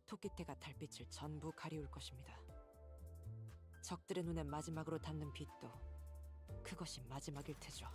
토끼태가 달빛을 전부 가리울 것입니다. 적들의 눈에 마지막으로 닿는 빛도 그것이 마지막일 테죠.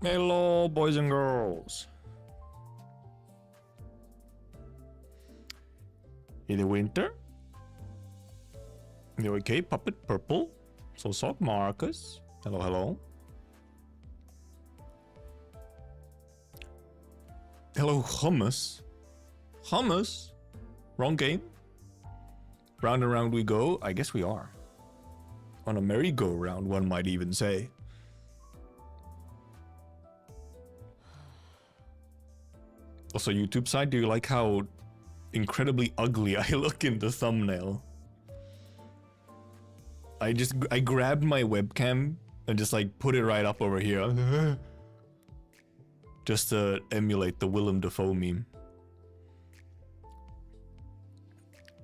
Hello, boys and girls. In the winter? The okay, Puppet Purple. So Sock Marcus. Hello, hello. Hello, Hummus. Hummus? Wrong game? Round and round we go. I guess we are. On a merry-go-round, one might even say. Also, YouTube side, do you like how incredibly ugly I look in the thumbnail? I grabbed my webcam and just like put it right up over here. Just to emulate the Willem Dafoe meme.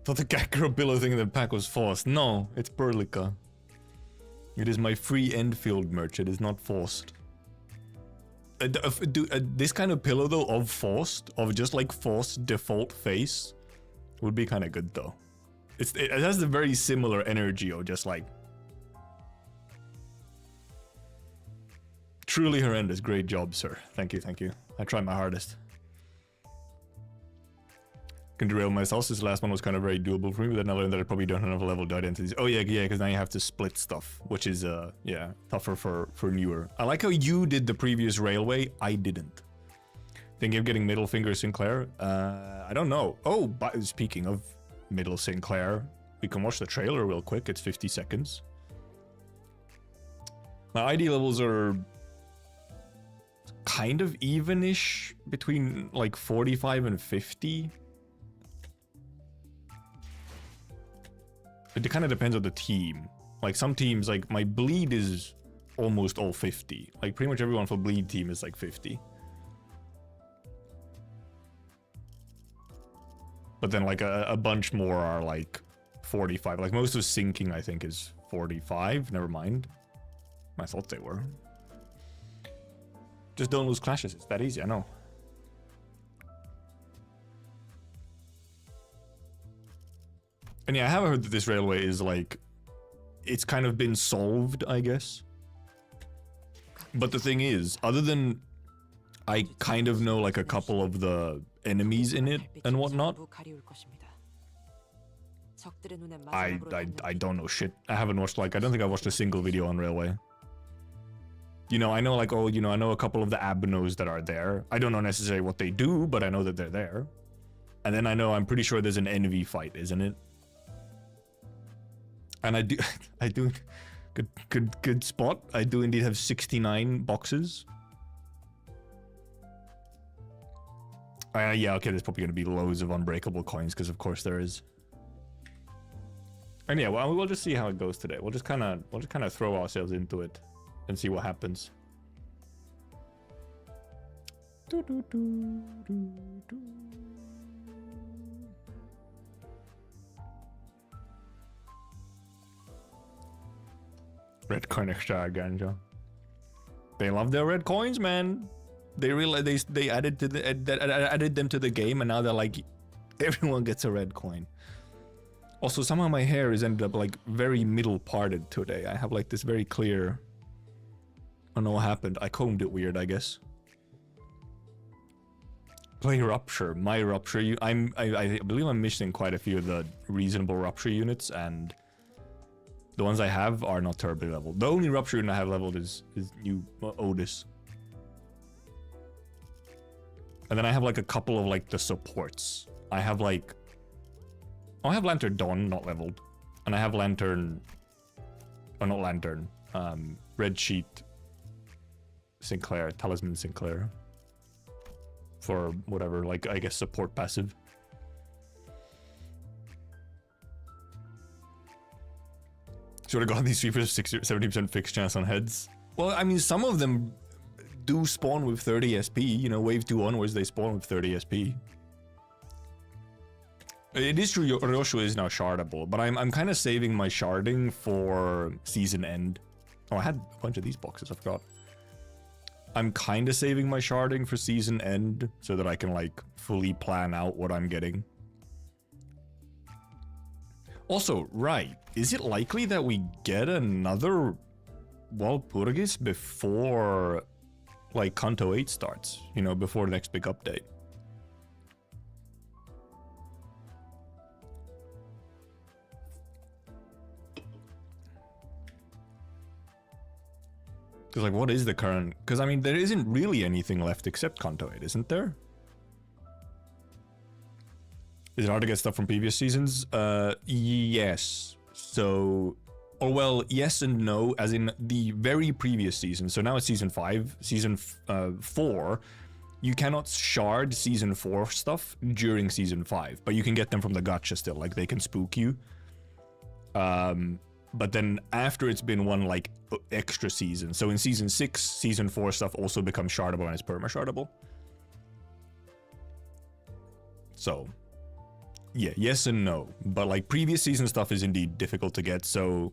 Thought the Gakra Billow thing in the pack was forced. No, it's Perlica. It is my free Enfield merch, it is not forced. This kind of pillow though of forced, of just like forced default face, would be kind of good though. It has a very similar energy of just like truly horrendous. Great job, sir. Thank you, thank you. I tried my hardest. Can derail myself since the last one was kind of very doable for me, but then I learned that I probably don't have enough leveled identities. Oh yeah, because now you have to split stuff, which is yeah, tougher for newer. I like how you did the previous railway, I didn't. Thinking of getting Middle Finger Sinclair? I don't know. Oh, but speaking of Middle Sinclair, we can watch the trailer real quick, it's 50 seconds. My ID levels are kind of even-ish, between like 45 and 50. It kind of depends on the team. Like some teams, like my bleed is almost all 50. Like pretty much everyone for bleed team is like 50. But then like a bunch more are like 45. Like most of sinking I think is 45. Never mind. I thought they were. Just don't lose clashes. It's that easy, I know. And yeah, I have heard that this railway is like, it's kind of been solved, I guess. But the thing is, other than I kind of know like a couple of the enemies in it and whatnot, I don't know shit. I haven't watched like, I don't think I've watched a single video on railway. You know, I know like, oh, you know, I know a couple of the abnos that are there. I don't know necessarily what they do, but I know that they're there. And then I know, I'm pretty sure there's an envy fight, isn't it? And I do, good spot. I do indeed have 69 boxes. Yeah, okay, there's probably gonna be loads of unbreakable coins, because of course there is. And yeah, well, we'll just see how it goes today. We'll just kind of throw ourselves into it and see what happens. Red coin extravaganza. They love their red coins, man. They realize they added them to the game, and now they're like, everyone gets a red coin. Also, somehow my hair is ended up like very middle parted today. I have like this very clear. I don't know what happened. I combed it weird, I guess. Play Rupture. My Rupture. I believe I'm missing quite a few of the reasonable Rupture units, and the ones I have are not terribly leveled. The only Rupture unit I have leveled is new Otis. And then I have like a couple of like the supports. I have like, oh, I have Lantern Dawn not leveled, and I have Lantern, or not Lantern, Red Sheet Sinclair, Talisman Sinclair, for whatever, like I guess support passive. Sort of got these sweepers 70% fixed chance on heads. Well, I mean, some of them do spawn with 30 SP. You know, wave 2 onwards, they spawn with 30 SP. It is true, Ryoshu is now shardable, but I'm kind of saving my sharding for season end. Oh, I had a bunch of these boxes, I forgot. I'm kind of saving my sharding for season end so that I can, like, fully plan out what I'm getting. Also, right, is it likely that we get another Walpurgis before, like, Kanto 8 starts? You know, before the next big update? Because, like, what is the current... Because, I mean, there isn't really anything left except Kanto 8, isn't there? Is it hard to get stuff from previous seasons? Yes. So... Or, well, yes and no, as in the very previous season. So now it's season 5. Season 4, you cannot shard season 4 stuff during season 5. But you can get them from the gacha still. Like, they can spook you. But then after it's been one, like, extra season. So in season 6, season 4 stuff also becomes shardable and it's perma-shardable. So, yeah, yes and no. But, like, previous season stuff is indeed difficult to get, so...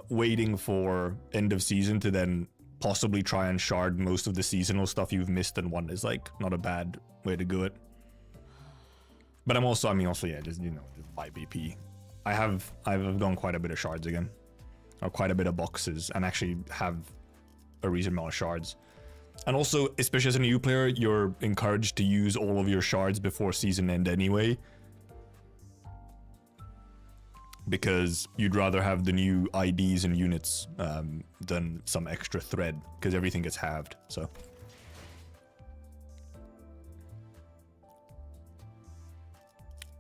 waiting for end of season to then possibly try and shard most of the seasonal stuff you've missed in one is, like, not a bad way to do it. But I'm also, yeah, just, you know, just buy BP. I've done quite a bit of shards again. Or quite a bit of boxes, and actually have a reasonable amount of shards. And also, especially as a new player, you're encouraged to use all of your shards before season end anyway. Because you'd rather have the new IDs and units than some extra thread, because everything gets halved, so.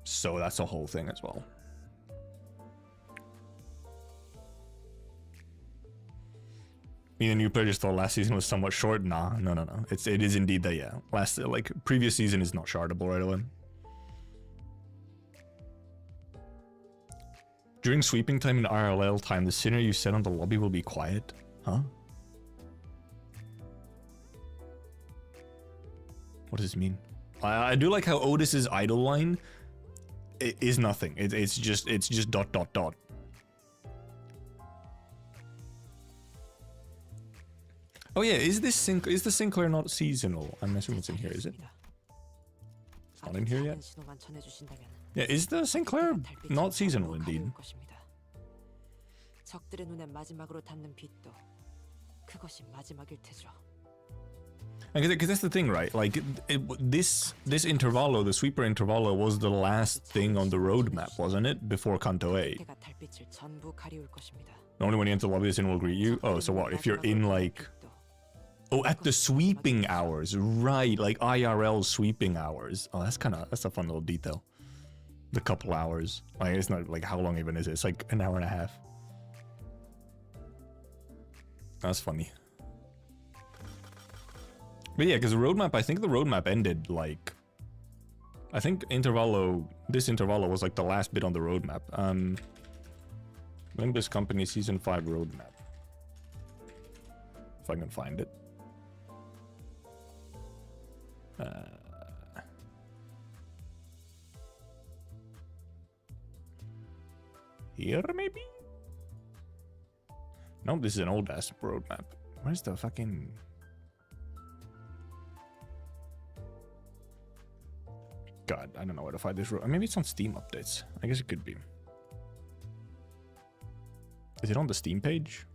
So that's a whole thing as well. Me and the new player just thought last season was somewhat short. Nah, no. It is indeed that, yeah. Like, previous season is not shardable right away. During sweeping time and RLL time, the scenery you set on the lobby will be quiet. Huh? What does this mean? I do like how Otis's idle line is nothing. It's just ... Oh yeah, is the Sinclair not seasonal? I'm assuming it's in here, is it? It's not in here yet. Yeah, is the Sinclair not seasonal indeed? 적들의 눈에 마지막으로 닿는 빛도 그것이 마지막일 테죠. Because that's the thing, right? Like, this intervallo, the sweeper intervallo, was the last thing on the roadmap, wasn't it? Before Kanto 8. Only when you enter the lobby, the sin will greet you. Oh, so what? If you're in, like... Oh, at the sweeping hours, right? Like IRL sweeping hours. Oh, that's a fun little detail. The couple hours. Like, it's not like how long even is it? It's like an hour and a half. That's funny. But yeah, because the roadmap, I think the roadmap ended like... I think this intervallo was like the last bit on the roadmap. Limbus Company Season 5 roadmap. If I can find it. Here, maybe? No, this is an old-ass roadmap. Where's the fucking... God, I don't know where to find this road. Maybe it's on Steam updates. I guess it could be. Is it on the Steam page?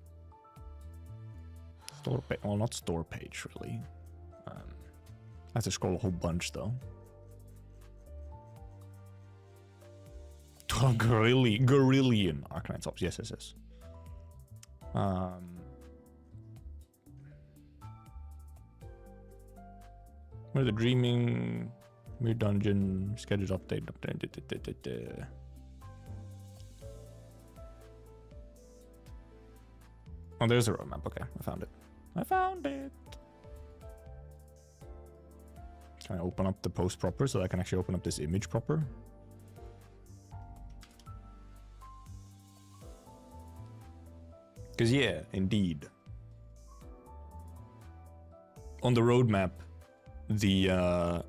Store page? Well, not store page, really. I have to scroll a whole bunch, though. Oh, Gorillion Arcanine Tops. Yes. Where the Dreaming... Weird Dungeon... Scheduled update... Oh, there's a roadmap. Okay, I found it. Can I open up the post proper so I can actually open up this image proper? Because yeah, indeed. On the roadmap, the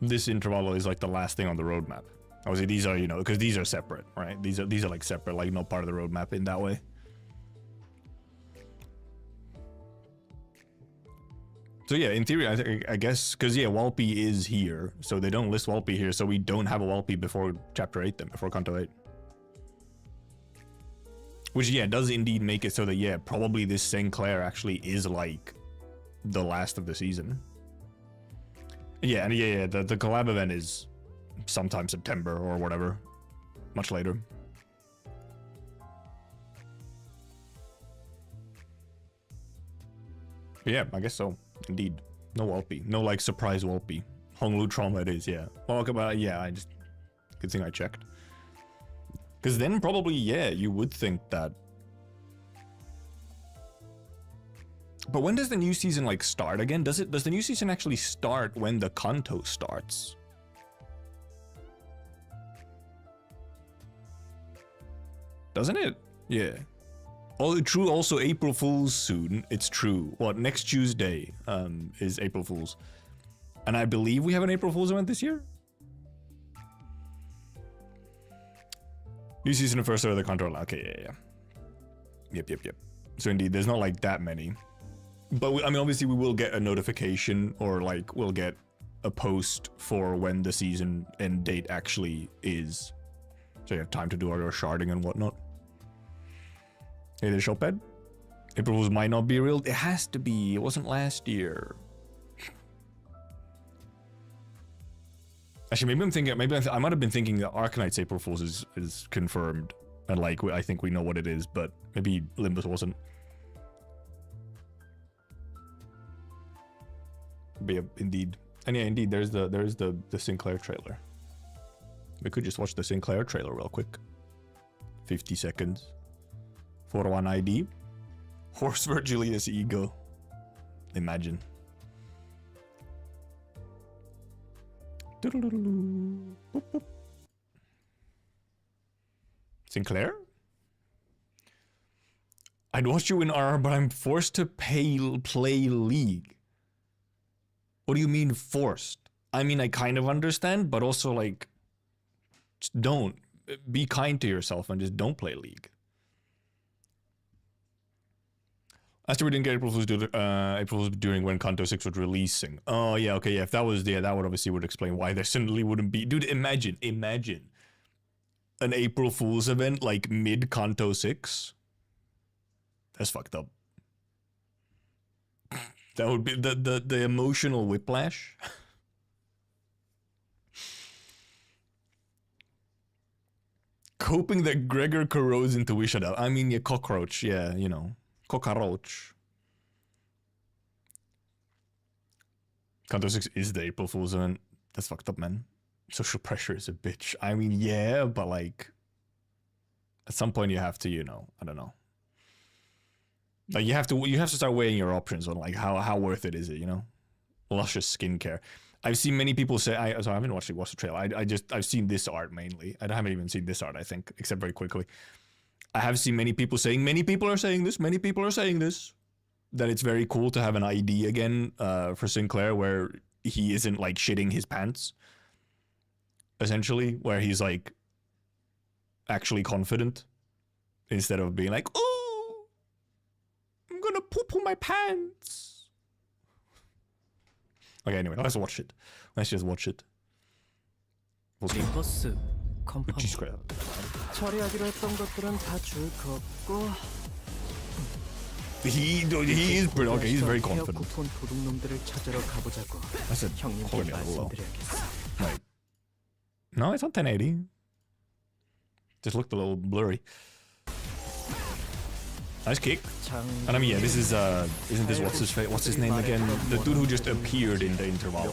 this interval is like the last thing on the roadmap. Obviously, these are, you know, because these are separate, right? These are like separate, like not part of the roadmap in that way. So yeah, in theory, I guess, because yeah, Walpy is here, so they don't list Walpy here, so we don't have a Walpy before Chapter 8 then, before Kanto 8. Which yeah, does indeed make it so that yeah, probably this St. Clair actually is like the last of the season. Yeah, and yeah, the collab event is sometime September or whatever, much later. But yeah, I guess so. Indeed. No Walpy. No, like, surprise Walpy. Honglu trauma it is, yeah. Well, okay, yeah, good thing I checked. Because then probably, yeah, you would think that... But when does the new season, like, start again? Does the new season actually start when the Kanto starts? Doesn't it? Yeah. Oh, true, also April Fool's soon. It's true. What, next Tuesday is April Fool's. And I believe we have an April Fool's event this year? New season of first order the control. Okay, yeah. Yep. So indeed, there's not like that many. But I mean, obviously we will get a notification or like we'll get a post for when the season end date actually is. So you have time to do all your sharding and whatnot. Hey, the shop bed. April Fool's might not be real. It has to be. It wasn't last year. Actually, maybe I'm thinking. Maybe I might have been thinking that Arcanite's April Fool's is confirmed, and like I think we know what it is, but maybe Limbus wasn't. But yeah, indeed, and yeah, indeed. There's the Sinclair trailer. We could just watch the Sinclair trailer real quick. 50 seconds. 401 ID. Horse Virgilius ego. Imagine. Boop, boop. Sinclair? I'd watch you in RR, but I'm forced to play League. What do you mean forced? I mean, I kind of understand, but also like, just don't. Be kind to yourself and just don't play League. After we didn't get April Fool's during when Kanto 6 was releasing. Oh yeah, okay, yeah. If that was that would obviously would explain why there suddenly wouldn't be. Dude, imagine an April Fool's event like mid Kanto 6. That's fucked up. That would be the emotional whiplash. Hoping that Gregor corrodes into Wishada. I mean, yeah, cockroach, yeah, you know. Cockroach. Kanto 6 is the April Fool's event. That's fucked up, man. Social pressure is a bitch. I mean, yeah, but like, at some point you have to, you know, I don't know. Like you have to start weighing your options on like how worth it is it, you know? Luscious skincare. I've seen many people say I haven't watched the trailer. I've seen this art mainly. I haven't even seen this art, I think, except very quickly. I have seen many people saying this, that it's very cool to have an ID again for Sinclair where he isn't like shitting his pants. Essentially, where he's like actually confident instead of being like, oh, I'm gonna poop on my pants. Okay, anyway, let's watch it. Let's just watch it. Limbus Company. Jesus Christ. 처리하기로 했던 것들은 다 줄 걷고. He is pretty okay. He's very confident. 쿠폰 도둑놈들을 찾으러 가보자고. I said, 형님께 말씀드려야겠어. Wait. No, it's on 1080. Just looked a little blurry. Nice kick. And I mean, yeah, this is isn't this what's his name again? The dude who just appeared in the interval.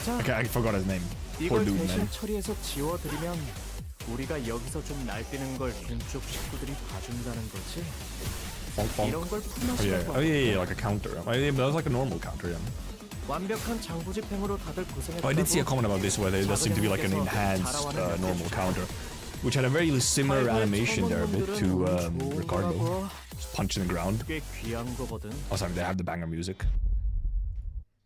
Okay, I forgot his name. Poor dude, man. 처리해서 지워드리면 우리가 여기서 좀 날뛰는 걸 왼쪽 식구들이 봐준다는 거지. 이런 걸 품앗이라고. Oh yeah, like a counter. That was like a normal counter, yeah. 완벽한 장부 집행으로 다들 고생했다고. I did see a comment about this where there does seem to be like an enhanced normal counter. which had a very similar animation there a bit to Ricardo. Just punching the ground. 꽤 귀한 거거든. Oh, sorry, they have the banger music.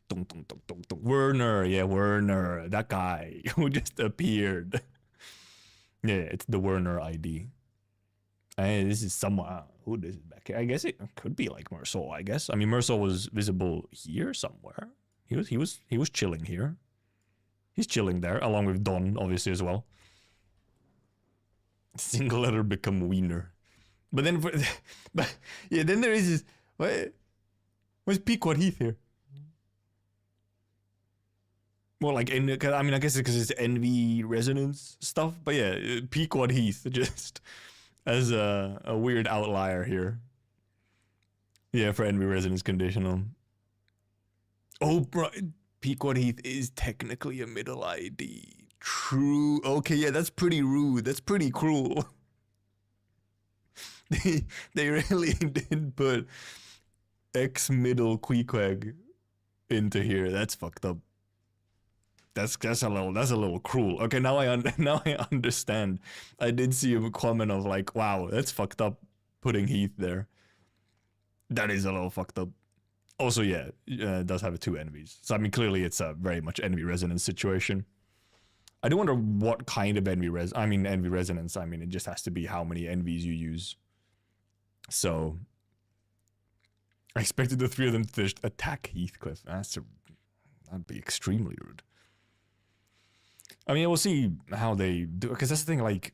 Dun, dun, dun, dun, dun. Werner, yeah, Werner, that guy who just appeared. Yeah, it's the Werner ID. And this is someone who this is back here. I guess it could be like Mersal. I guess. I mean, Mersal was visible here somewhere. He was chilling here. He's chilling there, along with Don, obviously as well. Single letter become Wiener, but then, but yeah, then there is this. What's Pequod Heath here? Well, like, I mean, I guess because it's envy resonance stuff, but yeah, Pequod Heath just as a weird outlier here. Yeah, for envy resonance conditional. Oh, bro, Pequod Heath is technically a middle ID. True. Okay, yeah, that's pretty rude. That's pretty cruel. They really did put X middle Queequeg into here. That's fucked up. That's a little cruel. Okay, now I understand. I did see a comment of like, wow, that's fucked up putting Heath there. That is a little fucked up. Also, yeah, it does have two envies. So I mean, clearly it's a very much envy resonance situation. I do wonder what kind of envy resonance. I mean, it just has to be how many envies you use. So I expected the three of them to attack Heathcliff. That'd be extremely rude. I mean, we'll see how they do, because that's the thing, like,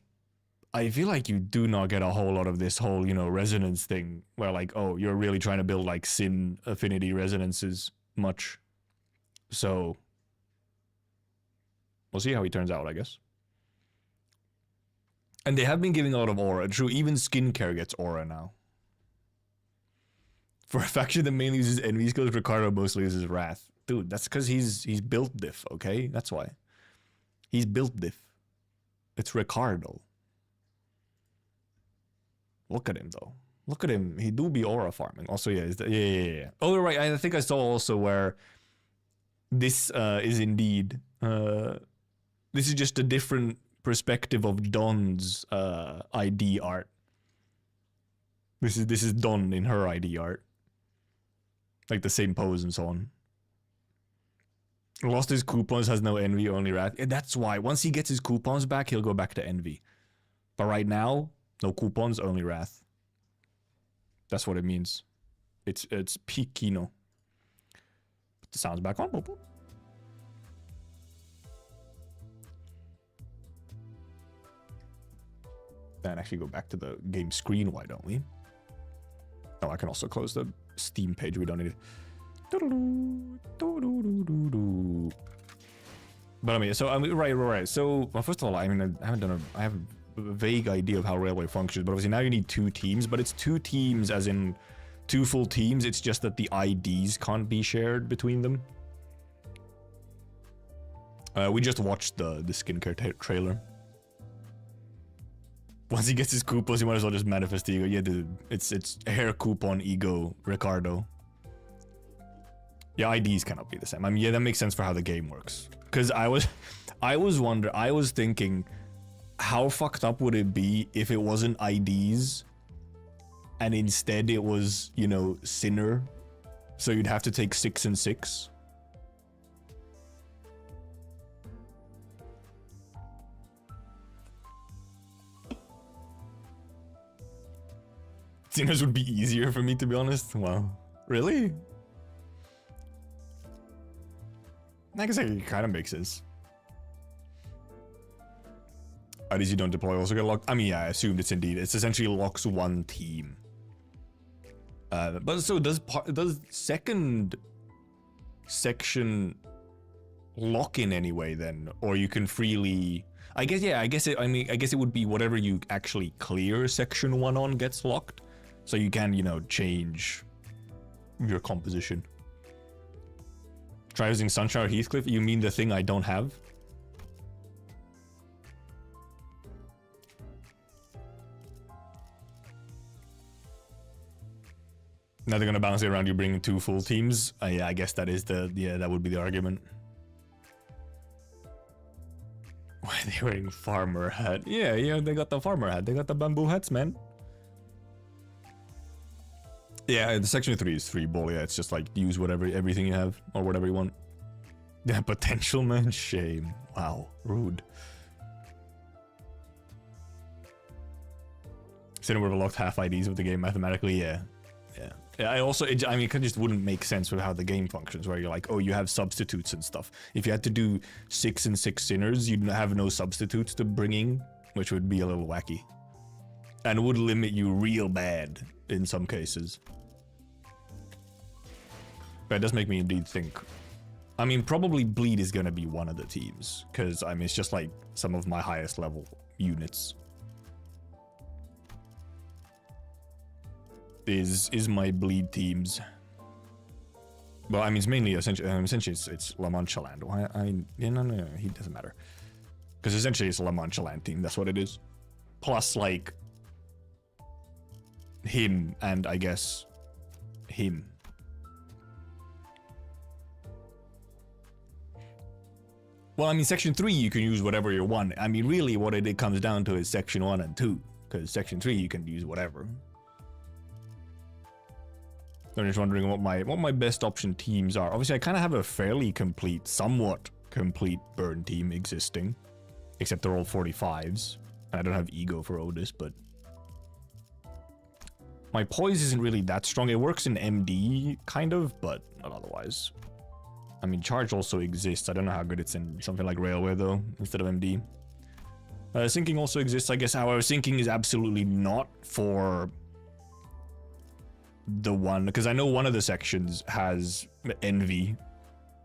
I feel like you do not get a whole lot of this whole, you know, resonance thing where like, oh, you're really trying to build like Sin affinity resonances much. So we'll see how he turns out, I guess. And they have been giving a lot of aura. True, even skincare gets aura now. For a faction that mainly uses envy skills, Ricardo mostly uses wrath. Dude, that's because he's built diff, okay? That's why. He's built diff. It's Ricardo. Look at him though. Look at him. He do be aura farming. Also, yeah. Yeah. Oh, right. I think I saw also where this is indeed. This is just a different perspective of Dawn's ID art. This is Dawn in her ID art. Like the same pose and so on. Lost his coupons, has no envy, only wrath. Yeah, that's why. Once he gets his coupons back, he'll go back to envy. But right now, no coupons, only wrath. That's what it means. It's Pikino. Put the sounds back on. Boop, boop. And actually go back to the game screen, why don't we? Oh, I can also close the Steam page, we don't need it. But I mean, so right. So, well, first of all, I mean, I have a vague idea of how Railway functions, but obviously now you need two teams, but it's two teams as in two full teams. It's just that the IDs can't be shared between them. We just watched the skincare trailer. Once he gets his coupons, he might as well just manifest the ego. Yeah, dude, it's hair coupon ego Ricardo. Yeah, IDs cannot be the same. I mean, yeah, that makes sense for how the game works. Because I was thinking, how fucked up would it be if it wasn't IDs and instead it was, you know, Sinner? So you'd have to take 6 and 6. Sinners would be easier for me, to be honest. Wow. Really? I guess it kind of makes sense. IDs you don't deploy also get locked. I mean, yeah, I assumed it's indeed. It's essentially locks one team. But so does second section lock in anyway then, or you can freely? I guess yeah. I guess it would be whatever you actually clear section 1 on gets locked, so you can, you know, change your composition. Try using Sunshine or Heathcliff? You mean the thing I don't have? Now they're gonna balance it around you bringing 2 full teams. Yeah, I guess that is that would be the argument. Why are they wearing farmer hat? Yeah, yeah, they got the farmer hat. They got the bamboo hats, man. Yeah, the section 3 is free ball. Yeah, it's just like use everything you have or whatever you want. Yeah, potential, man. Shame. Wow, rude. Sitting with locked half IDs of the game mathematically, yeah. Yeah, I mean, it just wouldn't make sense with how the game functions, where you're like, oh, you have substitutes and stuff. If you had to do 6 and 6 sinners, you'd have no substitutes to bring in, which would be a little wacky. And would limit you real bad in some cases. But it does make me indeed think. I mean, probably Bleed is gonna be one of the teams, because, I mean, it's just like some of my highest level units. Is my Bleed teams. Well, I mean, it's mainly essentially it's La Mancha Land. No, he doesn't matter. Because essentially it's a La Mancha Land team, that's what it is. Plus, like, him and, I guess, him. Well, I mean, Section 3, you can use whatever you want. I mean, really, what it comes down to is Section 1 and 2. Because Section 3, you can use whatever. I'm just wondering what my best option teams are. Obviously, I kind of have a fairly complete, somewhat complete burn team existing. Except they're all 45s. I don't have ego for Otis, but... My poise isn't really that strong. It works in MD, kind of, but not otherwise. I mean, charge also exists. I don't know how good it's in something like Railway, though, instead of MD. Sinking also exists, I guess. However, sinking is absolutely not for... the one, because I know one of the sections has envy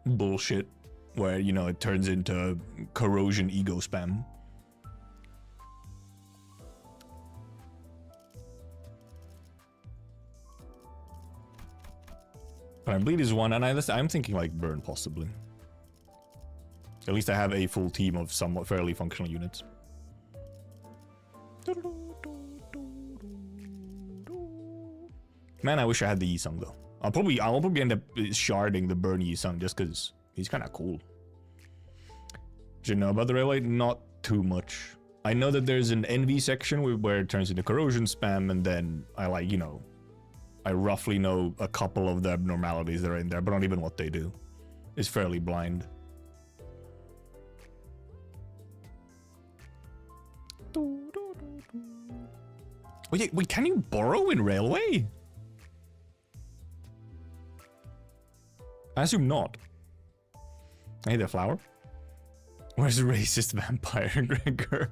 bullshit where, you know, it turns into corrosion ego spam. But Bleed is one, and I'm thinking like burn possibly. At least I have a full team of somewhat fairly functional units. Man, I wish I had the Yi-Sung though. I'll probably end up sharding the burn Yi-Sung just because he's kind of cool. Do you know about the Railway? Not too much. I know that there's an envy section where it turns into corrosion spam, and then I like, you know, I roughly know a couple of the abnormalities that are in there, but not even what they do. It's fairly blind. Wait, can you borrow in Railway? I assume not. Hey there, flower. Where's the racist vampire, Gregor?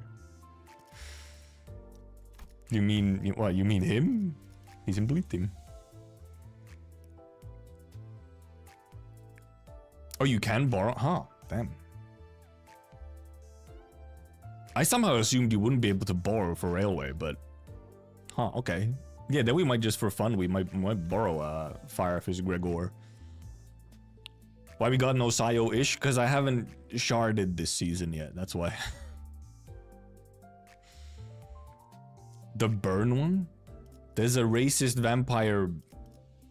You mean, what, you mean him? He's in Bleed team. Oh, you can borrow? Huh, damn. I somehow assumed you wouldn't be able to borrow for Railway, but... Huh, okay. Yeah, then we might just for fun, we might borrow Firefish Gregor. Why we got no Sayo-ish? Because I haven't sharded this season yet, that's why. The burn one? There's a racist vampire...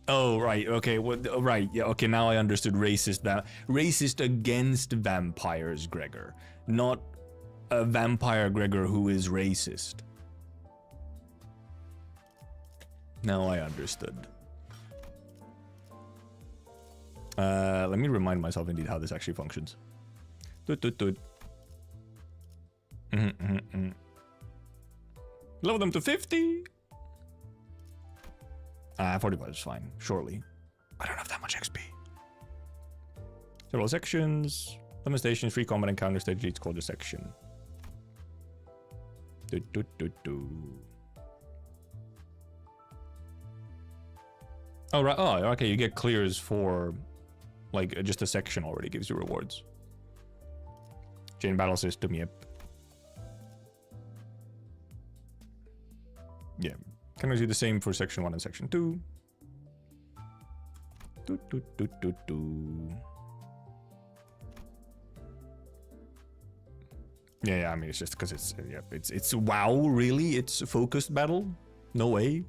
Oh, right, okay, right, yeah, okay, now I understood racist against vampires, Gregor. Not a vampire Gregor who is racist. Now I understood. Let me remind myself indeed how this actually functions. Level them to 50! 45 is fine, surely. I don't have that much XP. Several sections. Lemon stations, free combat encounter stage leads called a section. Oh, right. Oh, okay, you get clears for... like, just a section already gives you rewards. Chain battle system, yep. Yeah. Can I do the same for section 1 and section 2? Yeah, I mean, it's just because it's, yeah, it's WoW, really? It's a focused battle? No way.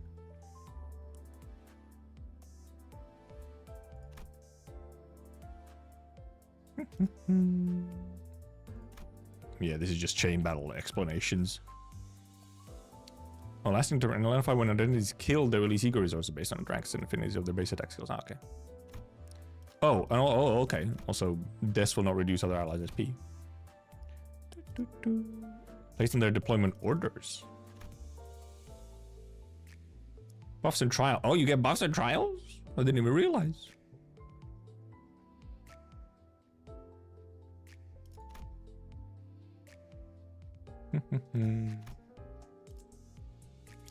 yeah, this is just chain battle explanations. Oh, lasting turn and identify when identity is killed, they release ego resources based on the ranks and affinities of their base attack skills. Ah, okay. Oh, okay. Also, deaths will not reduce other allies' SP. Based on their deployment orders. Buffs and trial. Oh, you get buffs and trials? I didn't even realize.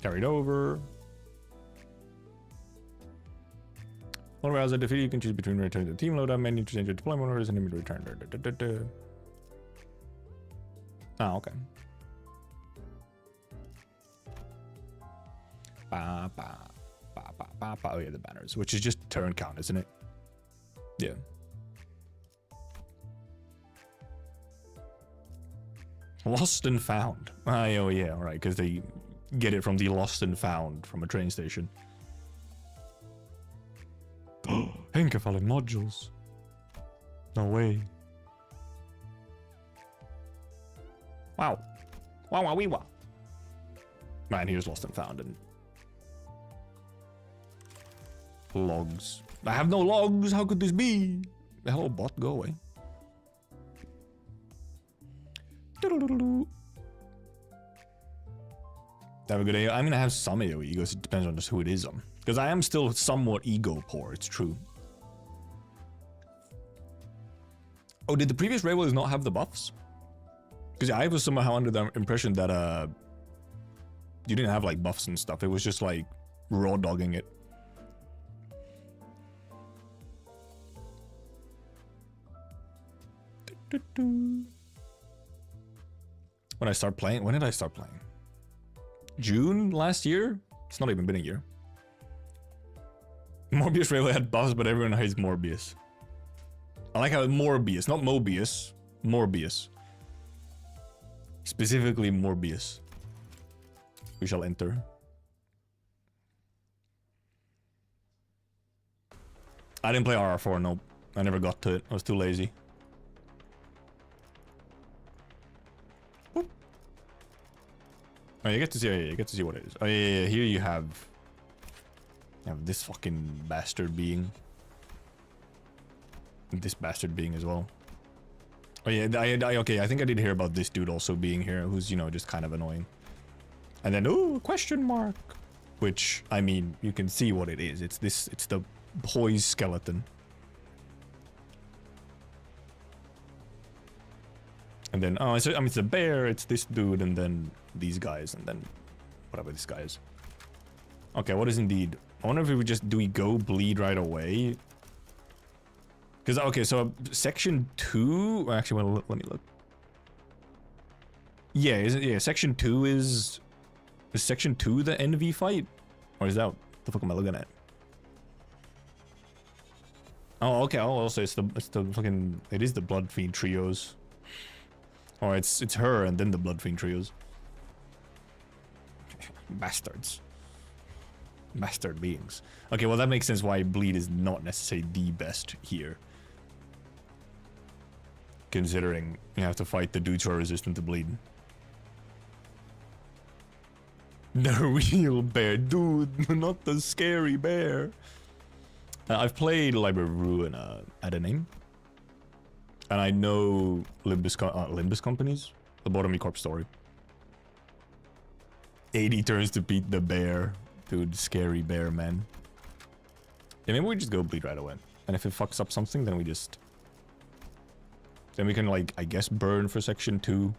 Carried over. One rounds are defeated, you can choose between return to the team loadout menu to change your deployment orders and immediate return. Ah, okay. Oh yeah, the banners, which is just turn count, isn't it? Yeah. Lost and found. Oh yeah, alright, because they get it from the lost and found from a train station. Henkefallen modules. No way. Wow. Wow, wee wow. Man, here's lost and found and logs. I have no logs. How could this be? Hello, bot, go away. Have a good AOE. I'm gonna have some AOE because it depends on just who it is on. Because I am still somewhat ego poor, it's true. Oh, did the previous railways not have the buffs? Because I was somehow under the impression that you didn't have like buffs and stuff. It was just like raw dogging it. When I start playing, when did I start playing? June last year? It's not even been a year. Morbius Railway had buffs, but everyone hates Morbius. I like how Morbius, not Mobius, Morbius. Specifically Morbius. We shall enter. I didn't play RR4, nope. I never got to it. I was too lazy. Boop. Oh, you get to see. Oh, yeah, you get to see what it is. Oh yeah. Here you have this fucking bastard being. And this bastard being as well. Oh yeah. Okay. I think I did hear about this dude also being here, who's just kind of annoying. And then question mark, which I mean you can see what it is. It's the poise skeleton. And then it's a bear. It's this dude, and then these guys, and then whatever this guy is. Okay, what is indeed? I wonder if do we go bleed right away? Because okay, so section 2. Actually, let me look. Yeah, yeah? Section 2 is section 2 the NV fight, or is that what the fuck am I looking at? Oh, okay. Oh, also it's the fucking it is the Blood Fiend trios. Or it's her and then the Blood Fiend trios. Bastards. Bastard beings. Okay, well that makes sense why bleed is not necessarily the best here. Considering you have to fight the dudes who are resistant to bleed. The real bear, dude, not the scary bear. I've played Library of Ruin at a name. And I know Limbus Companies, the Bottom Corp story. 80 turns to beat the bear. Dude, scary bear, man. Yeah, maybe we just go bleed right away. And if it fucks up something, then we just... Then we can, like, I guess burn for section 2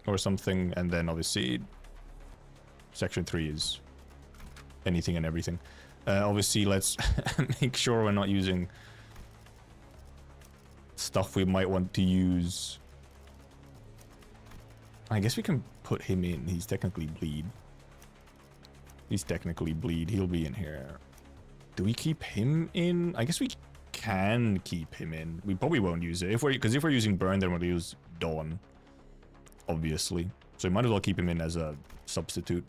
or something. And then, obviously, section 3 is anything and everything. Obviously, let's make sure we're not using... stuff we might want to use. I guess we can put him in. He's technically bleed. He'll be in here. Do we keep him in? I guess we can keep him in. We probably won't use it. If we're using burn, then we'll use dawn. Obviously. So we might as well keep him in as a substitute.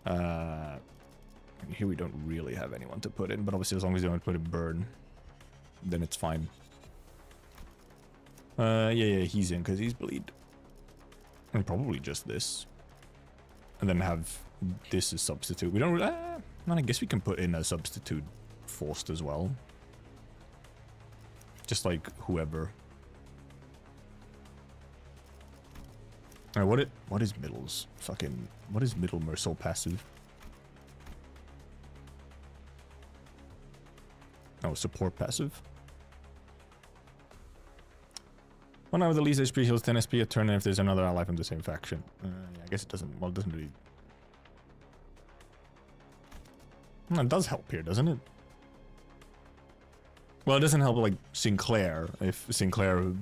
Here we don't really have anyone to put in, but obviously as long as you don't put in burn, then it's fine. Yeah, he's in because he's bleed. And probably just this. And then have this as substitute. We don't really... I guess we can put in a substitute forced as well. Just like whoever. Alright, what is middles? Fucking... What is middle Merceau passive? Oh, support passive. One hour with the least HP heals 10 SP a turn if there's another ally from the same faction. Yeah, I guess it doesn't... Well, it doesn't really... Well, it does help here, doesn't it? Well, it doesn't help, like, Sinclair, if Sinclair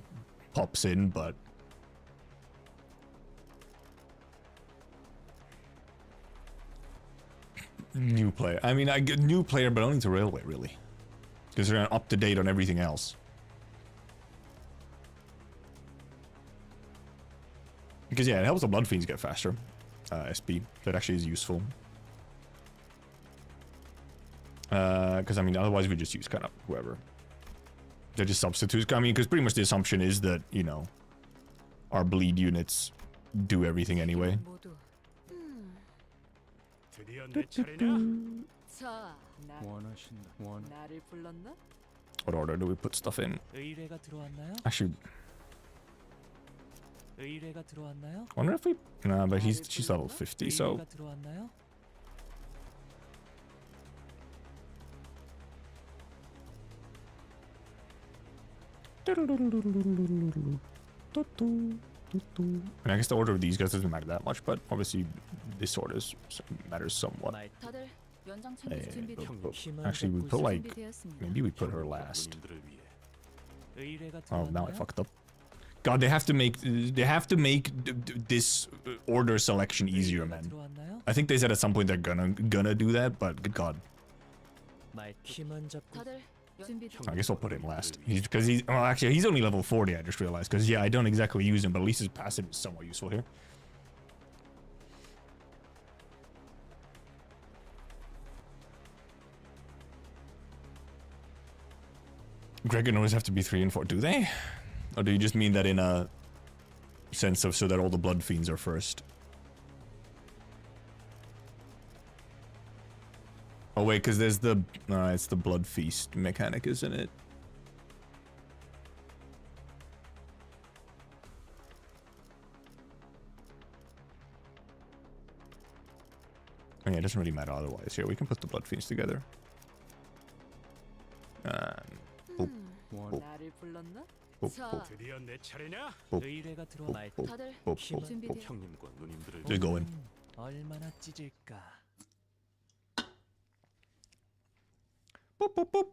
pops in, but... New player. I mean, I get new player, but only to Railway, really. Because they're up to date on everything else. Because, yeah, it helps the Blood Fiends get faster. SP. That actually is useful. Because, I mean, otherwise we just use kind of whoever. They're just substitutes. I mean, because pretty much the assumption is that, you know, our bleed units do everything anyway. What order do we put stuff in? Actually... wonder if we... Nah, but she's level 50, so... And I guess the order of these guys doesn't matter that much, but obviously this order matters somewhat. Actually, we put like... Maybe we put her last. Oh, now I fucked up. God, they have to make this order selection easier, man. I think they said at some point they're gonna do that, but good God. I guess I'll put him last. Because he's well, actually he's only level 40. I just realized because yeah, I don't exactly use him, but at least his passive is somewhat useful here. Gregor always have to be 3 and 4, do they? Or do you just mean that in a sense of so that all the Blood Fiends are first? Oh wait, because there's the... it's the Blood Feast mechanic, isn't it? Oh, yeah, it doesn't really matter otherwise. Here, we can put the Blood Fiends together. Boop. Boop. Just go in. Boop, boop, boop.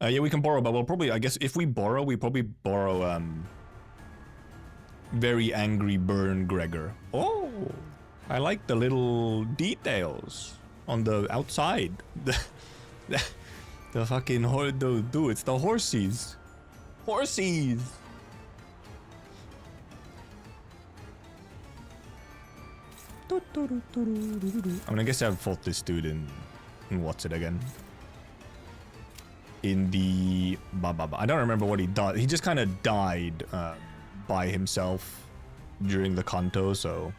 Yeah, we can borrow, but we'll probably, I guess, if we borrow, we probably borrow, Very Angry Burn Gregor. Oh, I like the little details on the outside. The fucking dude, it's the horsies. Horsies! I mean, I guess I've fought this dude in what's it again? In the... I don't remember what he died. He just kind of died by himself during the Kanto, so...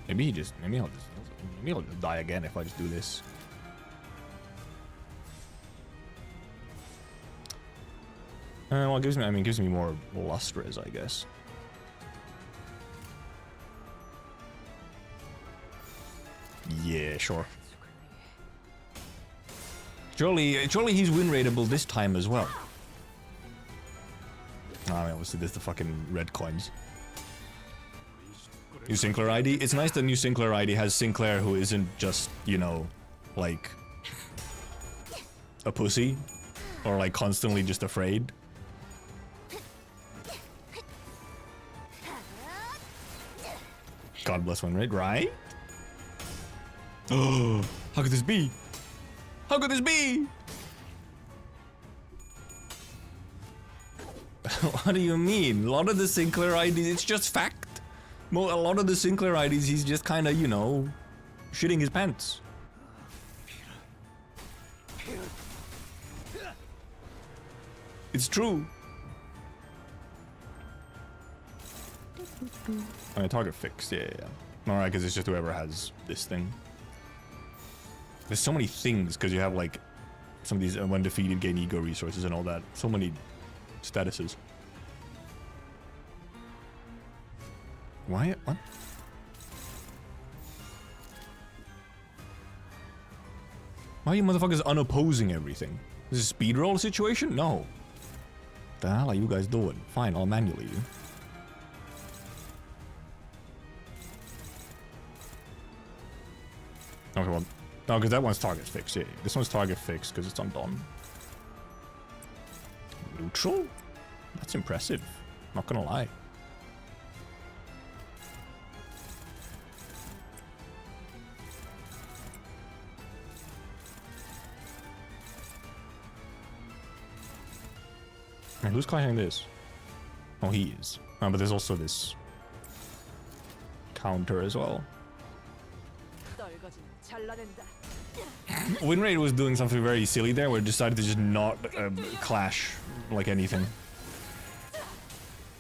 Maybe I'll just die again if I just do this. Well, it gives me more lustrous, I guess. Yeah, sure. Surely he's win rateable this time as well. I mean, obviously there's the fucking red coins. New Sinclair ID. It's nice that New Sinclair ID has Sinclair who isn't just, you know, like a pussy or like constantly just afraid. God bless one, right? Oh, how could this be? How could this be? What do you mean? A lot of the Sinclair IDs, it's just fact. A lot of the Sinclair IDs, he's just kind of, you know, shitting his pants. It's true. Target fixed. Yeah. Alright, because it's just whoever has this thing. There's so many things because you have like some of these when defeated gain ego resources and all that. So many statuses. Why? What? Why are you motherfuckers unopposing everything? Is this a speed roll situation? No. The hell are you guys doing? Fine, I'll manually do. Okay, well, no, because that one's target fixed. Yeah, this one's target fixed because it's undone. Neutral? That's impressive. Not gonna lie. Man, who's clashing this? Oh, he is. But there's also this counter as well. Win rate was doing something very silly there where it decided to just not clash like anything.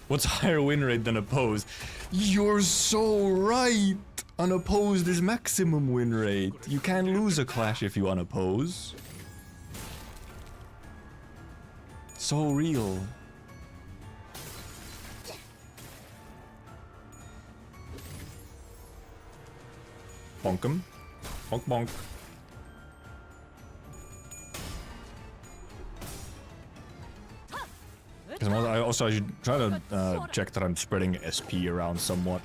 What's higher win rate than opposed? You're so right! Unopposed is maximum win rate. You can't lose a clash if you unoppose. So real. Bonk him. Bonk bonk. I should try to check that I'm spreading SP around somewhat.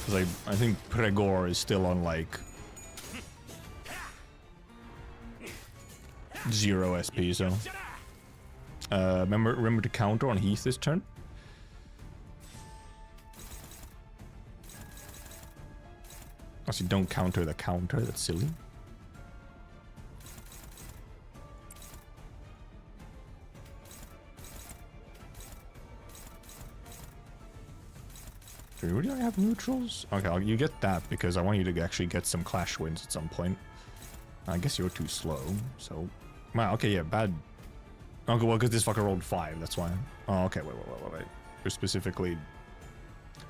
Because I think Pregor is still on like 0 SP, so remember to counter on Heath this turn. Actually, don't counter the counter. That's silly. Do we really have neutrals? Okay, you get that because I want you to actually get some clash wins at some point. I guess you're too slow, so... Wow, okay, yeah, bad... Okay, well, because this fucker rolled 5, that's why. Oh, okay, wait. You're specifically...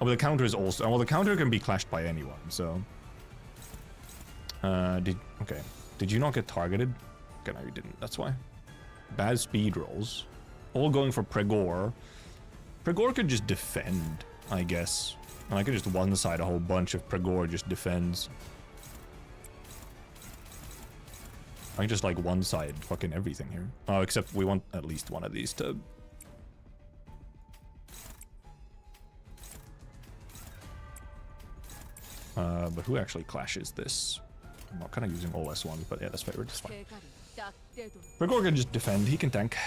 Oh, but the counter is also... Well, the counter can be clashed by anyone, so... Okay. Did you not get targeted? Okay, no, you didn't, that's why. Bad speed rolls. All going for Pregor. Pregor could just defend, I guess. And I could just one-side a whole bunch if Pregor just defends. I can just like one-side fucking everything here. Oh, except we want at least one of these to... But who actually clashes this? I'm not kind of using all S1s, but yeah, that's favorite, it's fine. Pregor can just defend, he can tank.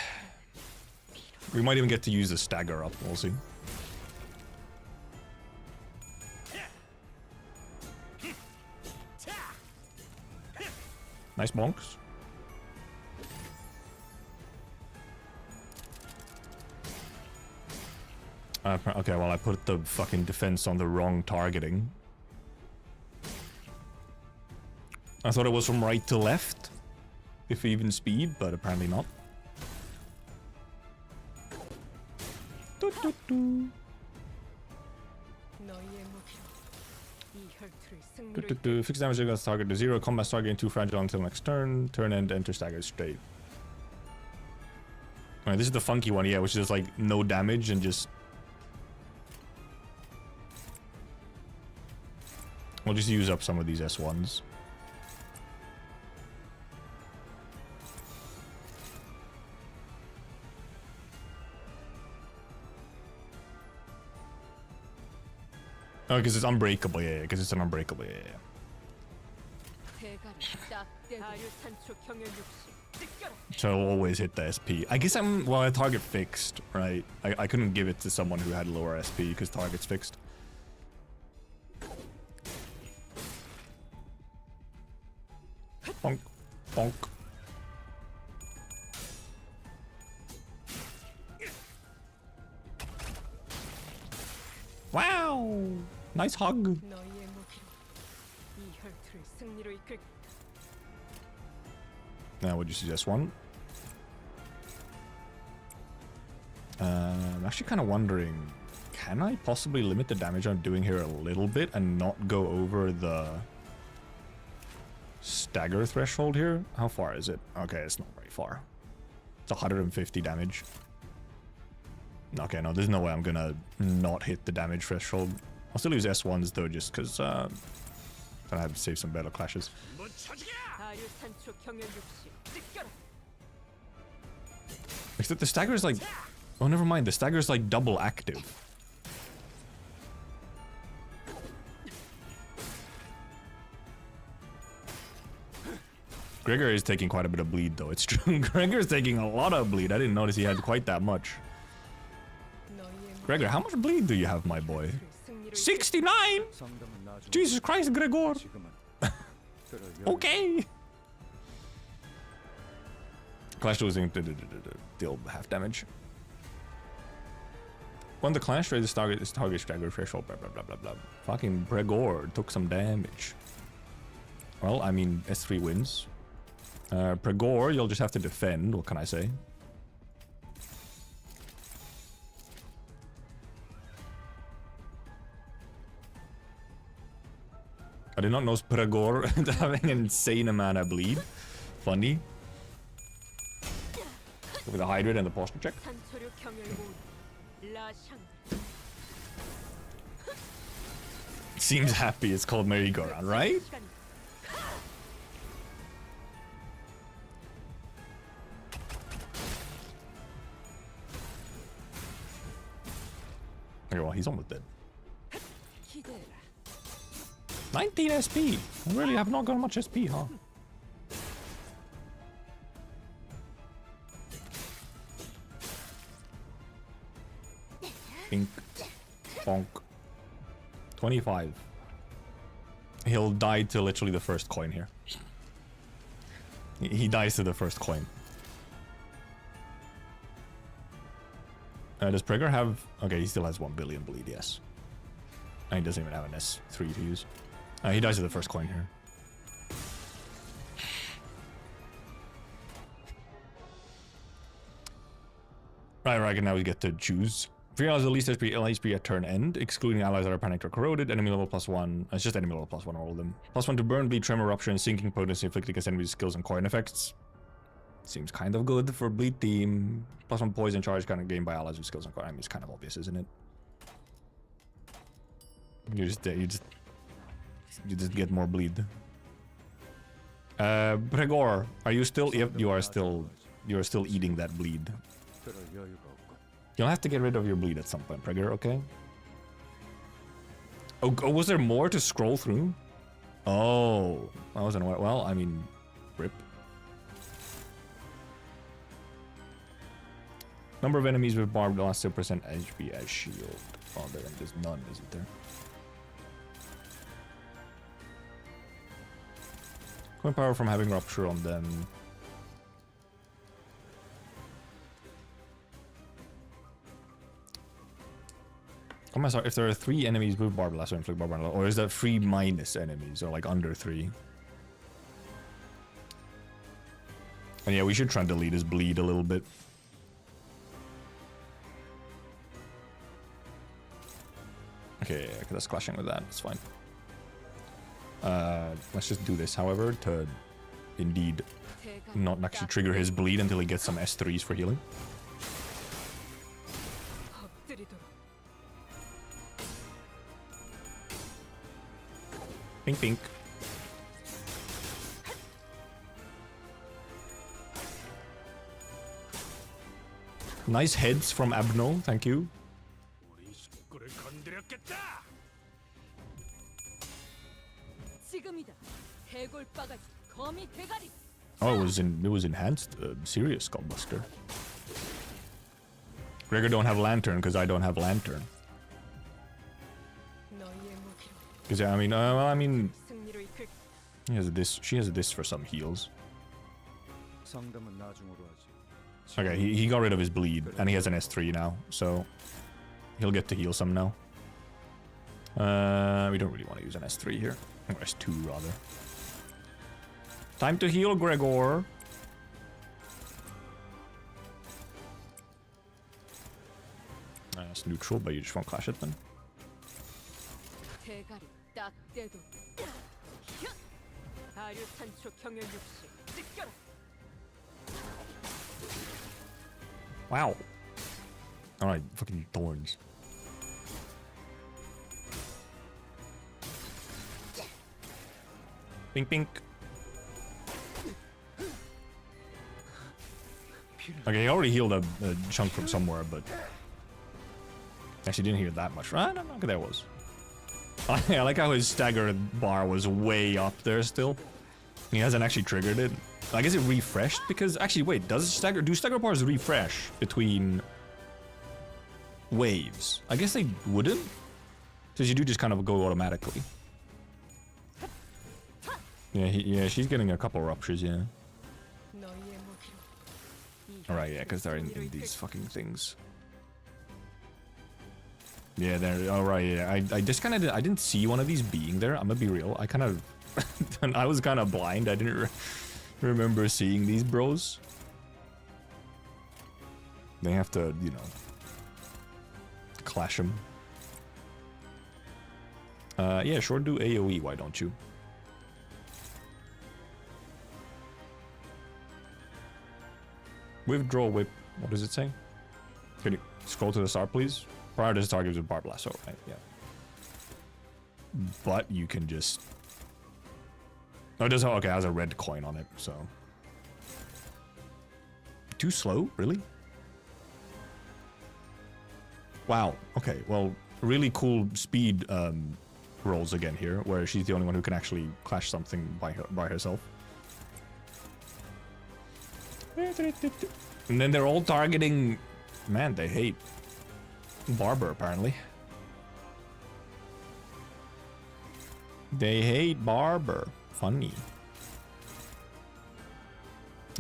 We might even get to use a stagger up, we'll see. Nice bonks. Okay, well, I put the fucking defense on the wrong targeting. I thought it was from right to left, if even speed, but apparently not. Fixed damage against target to 0. Combat start getting too fragile until next turn. Turn end, enter stagger straight. Alright, this is the funky one, yeah, which is like no damage and just... We'll just use up some of these S1s. Oh, because it's unbreakable, yeah, because it's an unbreakable, yeah. So I'll always hit the SP. I guess well, I target fixed, right? I couldn't give it to someone who had lower SP because target's fixed. Bonk, bonk. Wow! Nice hug. Now would you suggest one? I'm actually kind of wondering, can I possibly limit the damage I'm doing here a little bit and not go over the stagger threshold here? How far is it? Okay, it's not very far. It's 150 damage. Okay, no, there's no way I'm gonna not hit the damage threshold. I'll still use S1s though, just because I have to save some battle clashes. Except the stagger is like... Oh, never mind. The stagger is like double active. Gregor is taking quite a bit of bleed, though. It's true. Gregor's taking a lot of bleed. I didn't notice he had quite that much. Gregor, how much bleed do you have, my boy? 69! Jesus Christ, Gregor! Okay! Clash losing deal half damage. When the clash raises target stagger threshold, blah blah blah blah blah. Fucking Gregor took some damage. Well, I mean, S3 wins. Gregor, you'll just have to defend, what can I say? I did not know Gregor having an insane amount of bleed. Funny. With the hydrate and the posture check. Seems happy. It's called merry-go-round, right? Okay, well, he's almost dead. 19 SP. I really have not got much SP, huh? Pink. Bonk. 25. He'll die to literally the first coin here. He dies to the first coin. Does Pregor have... Okay, he still has 1 billion bleed, yes. And he doesn't even have an S3 to use. He dies to the first coin here. Right, now we get to choose. If your allies the least HP at turn end, excluding allies that are panicked or corroded, enemy level +1. It's just enemy level +1, all of them. +1 to burn, bleed, tremor, rupture, and sinking potency inflicted against enemies' skills and coin effects. Seems kind of good for bleed team. +1 poison charge kind of gained by allies with skills and coin. I mean, it's kind of obvious, isn't it? You just get more bleed. Gregor, are you still? Yep, you are still eating that bleed. You'll have to get rid of your bleed at some point, Pregor, okay? Oh, was there more to scroll through? Oh, I wasn't aware. Well, I mean, rip. Number of enemies with barbed lost 0% HP as shield. Oh, there's none, isn't there? Coin power from having rupture on them. Oh, sorry, if there are 3 enemies with barbed blast or inflict barbed blast, or is that 3 minus enemies, or like under 3? And yeah, we should try and delete his bleed a little bit. Okay, yeah, that's clashing with that. It's fine. Let's just do this, however, to indeed not actually trigger his bleed until he gets some S3s for healing. Pink, pink. Nice heads from Abno, thank you. Oh, it was enhanced. Serious Skullbuster. Gregor don't have lantern because I don't have lantern. Because I mean, well, I mean, he has this. She has this for some heals. Okay, he got rid of his bleed and he has an S3 now, so he'll get to heal some now. We don't really want to use an S3 here. Or S2 rather. Time to heal, Gregor. It's neutral, but you just won't clash it then. 대가리 딱 떼도 아류 탄초 경연 육시 찢겨라. Wow. Alright, fucking thorns. Pink, pink. Okay, he already healed a chunk from somewhere, but actually didn't heal that much. I don't know. Okay, there was. I like how his stagger bar was way up there still. He hasn't actually triggered it. I guess it refreshed because actually wait, do stagger bars refresh between waves? I guess they wouldn't, because you do just kind of go automatically. Yeah, she's getting a couple ruptures, yeah. Alright, yeah, because they're in these fucking things. Yeah, they're alright. Yeah, I just kind of I didn't see one of these being there. I'm gonna be real. I kind of I was kind of blind. I didn't remember seeing these bros. They have to, you know, clash them. Yeah, sure. Do AOE. Why don't you? Withdraw whip. What does it say? Can you scroll to the start, please? Prior to this target with bar blast. Oh, right, yeah. But you can just. Oh, it does. Okay, it has a red coin on it, so. Too slow, really? Wow. Okay. Well, really cool speed rolls again here, where she's the only one who can actually clash something by herself. And then they're all targeting. Man, they hate Barber apparently. They hate Barber. Funny.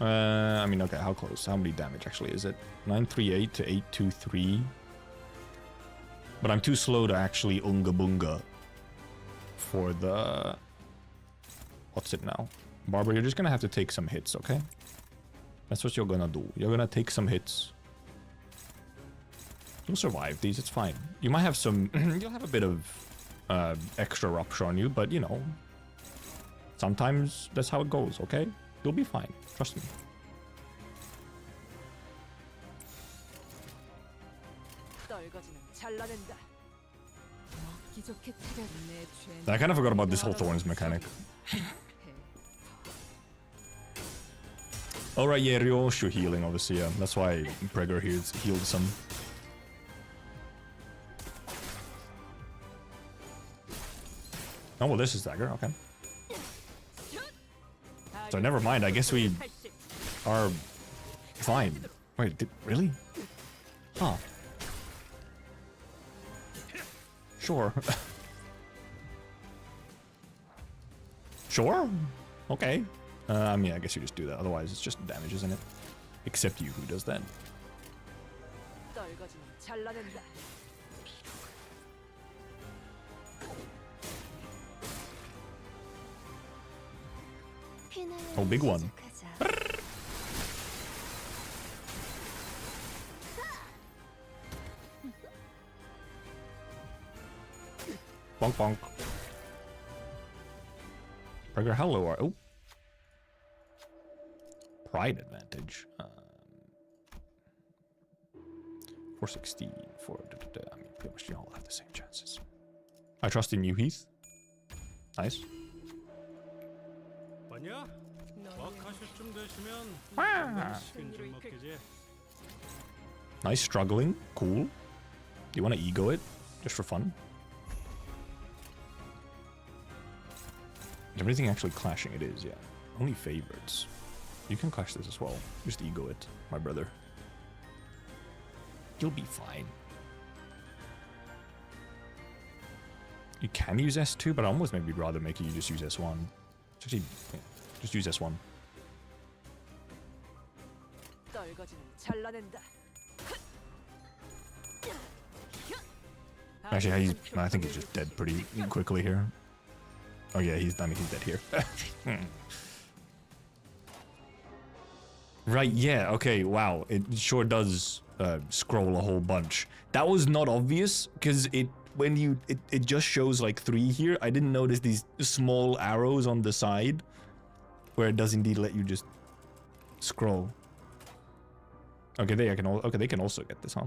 I mean, okay, how close? How many damage actually is it? 938 to 823. But I'm too slow to actually unga bunga for the. What's it now? Barber, you're just gonna have to take some hits, okay? That's what you're gonna do. You're gonna take some hits. You'll survive these, it's fine. You might have some. You'll have a bit of extra rupture on you, but you know. Sometimes that's how it goes, okay? You'll be fine. Trust me. I kind of forgot about this whole thorns mechanic. Alright, yeah, Ryoshu healing, obviously, yeah. That's why Pregor healed some. Oh, well, this is dagger, okay. So never mind, I guess we are fine. Wait, really? Huh. Sure. Sure? Okay. I mean, I guess you just do that. Otherwise, it's just damage, isn't it? Except you, who does that? Oh, big one. Bonk, bonk. Burger, how low are... Oh. Pride advantage. 416. I mean, pretty much you all have the same chances. I trust in you, Heath. Nice. Nice struggling. Cool. Do you want to ego it? Just for fun? Is everything actually clashing? It is, yeah. Only favorites. You can clash this as well. Just ego it, my brother. You'll be fine. You can use S2, but I almost maybe rather make you just use S1. Actually, yeah, just use S1. Actually, I think he's just dead pretty quickly here. Oh yeah, he's dead here. Right, yeah, okay, wow. It sure does scroll a whole bunch. That was not obvious because it just shows like 3 here. I didn't notice these small arrows on the side where it does indeed let you just scroll. Okay, they can also get this, huh?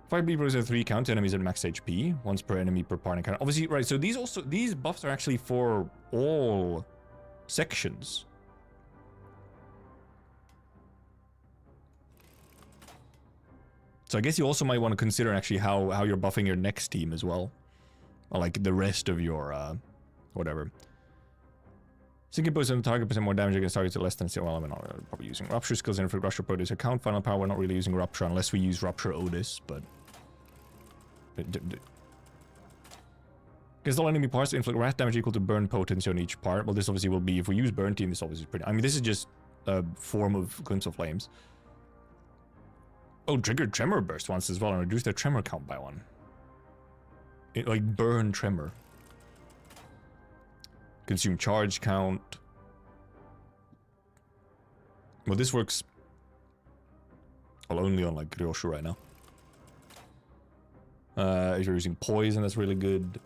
5 beepers at 3 count enemies at max HP, once per enemy per part encounter. Obviously, right, so these buffs are actually for all sections. So I guess you also might want to consider actually how you're buffing your next team as well. Or like the rest of your whatever. Sinking boost on the target percent more damage against targets at less than well, I'm not probably using Rupture skills in for Rupture Produce account. Final power, we're not really using Rupture unless we use Rupture Otis, but because all enemy parts inflict wrath damage equal to burn potency on each part. Well, this obviously will be, if we use burn team, this obviously is pretty, I mean, this is just a form of Glimpse of Flames. Oh, triggered Tremor Burst once as well and reduce their Tremor count by 1. Like, burn Tremor. Consume charge count. Well, this works well only on like Ryoshu right now. If you're using poison, that's really good.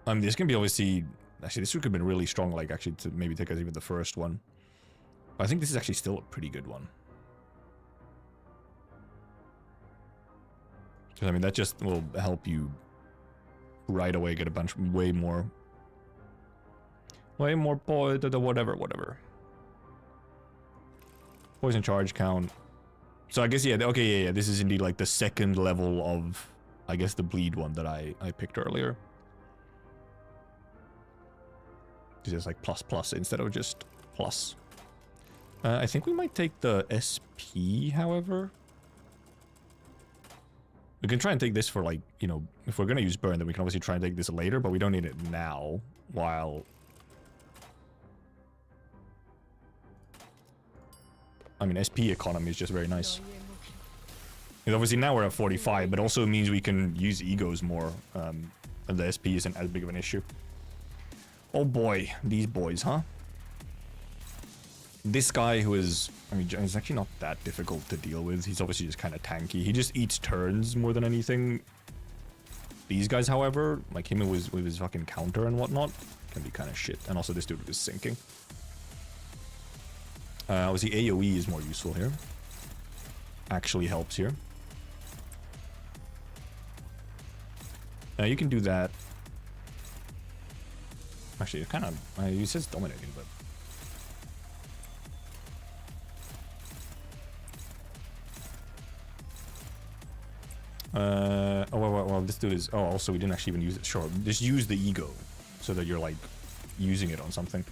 This can be obviously, actually this could have been really strong, like actually to maybe take out even the first one. But I think this is actually still a pretty good one. Because I mean that just will help you right away get a bunch, way more poison, whatever. Poison charge count. So I guess, yeah, okay, yeah, this is indeed like the second level of, I guess, the bleed one that I picked earlier. It's like plus instead of just plus. I think we might take the SP, however. We can try and take this for like, you know, if we're going to use burn, then we can obviously try and take this later, but we don't need it now, while... I mean, SP economy is just very nice. And obviously now we're at 45, but also means we can use egos more, and the SP isn't as big of an issue. Oh boy, these boys, huh? This guy who is, I mean, is actually not that difficult to deal with. He's obviously just kind of tanky. He just eats turns more than anything. These guys, however, like him with his fucking counter and whatnot, can be kind of shit. And also this dude with his sinking. Obviously AoE is more useful here. Actually helps here. You can do that. Actually, it kind of, he says dominating, but... well, this dude is... Oh, also, we didn't actually even use it. Sure, just use the ego, so that you're, like, using it on something.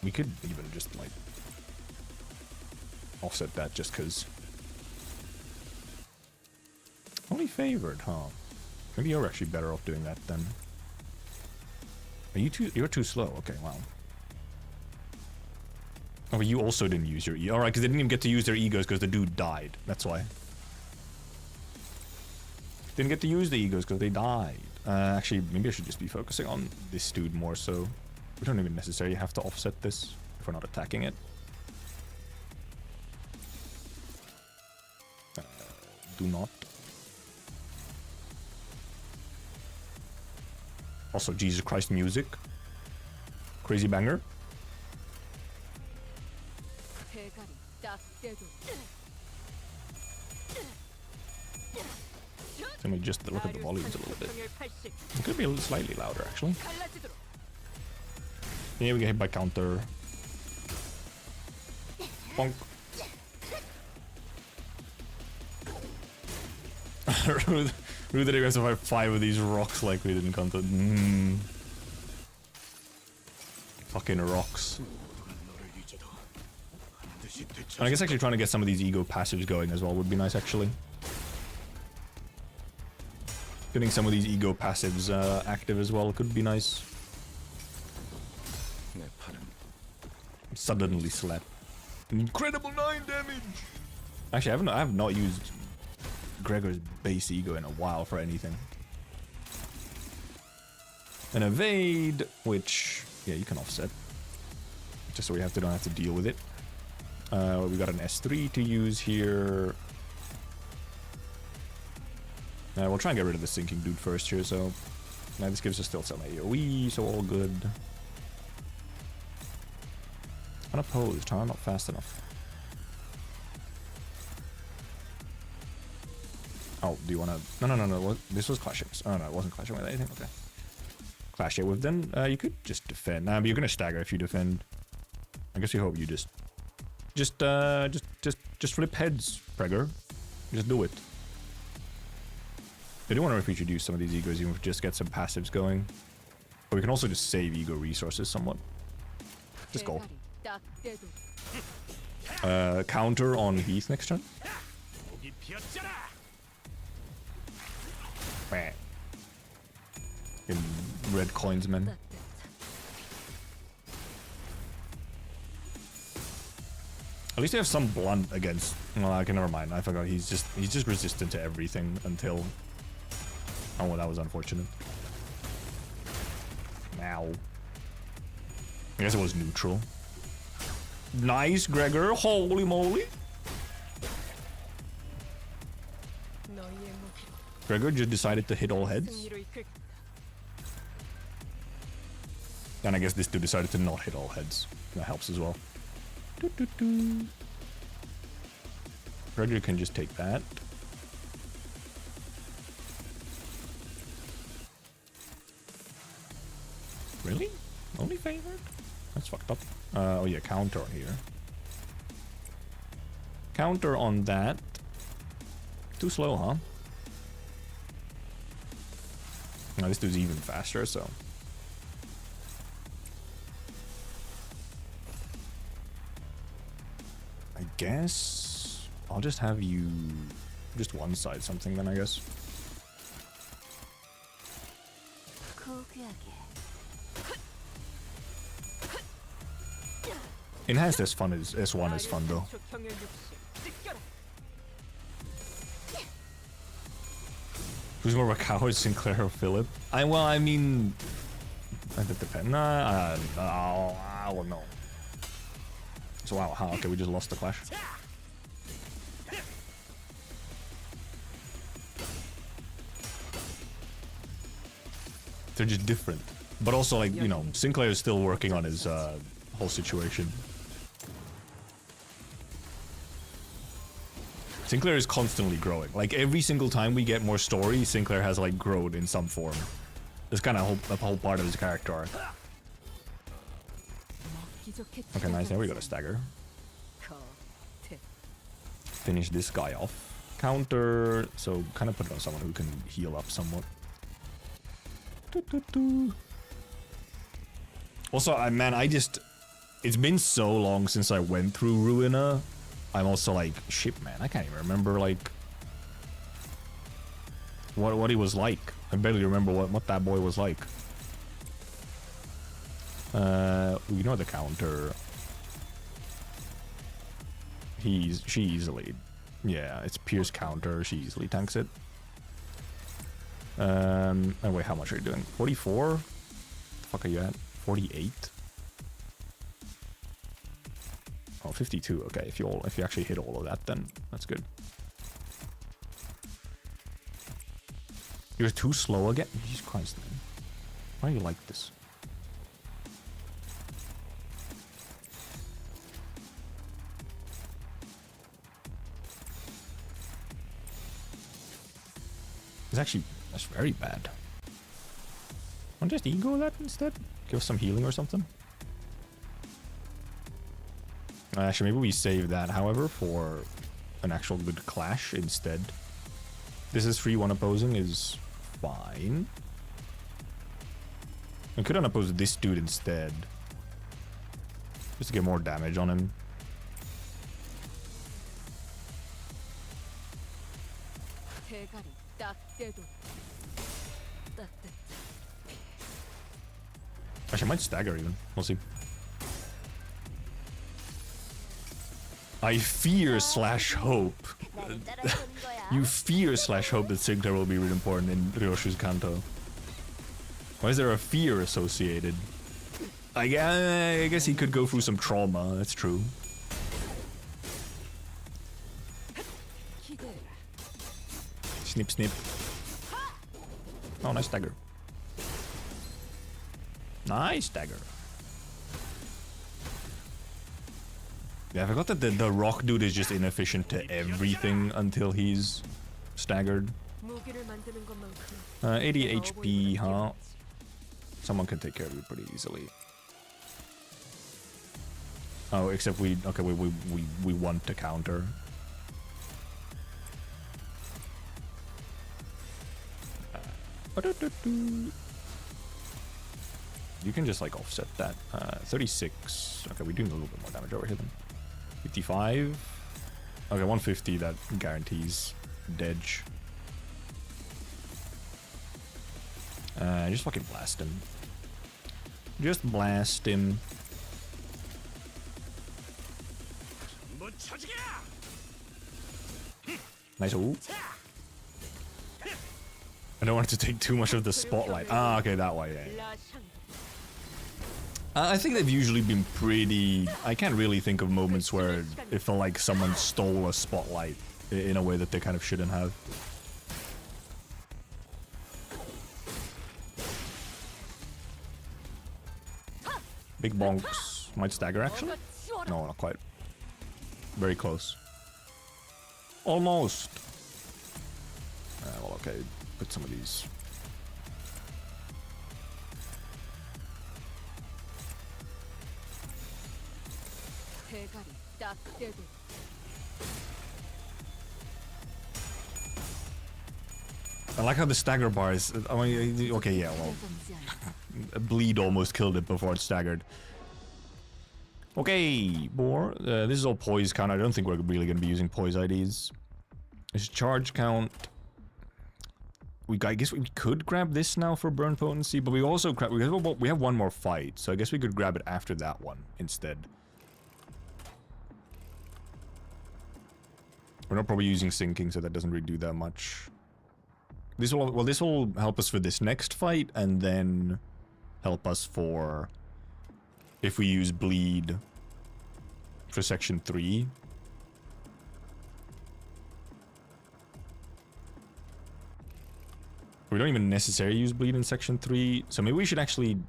We could even just, like... offset that, just because... Only favored, huh? Maybe you're actually better off doing that, then. Are you too... You're too slow. Okay, wow. Oh, but you also didn't use your E. Alright, because they didn't even get to use their egos because the dude died. That's why. Didn't get to use the egos because they died. Actually, maybe I should just be focusing on this dude more so. We don't even necessarily have to offset this if we're not attacking it. Do not. Also, Jesus Christ music. Crazy banger. Let me just look at the volumes a little bit. It could be a little slightly louder, actually. Yeah, we get hit by counter. Bonk. Rude that he has to fight 5 of these rocks like we didn't counter. Fucking rocks. And I guess actually trying to get some of these ego passives going as well would be nice, actually. Getting some of these ego passives active as well could be nice. Suddenly slept. An incredible 9 damage! Actually, I have not used Gregor's base ego in a while for anything. An evade, which, yeah, you can offset. just so we don't have to deal with it. We got an S3 to use here. We'll try and get rid of the sinking dude first here, so... Now this gives us still some AoE, so all good. Unopposed, huh? Not fast enough. Oh, do you wanna... No. This was clashing. Oh no, it wasn't clashing with anything. Okay. Clash it with then. You could just defend. Nah, but you're gonna stagger if you defend. I guess you hope you just flip heads, Pregger. Just do it. I do wonder if we should use some of these egos even if we just get some passives going. But we can also just save ego resources somewhat. Just go. Counter on Heath next turn. In red coins, man. At least they have some blunt against. Well, I can never mind. I forgot. He's just resistant to everything until. Oh, well, that was unfortunate. Now. I guess it was neutral. Nice, Gregor. Holy moly. Gregor just decided to hit all heads. And I guess this dude decided to not hit all heads. That helps as well. Gregor can just take that. Really? Only favored? That's fucked up. Oh yeah, counter on here. Counter on that. Too slow, huh? Now this dude's even faster, so... I guess... I'll just have you... just one side something then, I guess. Enhanced S1 is fun though. Who's more of a coward, Sinclair or Philip? I mean... That depends. Well, no. So wow, okay, we just lost the clash. They're just different. But also, like, you know, Sinclair is still working on his whole situation. Sinclair is constantly growing. Like, every single time we get more story, Sinclair has, like, grown in some form. It's kind of a whole part of his character arc. Okay, nice. There we got a stagger. Finish this guy off. Counter. So, kind of put it on someone who can heal up somewhat. Also, man, it's been so long since I went through Ruina. I'm also like, shit, man, I can't even remember, like, what he was like. I barely remember what that boy was like. We know the counter. She easily, yeah, it's Pierce counter. She easily tanks it. Oh wait, how much are you doing? 44? The fuck are you at? 48? Oh, 52. Okay, if you actually hit all of that, then that's good. You're too slow again. Jesus Christ, man. Why are you like this? That's very bad. Why don't just ego that instead? Give us some healing or something. Actually, maybe we save that, however, for an actual good clash instead. This is free one opposing is fine. I could unoppose this dude instead. Just to get more damage on him. Actually, I might stagger even. We'll see. I fear / hope. You fear / hope that Sinclair will be really important in Ryoshu's Kanto. Why is there a fear associated? I guess he could go through some trauma, that's true. Snip, snip. Oh, nice dagger. Nice dagger. Yeah, I forgot that the rock dude is just inefficient to everything until he's staggered. 80 HP, huh? Someone can take care of you pretty easily. Oh, except we want to counter. You can just like offset that. 36. Okay, we're doing a little bit more damage over here then. 55. Okay, 150. That guarantees dodge. Just fucking blast him. Just blast him. Nice. Ooh. I don't want it to take too much of the spotlight. Ah, okay, that way, yeah. I think they've usually been pretty... I can't really think of moments where it felt like someone stole a spotlight in a way that they kind of shouldn't have. Big bonks. Might stagger, actually? No, not quite. Very close. Almost. Well, okay. Put some of these. I like how the stagger bar is... I mean, okay, yeah, well... Bleed almost killed it before it staggered. Okay, boar. This is all poise count. I don't think we're really going to be using poise IDs. This charge count... I guess we could grab this now for burn potency, but we also grab... We have one more fight, so I guess we could grab it after that one instead. We're not probably using sinking, so that doesn't really do that much. This will... Well, this will help us for this next fight, and then help us for... If we use bleed for section 3. We don't even necessarily use bleed in section 3, so maybe we should actually...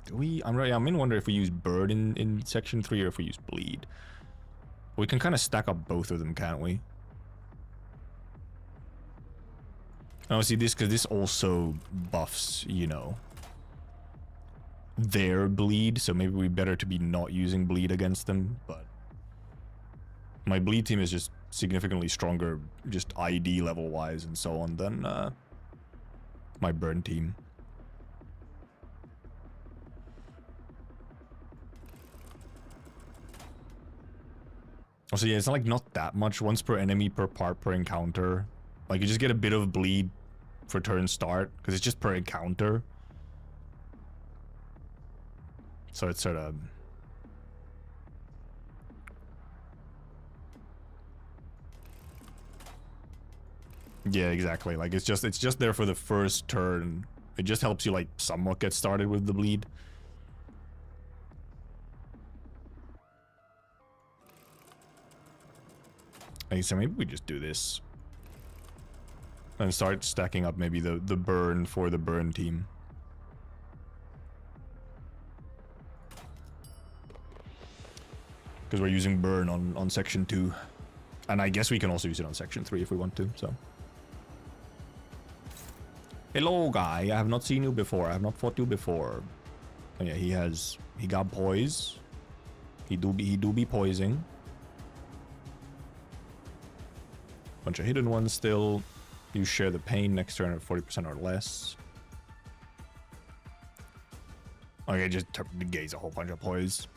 Do we? I'm in wonder if we use bird in section 3 or if we use bleed. We can kind of stack up both of them, can't we? Oh, see this, because this also buffs, you know, their bleed, so maybe we better to be not using bleed against them, but my bleed team is just significantly stronger, just ID level wise and so on, than my burn team. Also, yeah, it's not like not that much, once per enemy per part per encounter. Like, you just get a bit of bleed for turn start, because it's just per encounter. So it's sort of... Yeah, exactly. Like, it's just there for the first turn. It just helps you, like, somewhat get started with the bleed. Okay, so maybe we just do this. And start stacking up maybe the burn for the burn team. Because we're using burn on section 2. And I guess we can also use it on section 3 if we want to, so. Hello, guy. I have not seen you before. I have not fought you before. Oh, yeah, he got poise. He do be poising. Bunch of hidden ones still. You share the pain next turn at 40% or less. Okay, just gaze a whole bunch of poise.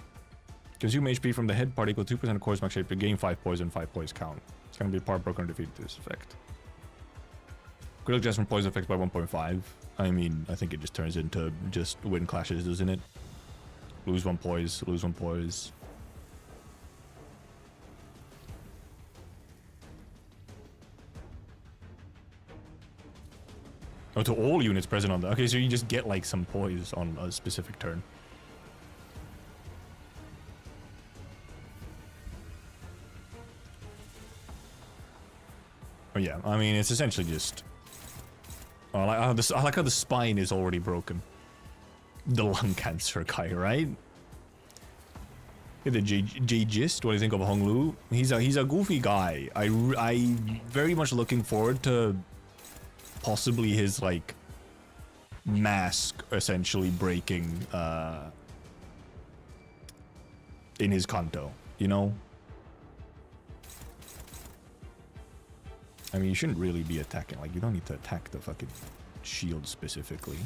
Consume HP from the head part equal 2% course max shape to gain 5 poise and 5 poise count. It's gonna be a part broken or defeated to this effect. Critical adjustment poise effect by 1.5. I mean, I think it just turns into just win clashes, doesn't it? Lose 1 poise, lose 1 poise. Oh, to all units present on the... Okay, so you just get, like, some poise on a specific turn. yeah, I mean, it's essentially just... Oh, I like how the spine is already broken. The lung cancer guy, right? The J Gist, what do you think of Hong Lu? He's a goofy guy. I very much looking forward to possibly his like mask essentially breaking in his kanto, you know? I mean, you shouldn't really be attacking, like you don't need to attack the fucking shield specifically.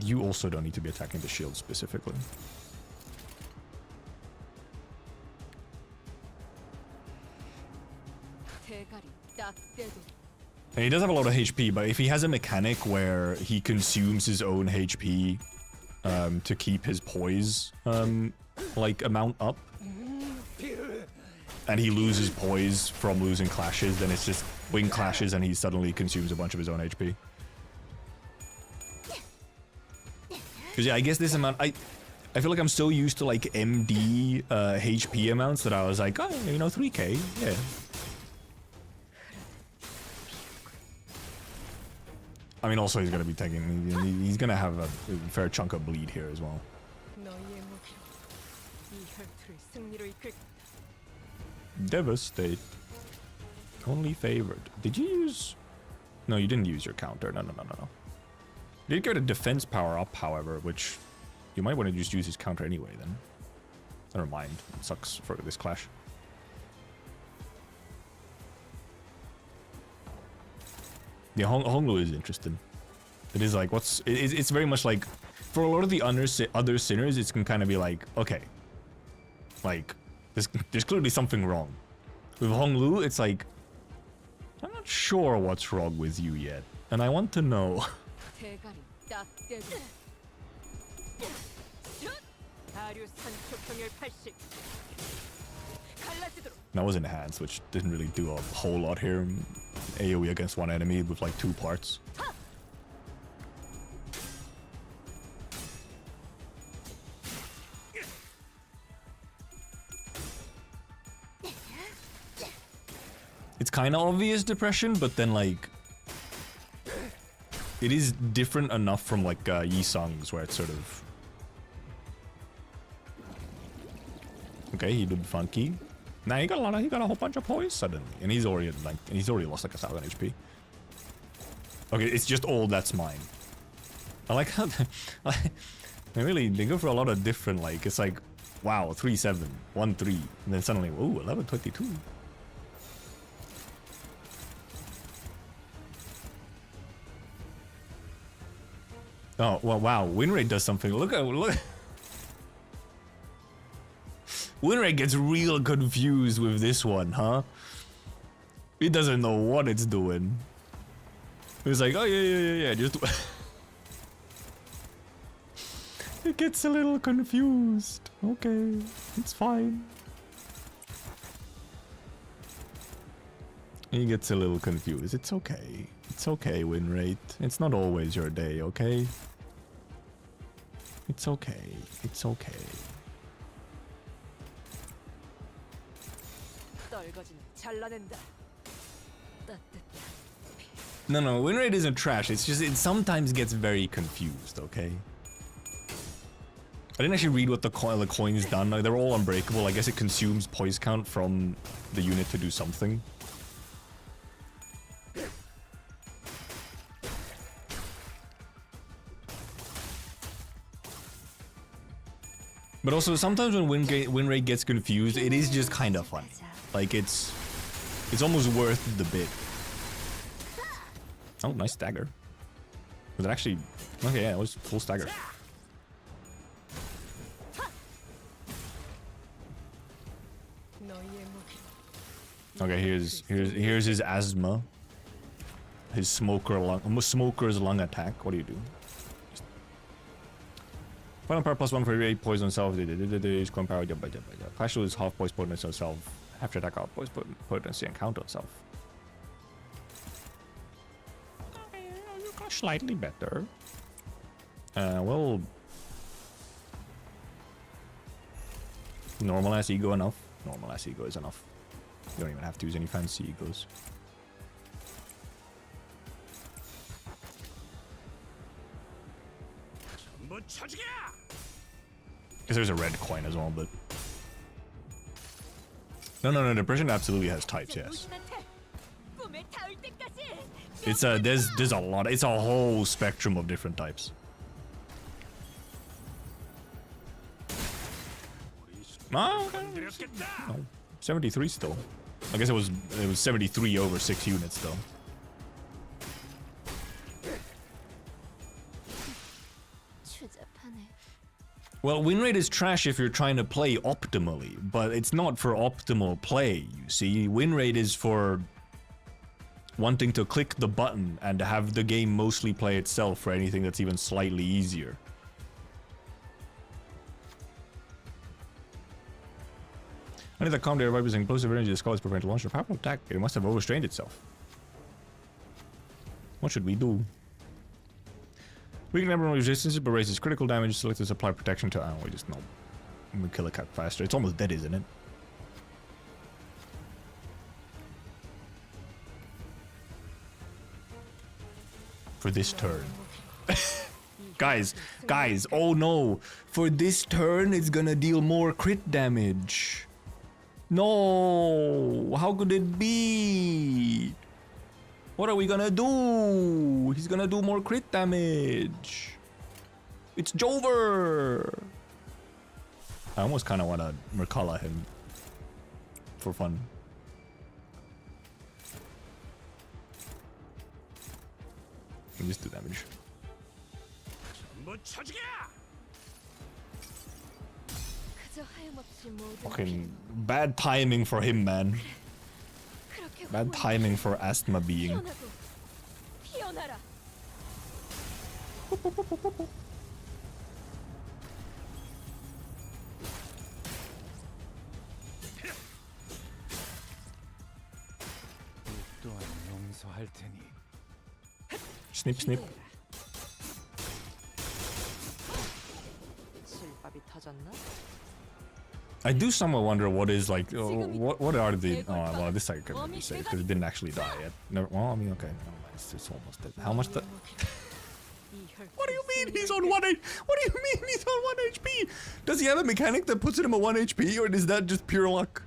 You also don't need to be attacking the shield specifically. And he does have a lot of HP, but if he has a mechanic where he consumes his own HP to keep his poise like amount up, and he loses poise from losing clashes, then it's just wing clashes and he suddenly consumes a bunch of his own HP. Because yeah, I guess this amount, I feel like I'm so used to like MD HP amounts that I was like, oh, you know, 3k, yeah. I mean, also he's gonna be taking, he's gonna have a fair chunk of bleed here as well. Devastate. Only favored. Did you use? No, you didn't use your counter. No. You did get a defense power up, however, which you might want to just use his counter anyway then. Never mind. It sucks for this clash. Yeah, Hong Lu is interesting. It is like, it's very much like, for a lot of the other sinners, it can kind of be like, okay, like, there's clearly something wrong. With Hong Lu, it's like, I'm not sure what's wrong with you yet, and I want to know. That was enhanced, which didn't really do a whole lot here. AoE against one enemy with like 2 parts. It's kind of obvious depression, but then like it is different enough from like Yi Sung's where it's sort of okay. He did funky. Now he got a whole bunch of poise suddenly, and he's already lost like 1,000 HP. Okay, it's just all that's mine. I like how they go for a lot of different, like, it's like, wow, 3-7, 1-3, and then suddenly, ooh, 11-22. Oh, well, wow, win rate does something. Look. Win rate gets real confused with this one, huh? It doesn't know what it's doing. It's like, oh yeah, just... It gets a little confused. Okay, it's fine. He gets a little confused. It's okay. It's okay, win rate. It's not always your day, okay? It's okay. It's okay. No, win rate isn't trash. It's just, it sometimes gets very confused, okay? I didn't actually read what the coin's done. Like, they're all unbreakable. I guess it consumes poise count from the unit to do something. But also, sometimes when win rate gets confused, it is just kind of funny. Like, it's almost worth the bit. Oh, nice stagger. Was it actually... Okay, yeah, it was full stagger. Okay, here's his asthma. His smoker's lung attack. What do you do? Final power +1 for every 8 poison on self. Coin power. Clash loses half poise potency on self. After attack out poise potency and counter on self. You got slightly better. Well, Normal ass ego enough. Normal ass ego is enough. You don't even have to use any fancy egos. Because there's a red coin as well, but... No, depression absolutely has types, yes. It's there's a lot, it's a whole spectrum of different types. Oh, okay. No, 73 still. I guess it was 73 over 6 units though. Well, win rate is trash if you're trying to play optimally, but it's not for optimal play, you see. Win rate is for wanting to click the button and have the game mostly play itself for anything that's even slightly easier. Under the calm data using explosive energy, the skull is preparing to launch a powerful attack. It must have overstrained itself. What should we do? Weaken abnormal resistances, but raises critical damage. Select to supply protection to. Oh, we just know. We kill a cat faster. It's almost dead, isn't it? For this turn. Guys, oh no. For this turn, it's gonna deal more crit damage. No, how could it be? What are we gonna do? He's gonna do more crit damage. It's Jover. I almost kind of want to Merkala him for fun. And just do damage. Fucking bad timing for him, man. Bad timing for Asthma being. Snip, snip. I do somewhat wonder what is like, what are the, oh well, this I couldn't really say because it didn't actually die yet. Never, well, I mean, okay, no, it's almost dead. How much the, what do you mean he's on 1 HP? What do you mean he's on 1 HP? Does he have a mechanic that puts him at 1 HP or is that just pure luck?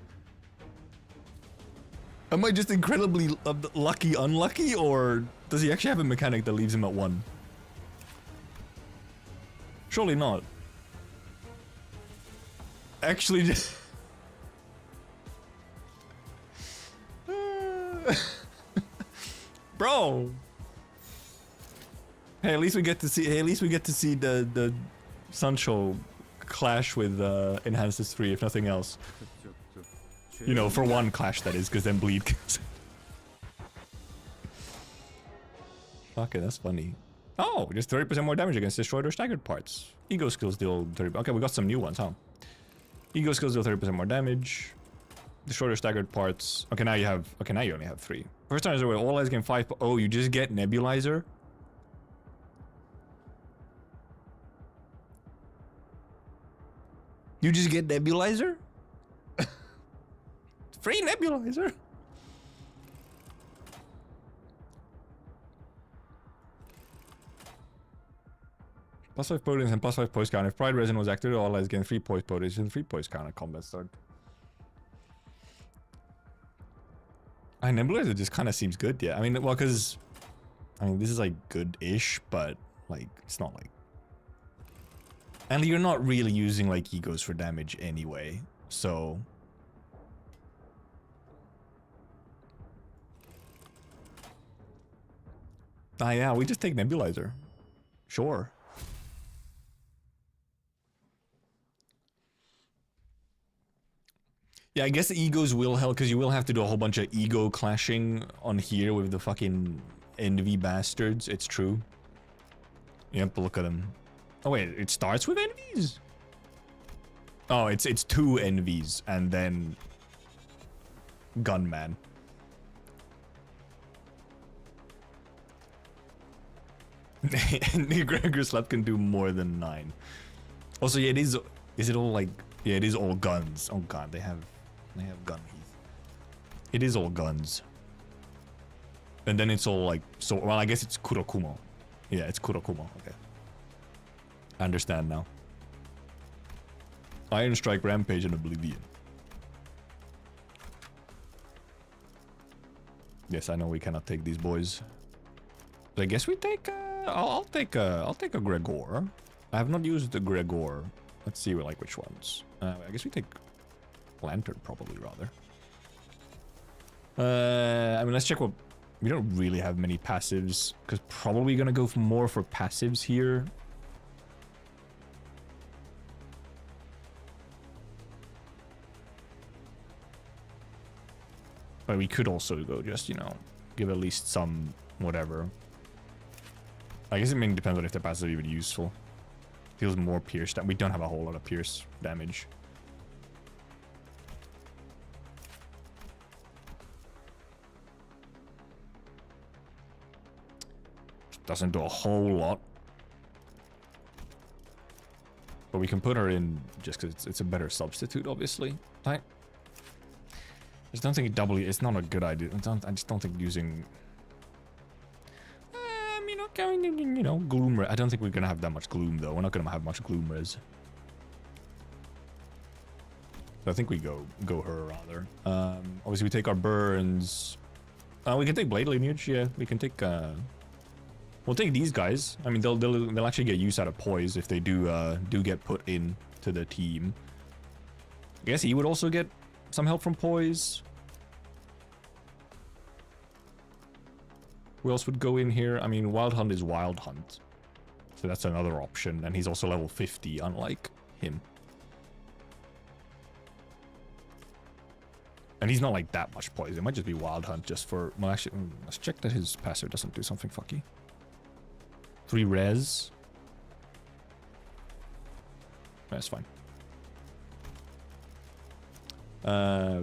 Am I just incredibly lucky unlucky or does he actually have a mechanic that leaves him at 1? Surely not. Actually just bro. Hey, at least we get to see the Sancho clash with Enhances 3 if nothing else. You know, for one clash that is, because then bleed kills. Okay, that's funny. Oh, just 30% more damage against destroyed or staggered parts. Ego skills deal 30%. Okay, we got some new ones, huh? Ego skills deal 30% more damage. Destroyed or staggered parts. Okay, now you have. Okay, now you only have 3. First time is where all eyes gain 5. Oh, you just get Nebulizer? You just get Nebulizer? Free Nebulizer? +5 potence and +5 poise count. If Pride Resin was activated, all allies gain 3 poise potence and 3 poise count at combat start. Nebulizer just kind of seems good, yeah. I mean, well, because I mean, this is like good-ish, but like it's not like. And you're not really using like egos for damage anyway, so. Ah, yeah, we just take Nebulizer. Sure. Yeah, I guess the egos will help because you will have to do a whole bunch of ego clashing on here with the fucking envy bastards. It's true. Yep, look at them. Oh wait, it starts with envies? Oh, it's 2 envies and then Gunman. Gregor Slap can do more than 9. Also, yeah, it is it all like Yeah, it is all guns. Oh god, they have gun heath. It is all guns. And then it's all like, so, well, I guess it's Kurokumo. Yeah, it's Kurokumo, okay. I understand now. Iron Strike, Rampage, and Oblivion. Yes, I know we cannot take these boys. So I guess we take, I'll take a Gregor. I have not used the Gregor. Let's see, like, which ones. I guess we take Lantern, probably, rather. I mean, let's check what... We don't really have many passives, because probably gonna go more for passives here. But we could also go just, you know, give at least some whatever. I guess it mainly depends on if the passive is even useful. Feels more pierce damage. We don't have a whole lot of pierce damage. Doesn't do a whole lot. But we can put her in just because it's a better substitute, obviously. I just don't think it's not a good idea. I just don't think using... you know, going, you know, gloom. I don't think we're gonna have that much gloom though. We're not gonna have much gloom res. So I think we go her rather. Obviously we take our burns. We can take blade lineage. Yeah, we can take. We'll take these guys. I mean, they'll actually get use out of poise if they do get put in to the team. I guess he would also get some help from poise. Who else would go in here? I mean, Wild Hunt is Wild Hunt. So that's another option. And he's also level 50, unlike him. And he's not like that much poison. It might just be Wild Hunt just for... Well, actually, let's check that his passive doesn't do something fucky. 3 res. That's fine. I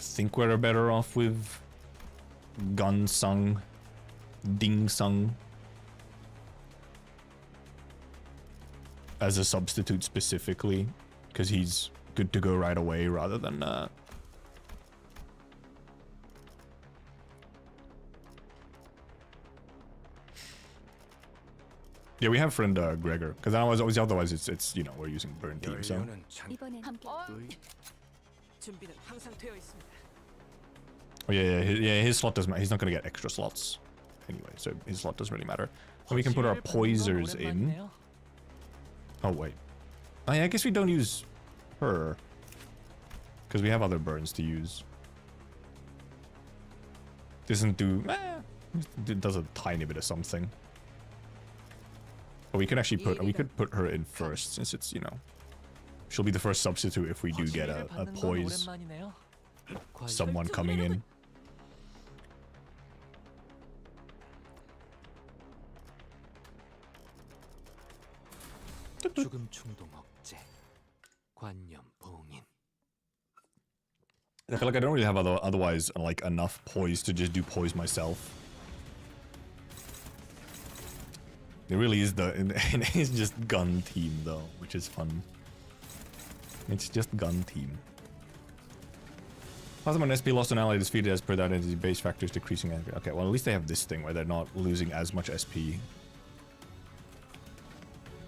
think we're better off with Gunsung, Dingsung as a substitute specifically, because he's good to go right away rather than yeah, we have friend Gregor, because otherwise it's you know, we're using burn team, so oh yeah, his slot doesn't matter. He's not gonna get extra slots anyway, so his slot doesn't really matter. And we can put our poisers in. Oh wait, oh yeah, I guess we don't use her because we have other burns to use. Doesn't do it does a tiny bit of something. But we can actually could put her in first, since it's, you know, she'll be the first substitute if we do get a poise someone coming in. I feel like I don't really have otherwise like enough poise to just do poise myself. It really is it's just gun team though, which is fun. It's just gun team. Plasma and SP lost an ally defeated as per that entity base factors decreasing SP. Okay, well at least they have this thing where they're not losing as much SP.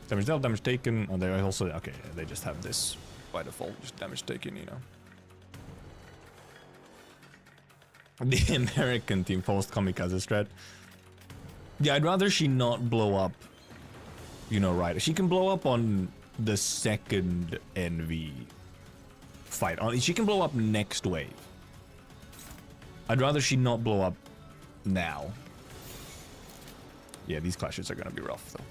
Damage dealt, damage taken. Oh, they also okay. They just have this by default, just damage taken, you know. The American team post kamikaze strat. Yeah, I'd rather she not blow up, you know, right? She can blow up on the second NV fight. She can blow up next wave. I'd rather she not blow up now. Yeah, these clashes are gonna be rough, though.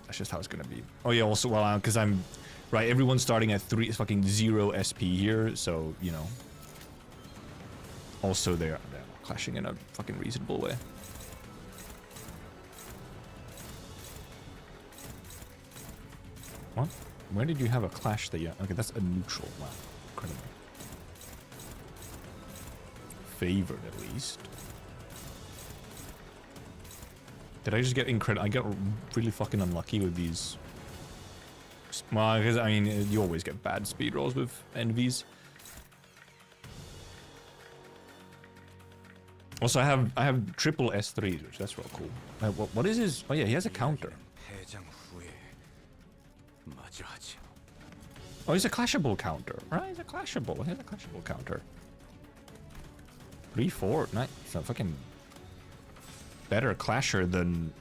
That's just how it's gonna be. Oh yeah, also, well, because I'm... Right, everyone's starting at 0 SP here, so, you know. Also, they're clashing in a fucking reasonable way. What? Where did you have a clash that you... Okay, that's a neutral. Wow. Incredible. Favored, at least. Did I just get incredible... I got really fucking unlucky with these Well, because I mean, you always get bad speed rolls with envies. Also, I have triple S3s, which that's real cool. What is his? Oh yeah, he has a counter. Oh, he's a clashable counter, right? He's a clashable. He has a clashable counter. 3-4, nice. It's a fucking better clasher than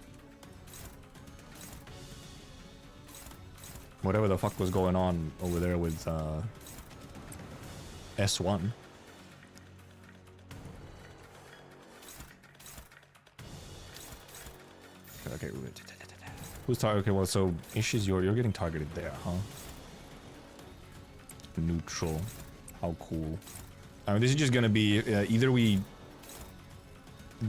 whatever the fuck was going on over there with S1. Okay, who's targeted? Okay, well, so Ish, you're getting targeted there, huh? Neutral. How cool. I mean, this is just gonna be either we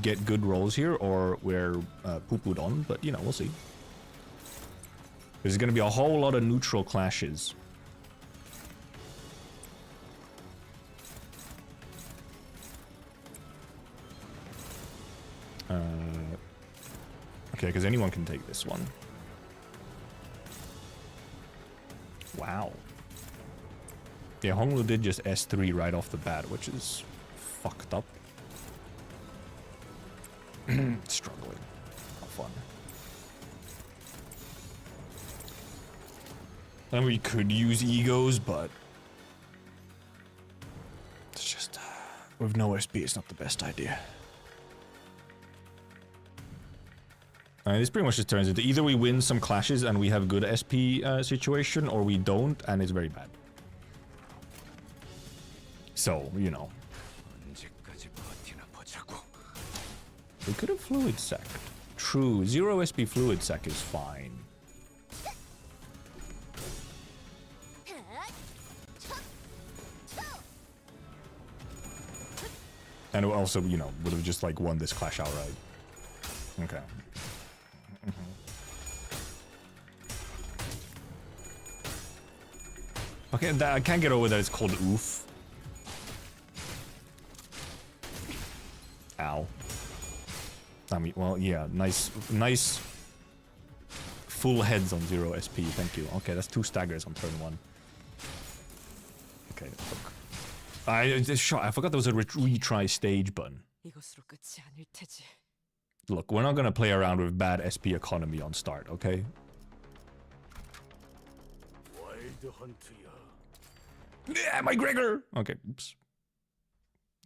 get good rolls here or we're poo-pooed on, but you know, we'll see. There's gonna be a whole lot of neutral clashes. Okay, because anyone can take this one. Wow. Yeah, Honglu did just S3 right off the bat, which is fucked up. Struggling. How fun. And we could use egos, but it's just with no SP, it's not the best idea. This pretty much just turns into either we win some clashes and we have good SP situation, or we don't and it's very bad. So, you know. We could have fluid sec. True, 0 SP fluid sec is fine. And also, you know, would have just like won this clash outright. Okay. Okay, I can't get over that it's called oof. Ow. I mean, well, yeah, nice full heads on 0 SP, thank you. Okay, that's 2 staggers on turn 1. Okay, look. I forgot there was a retry stage button. Look, we're not gonna play around with bad SP economy on start, okay? Yeah, my Gregor! Okay, oops.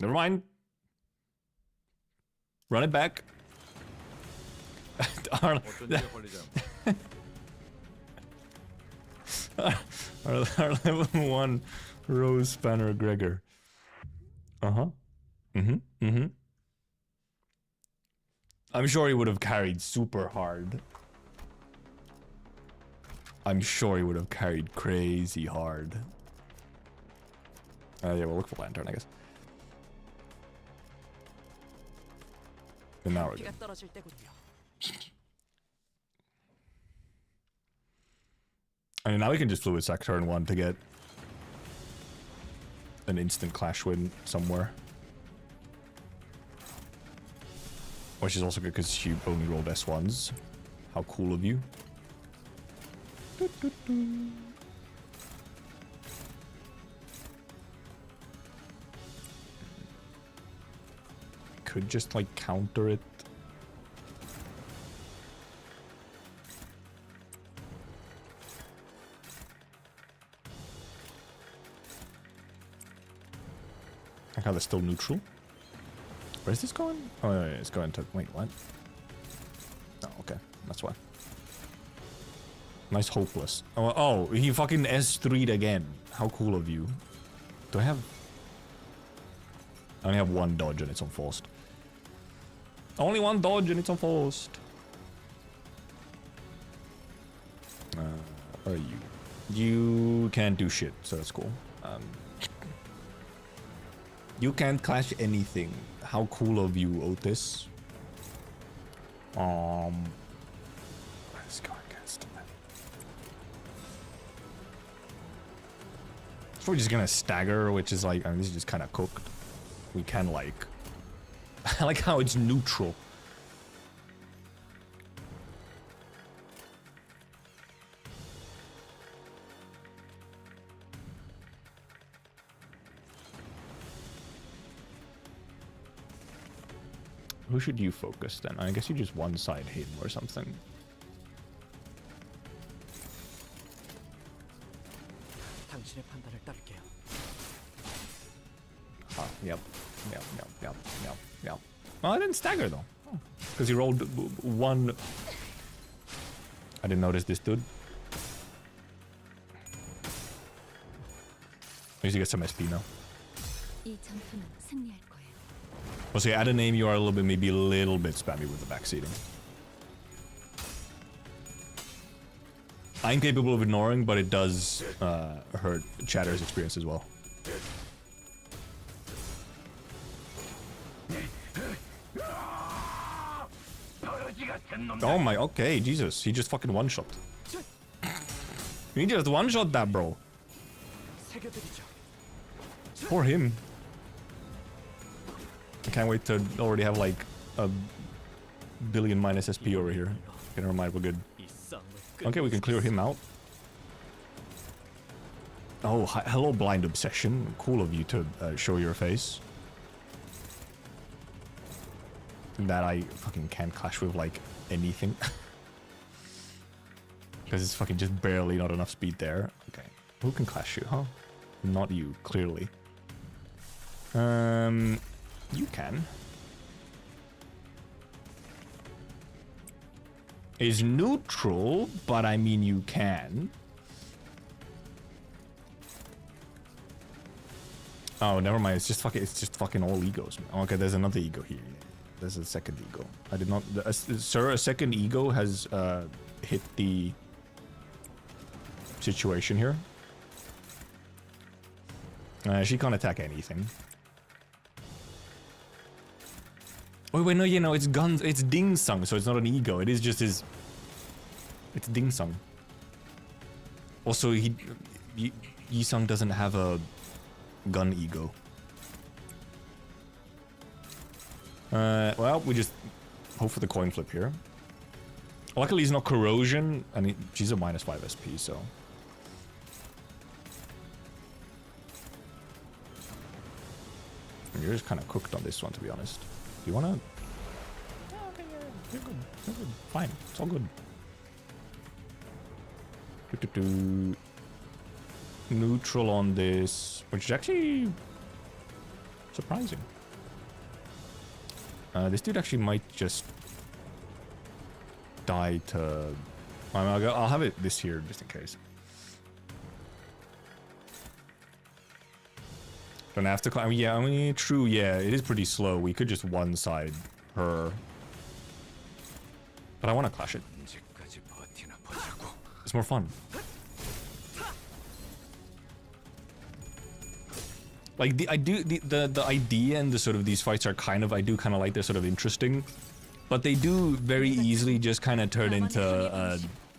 Never mind. Run it back. our level 1 Rose Spanner Gregor. I'm sure he would have carried super hard. I'm sure he would have carried crazy hard. Yeah, we'll look for Lantern, I guess. And now we're good. I mean, now we can just fluid sec turn 1 to get an instant clash win somewhere. Which is also good because she only rolled S1s. How cool of you. Could just like counter it. Like how they're still neutral. Where's this going? Oh, yeah, it's going to... Wait, what? Oh, okay. That's why. Nice hopeless. Oh, he fucking S3'd again. How cool of you. Do I have... I only have 1 dodge and it's unforced. Only 1 dodge and it's unforced. What are you? You can't do shit, so that's cool. You can't clash anything. How cool of you, Otis. Let's go against him. So we're just gonna stagger, which is like, I mean, this is just kind of cooked. We can like, I like how it's neutral. Who should you focus then? I guess you just one-side him or something. 당신의 판단을 따를게요. Yep. Oh, I didn't stagger though. Because he rolled one. I didn't notice this dude. At least you get some SP now. 이 전투는 승리할 거예요. Well, see, at a name you are a little bit, maybe a little bit spammy with the backseating. I'm capable of ignoring, but it does hurt Chatter's experience as well. Oh my, okay, Jesus, he just fucking one-shot. He just one-shot that, bro. 새겨드리죠. Poor him. I can't wait to already have like a billion minus SP over here. Never mind, we're good. 이 싸움을 Okay, we can clear him out. Oh, hello, Blind Obsession. Cool of you to show your face. That I fucking can't clash with like anything. Because it's fucking just barely not enough speed there. Okay. Who can clash you, huh? Not you, clearly. You can. Is neutral, but I mean you can. Oh, never mind. It's just fucking all egos. Okay, there's another ego here. There's a second ego. I did not. Sir, a second ego has hit the situation here. She can't attack anything. Oh wait, no, you know, it's guns. It's Ding Sung, so it's not an ego. It is just his. It's Ding Sung. Also, Yi Sung doesn't have a gun ego. Well, we just hope for the coin flip here. Luckily, he's not corrosion, and she's a -5 SP, so. You're just kind of cooked on this one, to be honest. Do you wanna? Yeah, okay, yeah, you're good. You're good. Fine, it's all good. Neutral on this, which is actually surprising. This dude actually might just die to. I'll have it this here just in case. Don't have to climb. Yeah, I mean, true. Yeah, it is pretty slow. We could just one-side her, but I want to clash it. It's more fun. Like the idea and the sort of these fights are kind of, I do kind of like, they're sort of interesting, but they do very easily just kind of turn into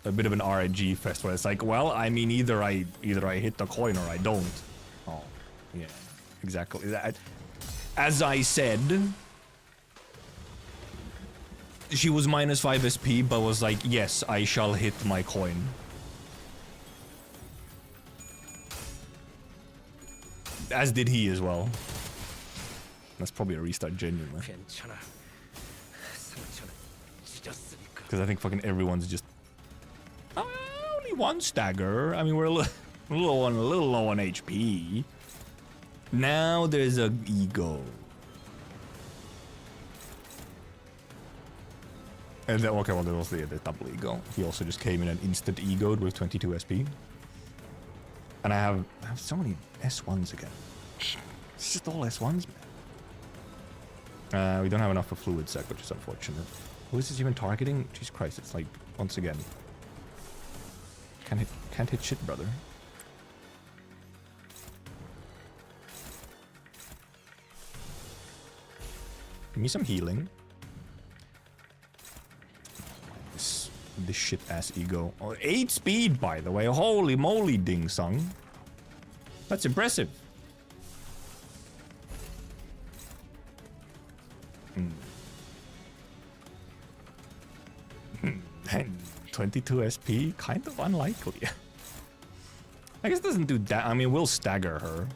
a bit of an RNG fest where it's like, well, I mean, either I hit the coin or I don't. Oh, yeah, exactly that. As I said, she was -5 SP, but was like, yes, I shall hit my coin. As did he as well. That's probably a restart, genuinely. Because I think fucking everyone's just only one stagger. I mean, we're a little low on HP. Now there's a ego. And then, okay, well, there was the double ego. He also just came in and instant egoed with 22 SP. And I have so many S1s again. It's just all S1s, man. We don't have enough for fluid sec, which is unfortunate. Who is this even targeting? Jesus Christ, it's like, once again. Can't hit shit, brother. Give me some healing. This shit ass ego. Oh, 8 speed, by the way. Holy moly, Ding Sung. That's impressive. And 22 SP, kind of unlikely. I guess it doesn't do that. I mean, we'll stagger her,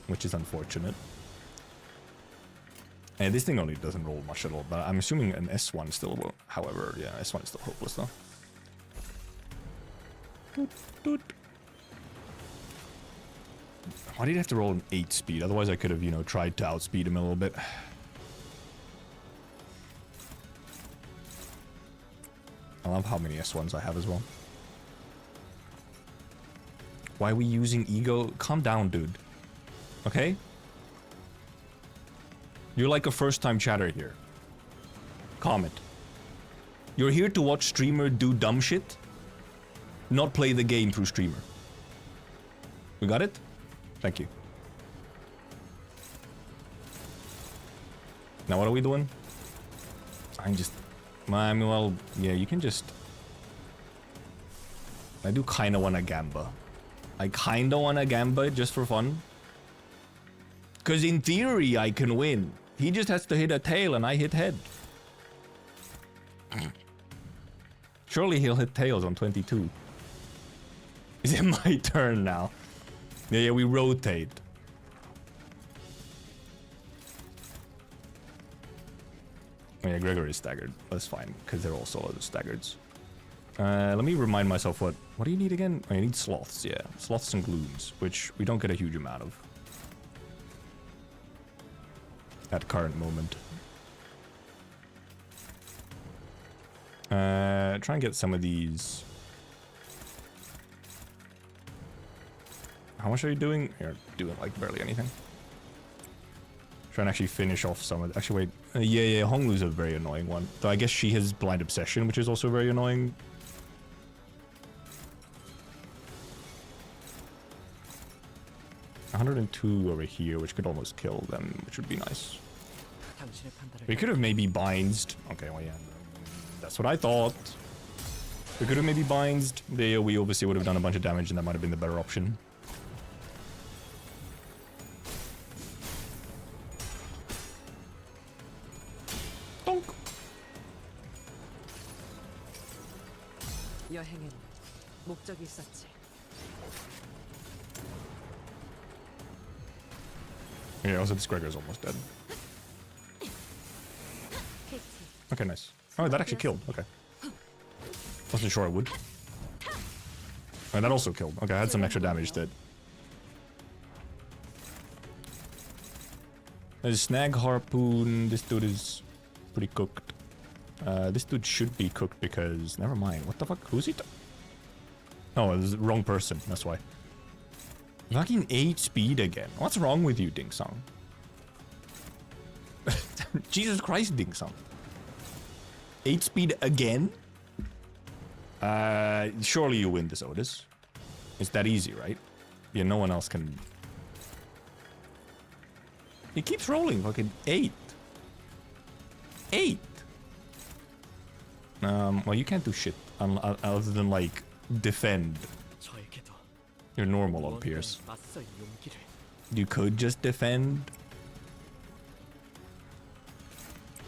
which is unfortunate. And this thing only doesn't roll much at all, but I'm assuming an S1 still will. However, yeah, S1 is still hopeless though. Doot, doot. Why did he have to roll an 8 speed? Otherwise I could have, you know, tried to outspeed him a little bit. I love how many S1s I have as well. Why are we using ego? Calm down, dude. Okay? You're like a first-time chatter here. Calm it. You're here to watch streamer do dumb shit, not play the game through streamer. We got it? Thank you. Now what are we doing? I'm just... I mean, well, yeah, you can just... I do kinda wanna gamba. I kinda wanna gamba just for fun. Cause in theory I can win. He just has to hit a tail and I hit head. Surely he'll hit tails on 22. Is it my turn now? Yeah, we rotate. Oh yeah, Gregor is staggered. That's fine, because they're also staggered. Let me remind myself what do you need again? Oh, you need sloths, yeah. Sloths and glooms, which we don't get a huge amount of. At current moment. Try and get some of these. How much are you doing? You're doing like barely anything. Try and actually finish off some of it. Actually, wait. Yeah, Honglu's a very annoying one. Though I guess she has blind obsession, which is also very annoying. $102 over here, which could almost kill them, which would be nice. We could have maybe bindsed. Okay, well, yeah. That's what I thought. We could have maybe bindsed. There, we obviously would have done a bunch of damage, and that might have been the better option. Donk. 여행엔 목적이 있었지. Yeah, also this Gregor's almost dead. Okay, nice. Oh, that actually killed. Okay. Wasn't sure I would. Oh, that also killed. Okay, I had some extra damage that... There's Snag Harpoon. This dude is pretty cooked. This dude should be cooked because... Never mind. What the fuck? Who's he? Oh, this is the wrong person. That's why. Fucking 8 speed again. What's wrong with you, Ding Song? Jesus Christ, Ding Song. 8 speed again? Surely you win this, Otis. It's that easy, right? Yeah, no one else can... He keeps rolling, fucking 8. 8! Well, you can't do shit other than, like, defend. You're normal on Pierce. You could just defend.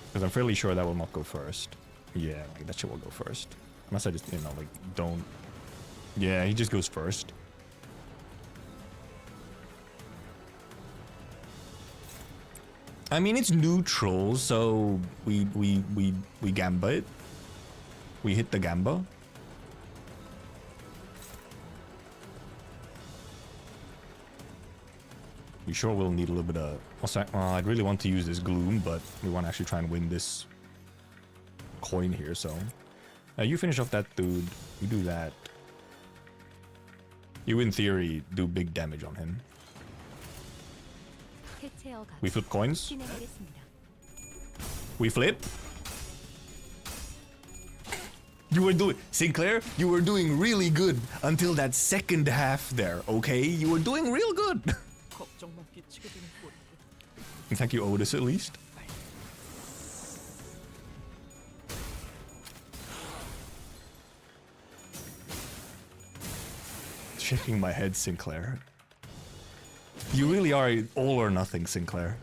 Because I'm fairly sure that will not go first. Yeah, like, that shit will go first. Unless I just, you know, like, don't... Yeah, he just goes first. I mean, it's neutral, so we gamba it. We hit the gamba. We sure will need a little bit of... I'd really want to use this gloom, but we want to actually try and win this coin here, so... you finish off that dude. You do that. You, in theory, do big damage on him. We flip coins. We flip. You were doing... Sinclair, you were doing really good until that second half there, okay? You were doing real good. And thank you, Otis, at least. Shaking my head, Sinclair. You really are all or nothing, Sinclair.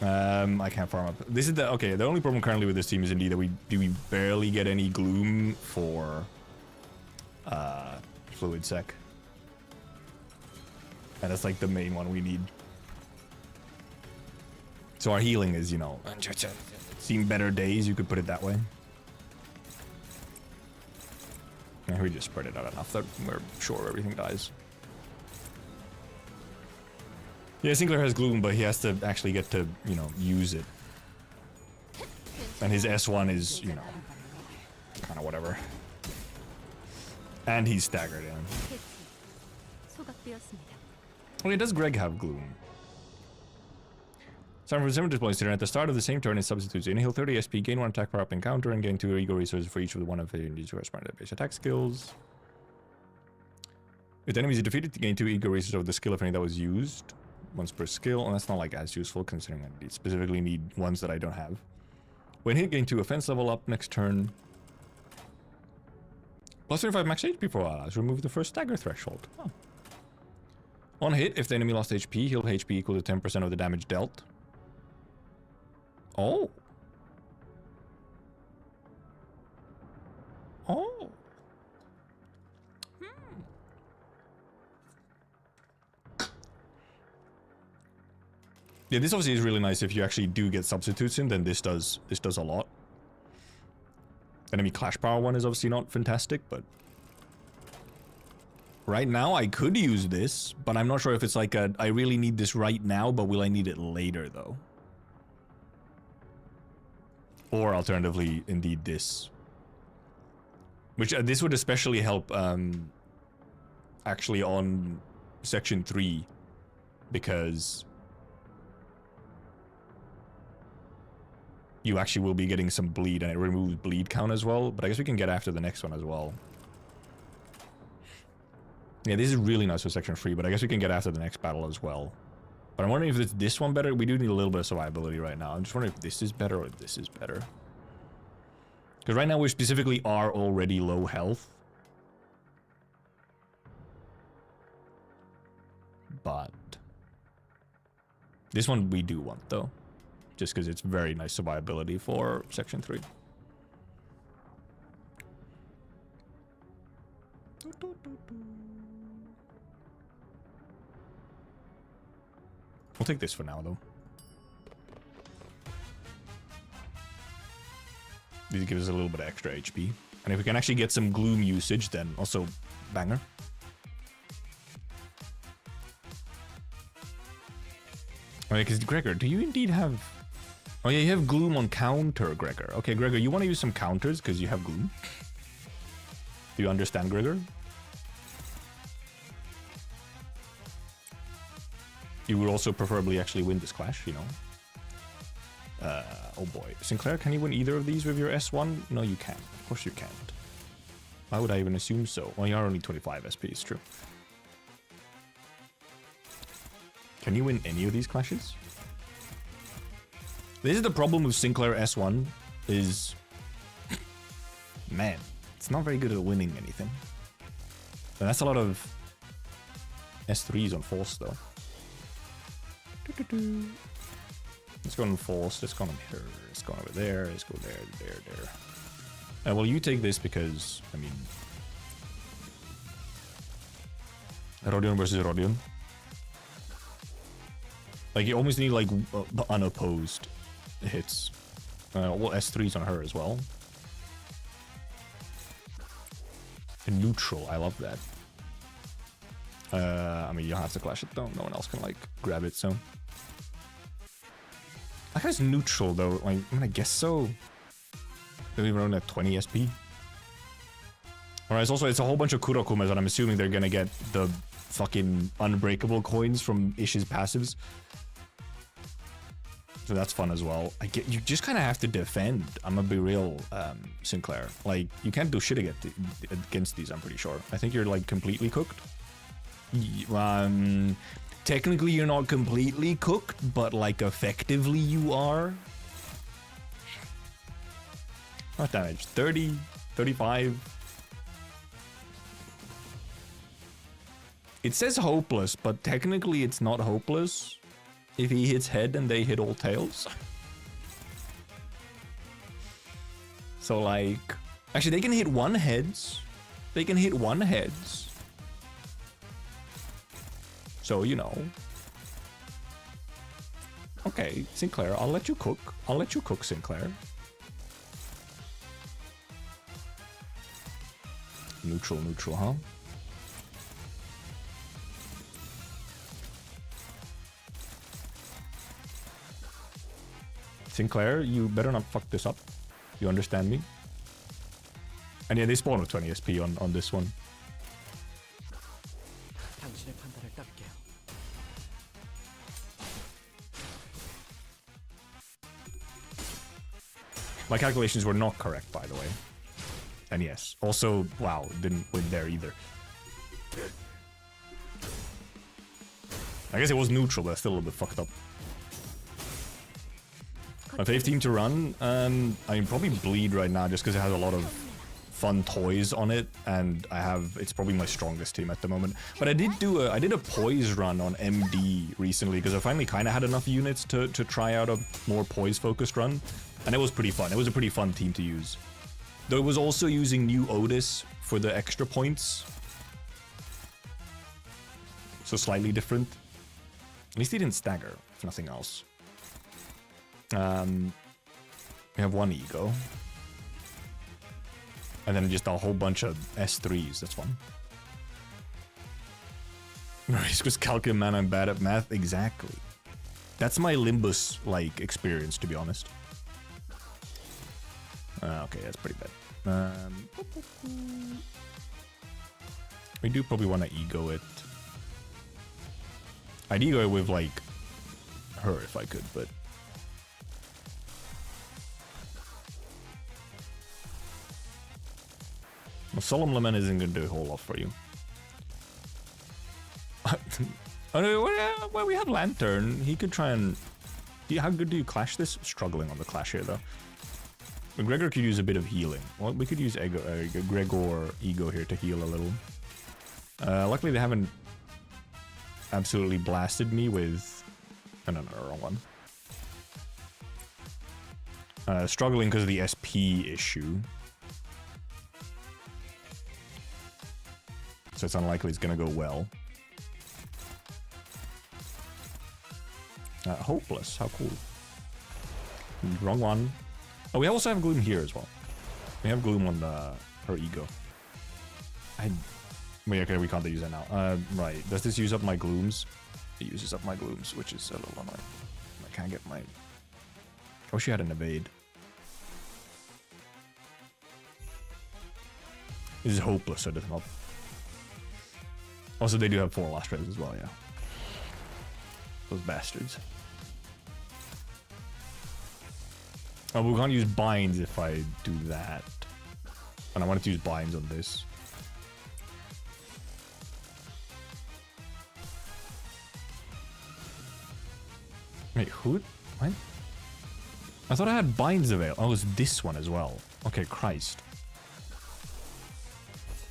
I can't farm up. This is the... Okay, the only problem currently with this team is indeed that we barely get any gloom for... Fluid Sec. And that's like the main one we need. So our healing is, you know, seen better days, you could put it that way. And we just spread it out enough that we're sure everything dies. Yeah, Sinclair has Gloom, but he has to actually get to, you know, use it. And his S1 is, you know, kind of whatever. And he's staggered in. Okay, does Greg have Gloom? Time for 7 deploys turn. At the start of the same turn, it substitutes. Inhale 30 SP, gain 1 attack power up encounter, and gain 2 ego resources for each of the one of the corresponding base attack skills. If the enemy is defeated, gain 2 ego resources of the skill if any that was used. Once per skill, and that's not like as useful considering I specifically need ones that I don't have. When hit, gain 2 offense level up next turn. Plus 35 max HP for allies. Remove the first stagger threshold. Oh. On hit, if the enemy lost HP, heal HP equal to 10% of the damage dealt. Oh. Oh. Yeah, this obviously is really nice if you actually do get substitutes in, then this does a lot. Enemy clash power one is obviously not fantastic, but right now I could use this, but I'm not sure if it's like a I really need this right now, but will I need it later though? Or alternatively, indeed this. Which this would especially help actually on section 3 because you actually will be getting some bleed, and it removes bleed count as well, but I guess we can get after the next one as well. Yeah, this is really nice for section 3, but I guess we can get after the next battle as well. But I'm wondering if it's this one better. We do need a little bit of survivability right now. I'm just wondering if this is better or if this is better. Because right now we specifically are already low health. But this one we do want though. Just because it's very nice survivability for section 3. We'll take this for now, though. This gives us a little bit of extra HP. And if we can actually get some Gloom usage, then also banger. Okay, because Gregor, do you indeed have... Oh yeah, you have Gloom on counter, Gregor. Okay, Gregor, you want to use some counters because you have Gloom? Do you understand, Gregor? You would also preferably actually win this clash, you know. Oh boy. Sinclair, can you win either of these with your S1? No, you can't. Of course you can't. Why would I even assume so? Well, you are only 25 SP, it's true. Can you win any of these clashes? This is the problem with Sinclair S1, is... Man, it's not very good at winning anything. And that's a lot of S3s on Force, though. Let's go on Force, let's go on here, let's go over there, let's go there. Well, you take this because, I mean... Rodion versus Rodion. Like, you almost need, like, unopposed hits. Well, S3's on her as well. And neutral, I love that. I mean, you don't have to clash it though. No one else can, like, grab it, so... That guy's neutral, though. Like, I'm gonna guess so. They're even running at 20 SP. Alright, it's also, it's a whole bunch of Kurokumas, and I'm assuming they're gonna get the fucking unbreakable coins from Ish's passives. So that's fun as well. You just kind of have to defend. I'm gonna be real, Sinclair. Like, you can't do shit against these, I'm pretty sure. I think you're, like, completely cooked. Technically you're not completely cooked, but, like, effectively you are. What damage? 30? 35? It says hopeless, but technically it's not hopeless. If he hits head and they hit all tails. So, like... Actually, they can hit one heads. They can hit one heads. So, you know. Okay, Sinclair, I'll let you cook. I'll let you cook, Sinclair. Neutral, neutral, huh? Sinclair, you better not fuck this up. You understand me? And yeah, they spawn with 20 SP on this one. 당신의 판단을 따를게요. My calculations were not correct, by the way. And yes, also, wow, didn't win there either. I guess it was neutral, but still a little bit fucked up. My fave team to run, I mean, probably Bleed right now just because it has a lot of fun toys on it, and it's probably my strongest team at the moment. But I did a poise run on MD recently because I finally kind of had enough units to try out a more poise focused run, and it was pretty fun. It was a pretty fun team to use. Though it was also using new Otis for the extra points, so slightly different. At least he didn't stagger, if nothing else. We have one ego. And then just a whole bunch of S3s, that's fun. Risk was calculus, man, I'm bad at math. Exactly. That's my Limbus, like, experience, to be honest. Okay, that's pretty bad. We do probably want to ego it. I'd ego it with, like, her if I could, but... Well, Solemn Lament isn't going to do a whole lot for you. Oh, no, well, we have Lantern. He could try and... How good do you clash this? Struggling on the clash here, though. But Gregor could use a bit of healing. Well, we could use Gregor Ego here to heal a little. Luckily, they haven't absolutely blasted me with... No, wrong one. Struggling because of the SP issue. So it's unlikely it's going to go well. Hopeless, how cool. Wrong one. Oh, we also have Gloom here as well. We have Gloom on her ego. Wait, okay, we can't use that now. Right, does this use up my Glooms? It uses up my Glooms, which is a little annoying. I can't get my... Oh, she had an evade. This is hopeless, so it doesn't help. Also, they do have 4 last rays as well, yeah. Those bastards. Oh, we can't use binds if I do that. And I wanted to use binds on this. Wait, who? What? I thought I had binds available. Oh, it was this one as well. Okay, Christ.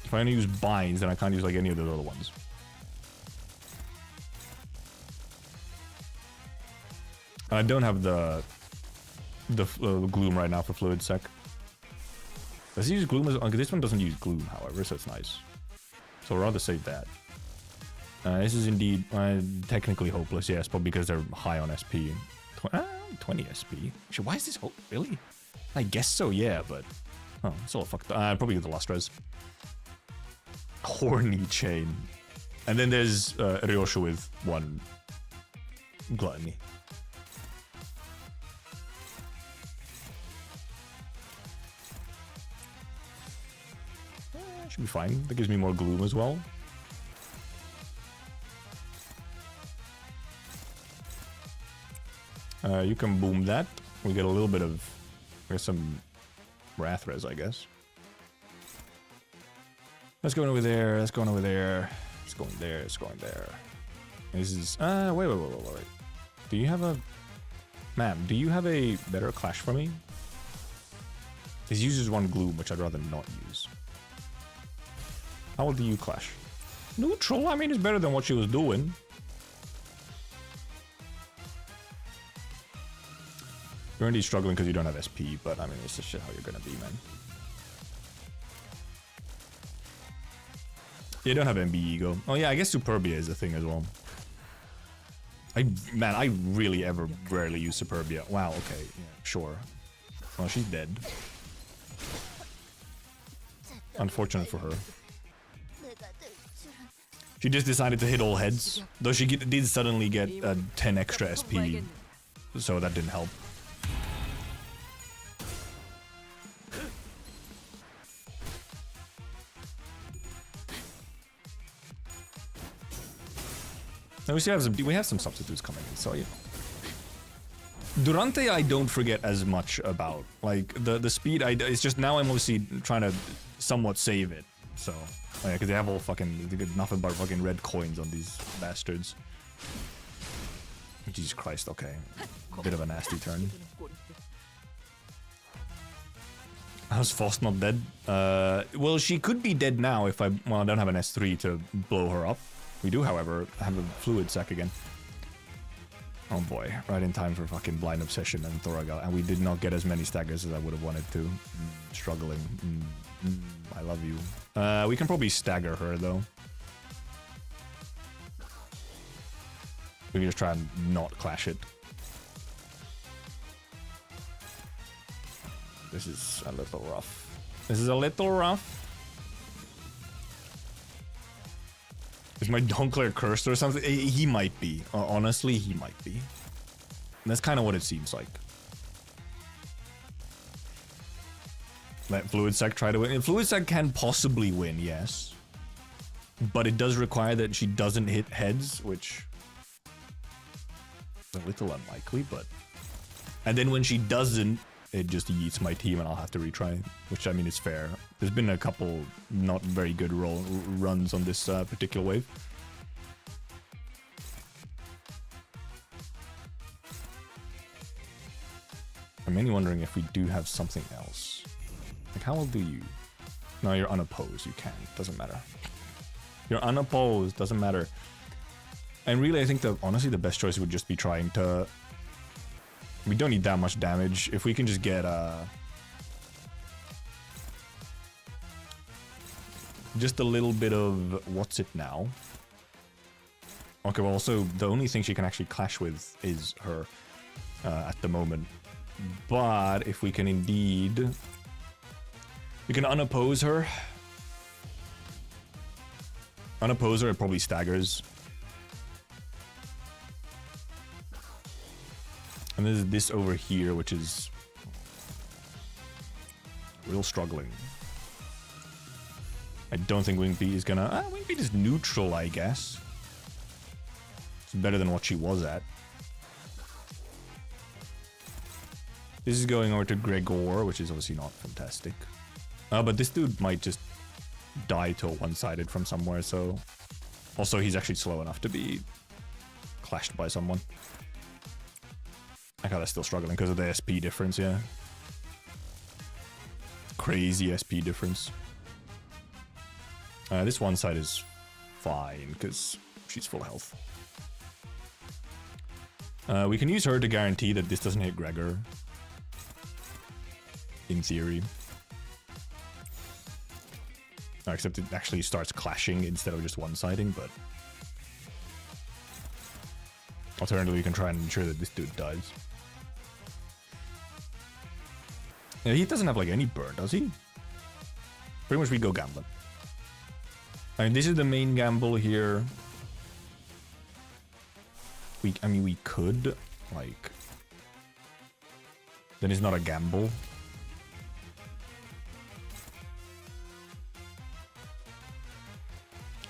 If I only use binds, then I can't use like any of those other ones. And I don't have the Gloom right now for Fluid Sec. Does he use Gloom as... this one doesn't use Gloom, however, so it's nice. So I'd rather save that. This is indeed technically hopeless, yes, but because they're high on SP. 20 SP. Actually, why is this hope? Really? I guess so, yeah, but... Oh, it's all fucked up. Probably the last res. Horny chain. And then there's Ryoshu with 1 Gluttony. Should be fine. That gives me more Gloom as well. You can boom that. We get a little bit of... I guess some Wrath res, I guess. Let's go over there. Let's go over there. It's going there. It's going there. This is... wait. Do you have a... Ma'am, do you have a better clash for me? This uses 1 Gloom, which I'd rather not use. How will do you clash? Neutral? I mean, it's better than what she was doing. You're indeed struggling because you don't have SP, but I mean, it's just shit how you're gonna be, man. You don't have MB Ego. Oh yeah, I guess Superbia is a thing as well. I really ever rarely use Superbia. Wow, okay, yeah, sure. Well, she's dead. Unfortunate for her. She just decided to hit all heads, though she did suddenly get 10 extra SP, so that didn't help. Now we have some substitutes coming in, so yeah. Durante I don't forget as much about. Like, the speed, it's just now I'm obviously trying to somewhat save it. So, yeah, because they have all fucking, they get nothing but fucking red coins on these bastards. Jesus Christ, okay. Bit of a nasty turn. How's Faust not dead? Well, she could be dead now if I don't have an S3 to blow her up. We do, however, have a fluid sack again. Oh boy, right in time for fucking Blind Obsession and Thoragal, and we did not get as many staggers as I would have wanted to. Struggling. I love you. We can probably stagger her, though. We can just try and not clash it. This is a little rough. This is a little rough. Is my Donclair cursed or something? He might be. Honestly, he might be. And that's kind of what it seems like. Let Fluid Sack try to win. Fluid Sack can possibly win, yes. But it does require that she doesn't hit heads, which is a little unlikely, but... And then when she doesn't, it just yeets my team and I'll have to retry, which I mean is fair. There's been a couple not very good runs on this particular wave. I'm mainly wondering if we do have something else. Like, how well do you? No, you're unopposed. You can. Doesn't matter. You're unopposed. Doesn't matter. And really, I think that honestly the best choice would just be trying to... We don't need that much damage. If we can just get just a little bit of what's it now? Okay, well also the only thing she can actually clash with is her at the moment. But if we can indeed, we can unoppose her. Unoppose her, it probably staggers. And there's this over here, which is real struggling. I don't think Wing Beat is gonna... Wing Beat is neutral, I guess. It's better than what she was at. This is going over to Gregor, which is obviously not fantastic. But this dude might just die to a one-sided from somewhere, so... Also, he's actually slow enough to be clashed by someone. I they're still struggling because of the SP difference, yeah. Crazy SP difference. This one side is fine because she's full health. We can use her to guarantee that this doesn't hit Gregor. In theory. Except it actually starts clashing instead of just one-siding, but... Alternatively, we can try and ensure that this dude dies. Yeah, he doesn't have like any burn, does he? Pretty much we go gambling. I mean, this is the main gamble here. I mean, we could, like... Then it's not a gamble.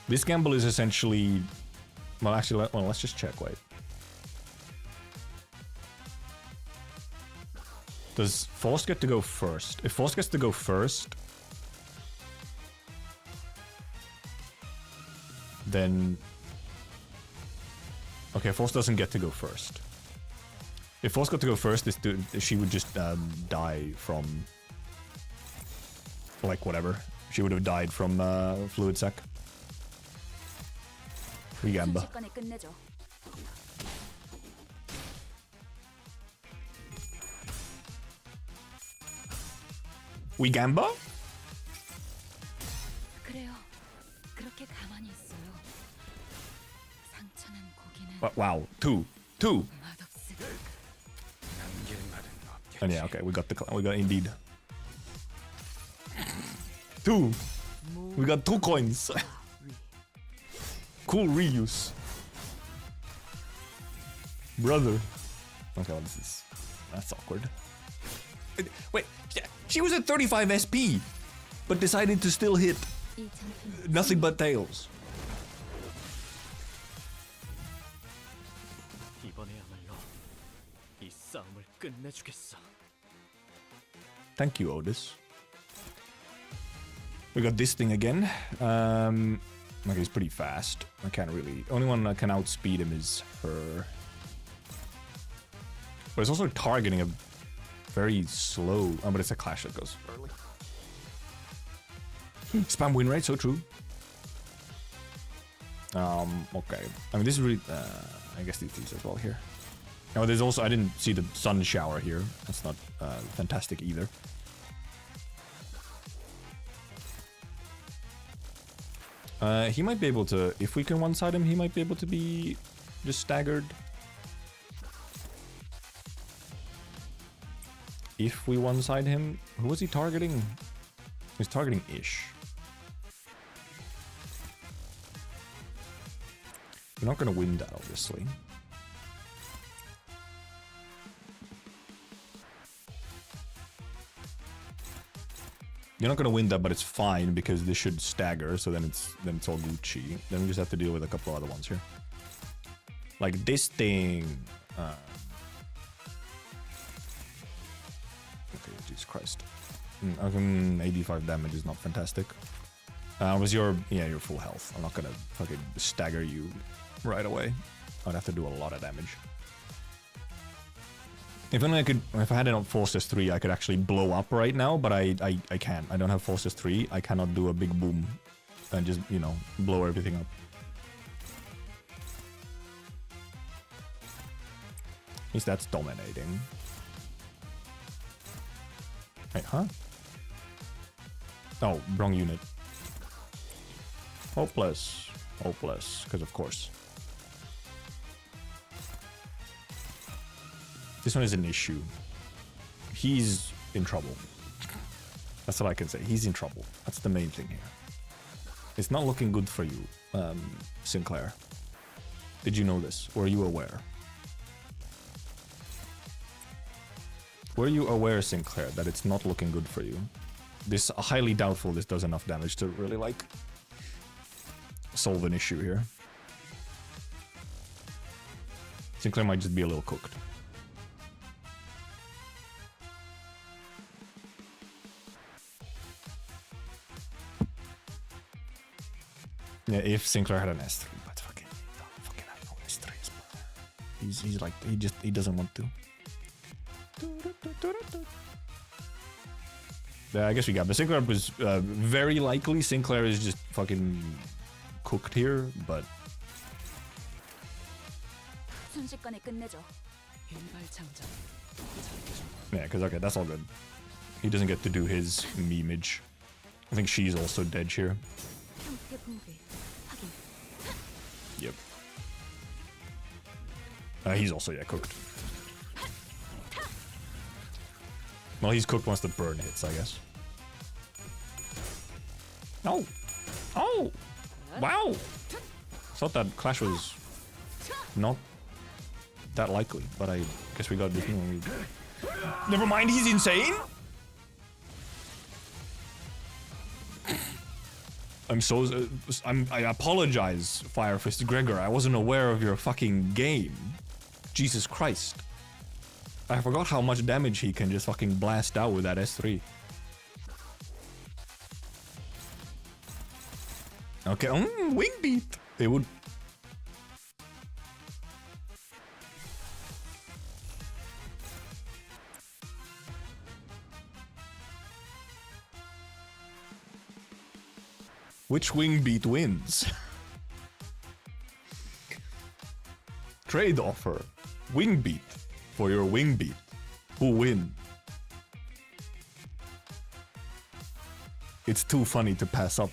This gamble is essentially... Well, actually, let's just check, wait. Does Faust get to go first? If Faust gets to go first... Then... Okay, Faust doesn't get to go first. If Faust got to go first, this dude, she would just die from... Like, whatever. She would have died from Fluid Sack. Free Gamba. We Gamba? Wow, 2. 2. And yeah, okay, we got indeed 2. We got 2 coins. Cool reuse, brother. Okay, well, that's awkward. Wait, she was at 35 SP, but decided to still hit 이 장품은 nothing but tails. 이번에야말로 이 싸움을 끝내주겠어. Thank you, Otis. We got this thing again. Okay, he's pretty fast. I can't really. Only one that can outspeed him is her. But it's also targeting a very slow. Oh, but it's a clash that goes early. Spam win rate, so true. Okay. I mean, this is really. I guess these as well here. Oh, there's also. I didn't see the sun shower here. That's not fantastic either. He might be able to, if we can one-side him, he might be able to be just staggered. If we one-side him, who was he targeting? He's targeting Ish. You're not gonna win that, obviously. You're not gonna win that, but it's fine because this should stagger, so then it's all Gucci. Then we just have to deal with a couple other ones here. Like this thing. Okay, Jesus Christ. 85 damage is not fantastic. Was your full health. I'm not gonna fucking stagger you right away. I'd have to do a lot of damage. If only I could, if I had it on Forces 3, I could actually blow up right now, but I can't. I don't have Forces 3. I cannot do a big boom and just, you know, blow everything up. At least that's dominating. Wait, huh? Oh, wrong unit. Hopeless. Hopeless, because of course. This one is an issue. He's in trouble. That's what I can say. He's in trouble. That's the main thing here. It's not looking good for you, Sinclair. Did you know this? Were you aware? Were you aware, Sinclair, that it's not looking good for you? This highly doubtful this does enough damage to really, like, solve an issue here. Sinclair might just be a little cooked. Yeah, if Sinclair had an S3, but fucking have no S3s. He's like, he doesn't want to. Yeah, I guess we got, but Sinclair was very likely Sinclair is just fucking cooked here, but 순식간에 끝내줘. 일발장전. yeah, because okay, that's all good. He doesn't get to do his memeage. I think she's also dead here. 형태 붕괴. 확인. Yep. He's also, yeah, cooked. Well, he's cooked once the burn hits, I guess. Oh! Oh! Wow! Thought that clash was not that likely, but I guess we got this one. Never mind, he's insane! I apologize, Firefist Gregor. I wasn't aware of your fucking game. Jesus Christ. I forgot how much damage he can just fucking blast out with that S3. Okay, wing beat. It would. Which wing beat wins? Trade offer. Wing beat. For your wing beat. Who win? It's too funny to pass up.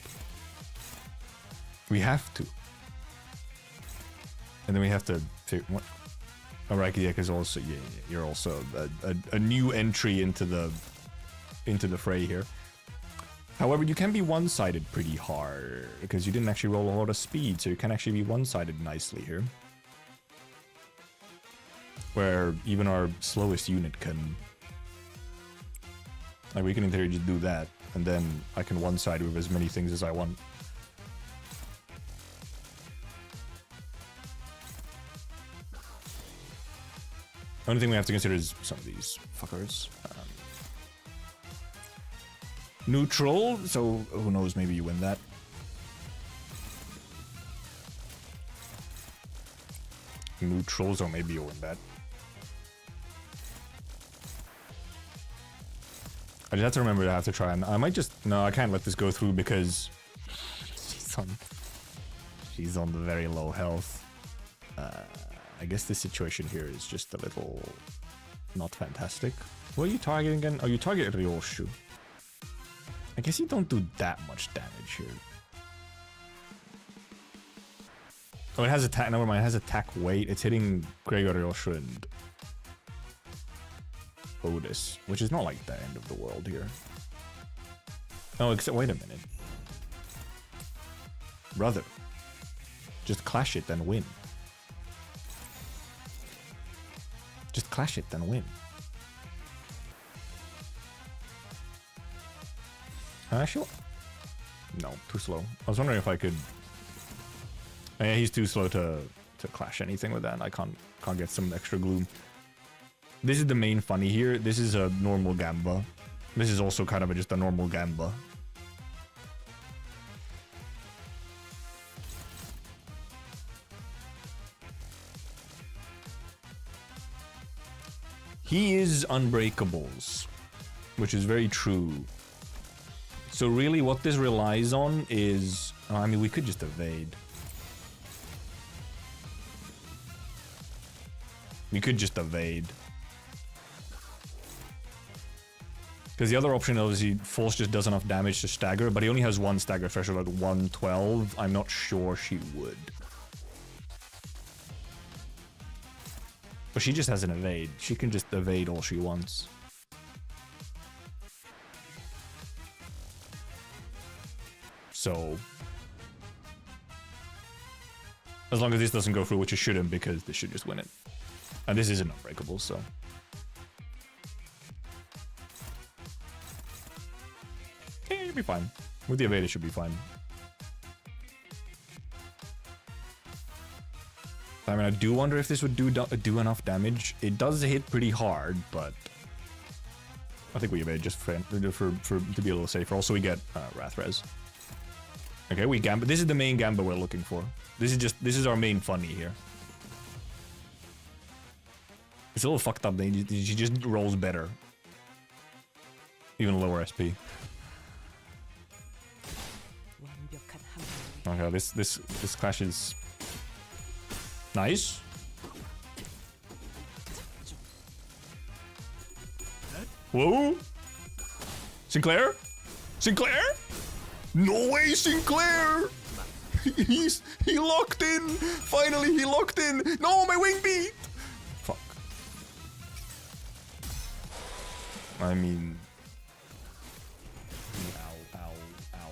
We have to. And then we have to figure what? Alright, yeah, because also you're also a new entry into the fray here. However, you can be one-sided pretty hard because you didn't actually roll a lot of speed, so you can actually be one-sided nicely here. Where even our slowest unit can, like, we can in theory just do that, and then I can one-side with as many things as I want. Only thing we have to consider is some of these fuckers. Neutral, so who knows, maybe you win that. Neutrals, or maybe you win that. I just have to remember to have to try, and I might just, no, I can't let this go through because she's on the very low health. I guess this situation here is just a little not fantastic. What are you targeting again? Oh, you target Ryoshu. I guess you don't do that much damage here. Oh, it has attack. Never mind. It has attack weight. It's hitting Gregor Ryoshu and Otis, which is not like the end of the world here. Oh, except wait a minute, brother. Just clash it, then win. Just clash it, then win. Actually, no, too slow. I was wondering if I could. Yeah, he's too slow to clash anything with that. And I can't get some extra gloom. This is the main funny here. This is a normal Gamba. This is also kind of just a normal Gamba. He is unbreakables, which is very true. So really what this relies on is, I mean, we could just evade. We could just evade. Because the other option obviously, Force just does enough damage to stagger, but he only has one stagger threshold at 112. I'm not sure she would. But she just has an evade. She can just evade all she wants. So, as long as this doesn't go through, which it shouldn't, because this should just win it. And this isn't unbreakable, so. Yeah, you'll be fine. With the evade, it should be fine. I mean, I do wonder if this would do enough damage. It does hit pretty hard, but I think we evade just for to be a little safer. Also, we get Wrath Res. Okay, we Gamba. This is the main Gamba we're looking for. This is our main funny here. It's a little fucked up. She just rolls better, even lower SP. Okay, this clash is nice. Whoa! Sinclair? Sinclair? No way, Sinclair! He locked in! Finally, he locked in! No, my wing beat! Fuck. I mean... Ow, ow, ow.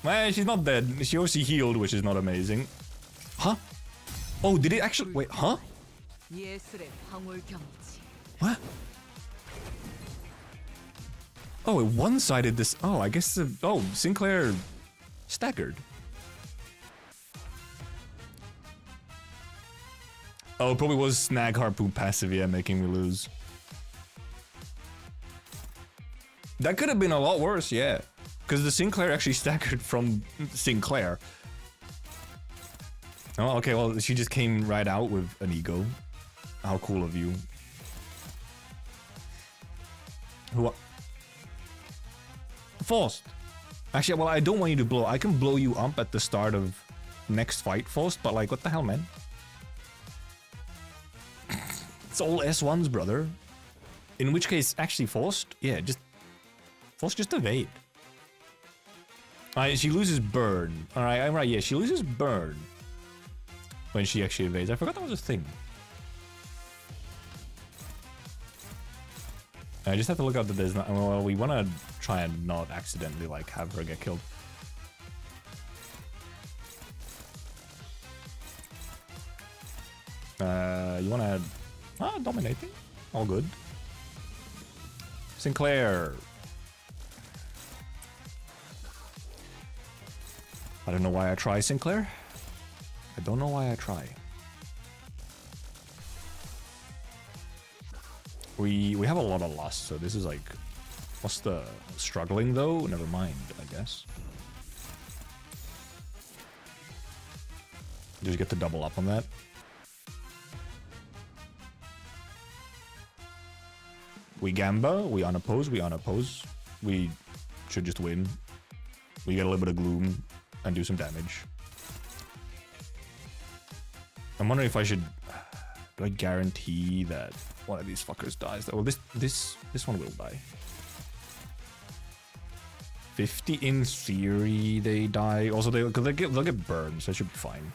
Well, she's not dead. She obviously healed, which is not amazing. Huh? Oh, did it actually... Wait, huh? What? Oh, it one-sided this... Oh, I guess... Oh, Sinclair staggered. Oh, it probably was Snag Harpoon passive, yeah, making me lose. That could have been a lot worse, yeah. Because the Sinclair actually staggered from Sinclair. Oh, okay, well, she just came right out with an ego. How cool of you. Who... Faust. Actually, well, I don't want you to blow. I can blow you up at the start of next fight, Faust, but like, what the hell, man? It's all S1s, brother. In which case, actually, Faust, yeah, Faust just evade. Alright, she loses burn. Alright, yeah, she loses burn when she actually evades. I forgot that was a thing. I just have to look out that there's not. Well, we want to try and not accidentally like have her get killed. You want to dominating? All good. Sinclair. I don't know why I try, Sinclair. I don't know why I try. We have a lot of lust, so this is like... What's the... Struggling, though? Never mind, I guess. Just get to double up on that. We gamba, we unoppose, we unoppose. We should just win. We get a little bit of gloom and do some damage. I'm wondering if I should... Do I guarantee that one of these fuckers dies? Well, this one will die. 50 in theory they die. Also, they'll get burned, so it should be fine.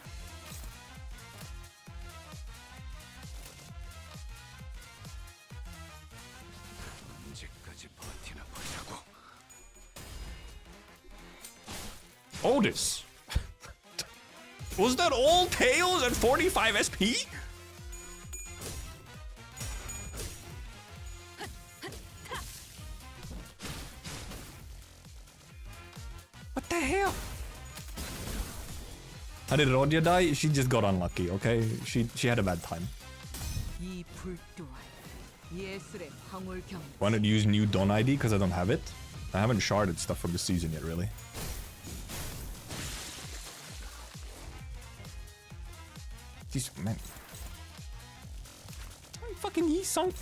Otis! Was that all Tails at 45 SP? What the hell? How did Rodya die? She just got unlucky, okay? She had a bad time. Why not use new Don ID? Because I don't have it. I haven't sharded stuff from the season yet, really. These men. Fucking Yi-Sung.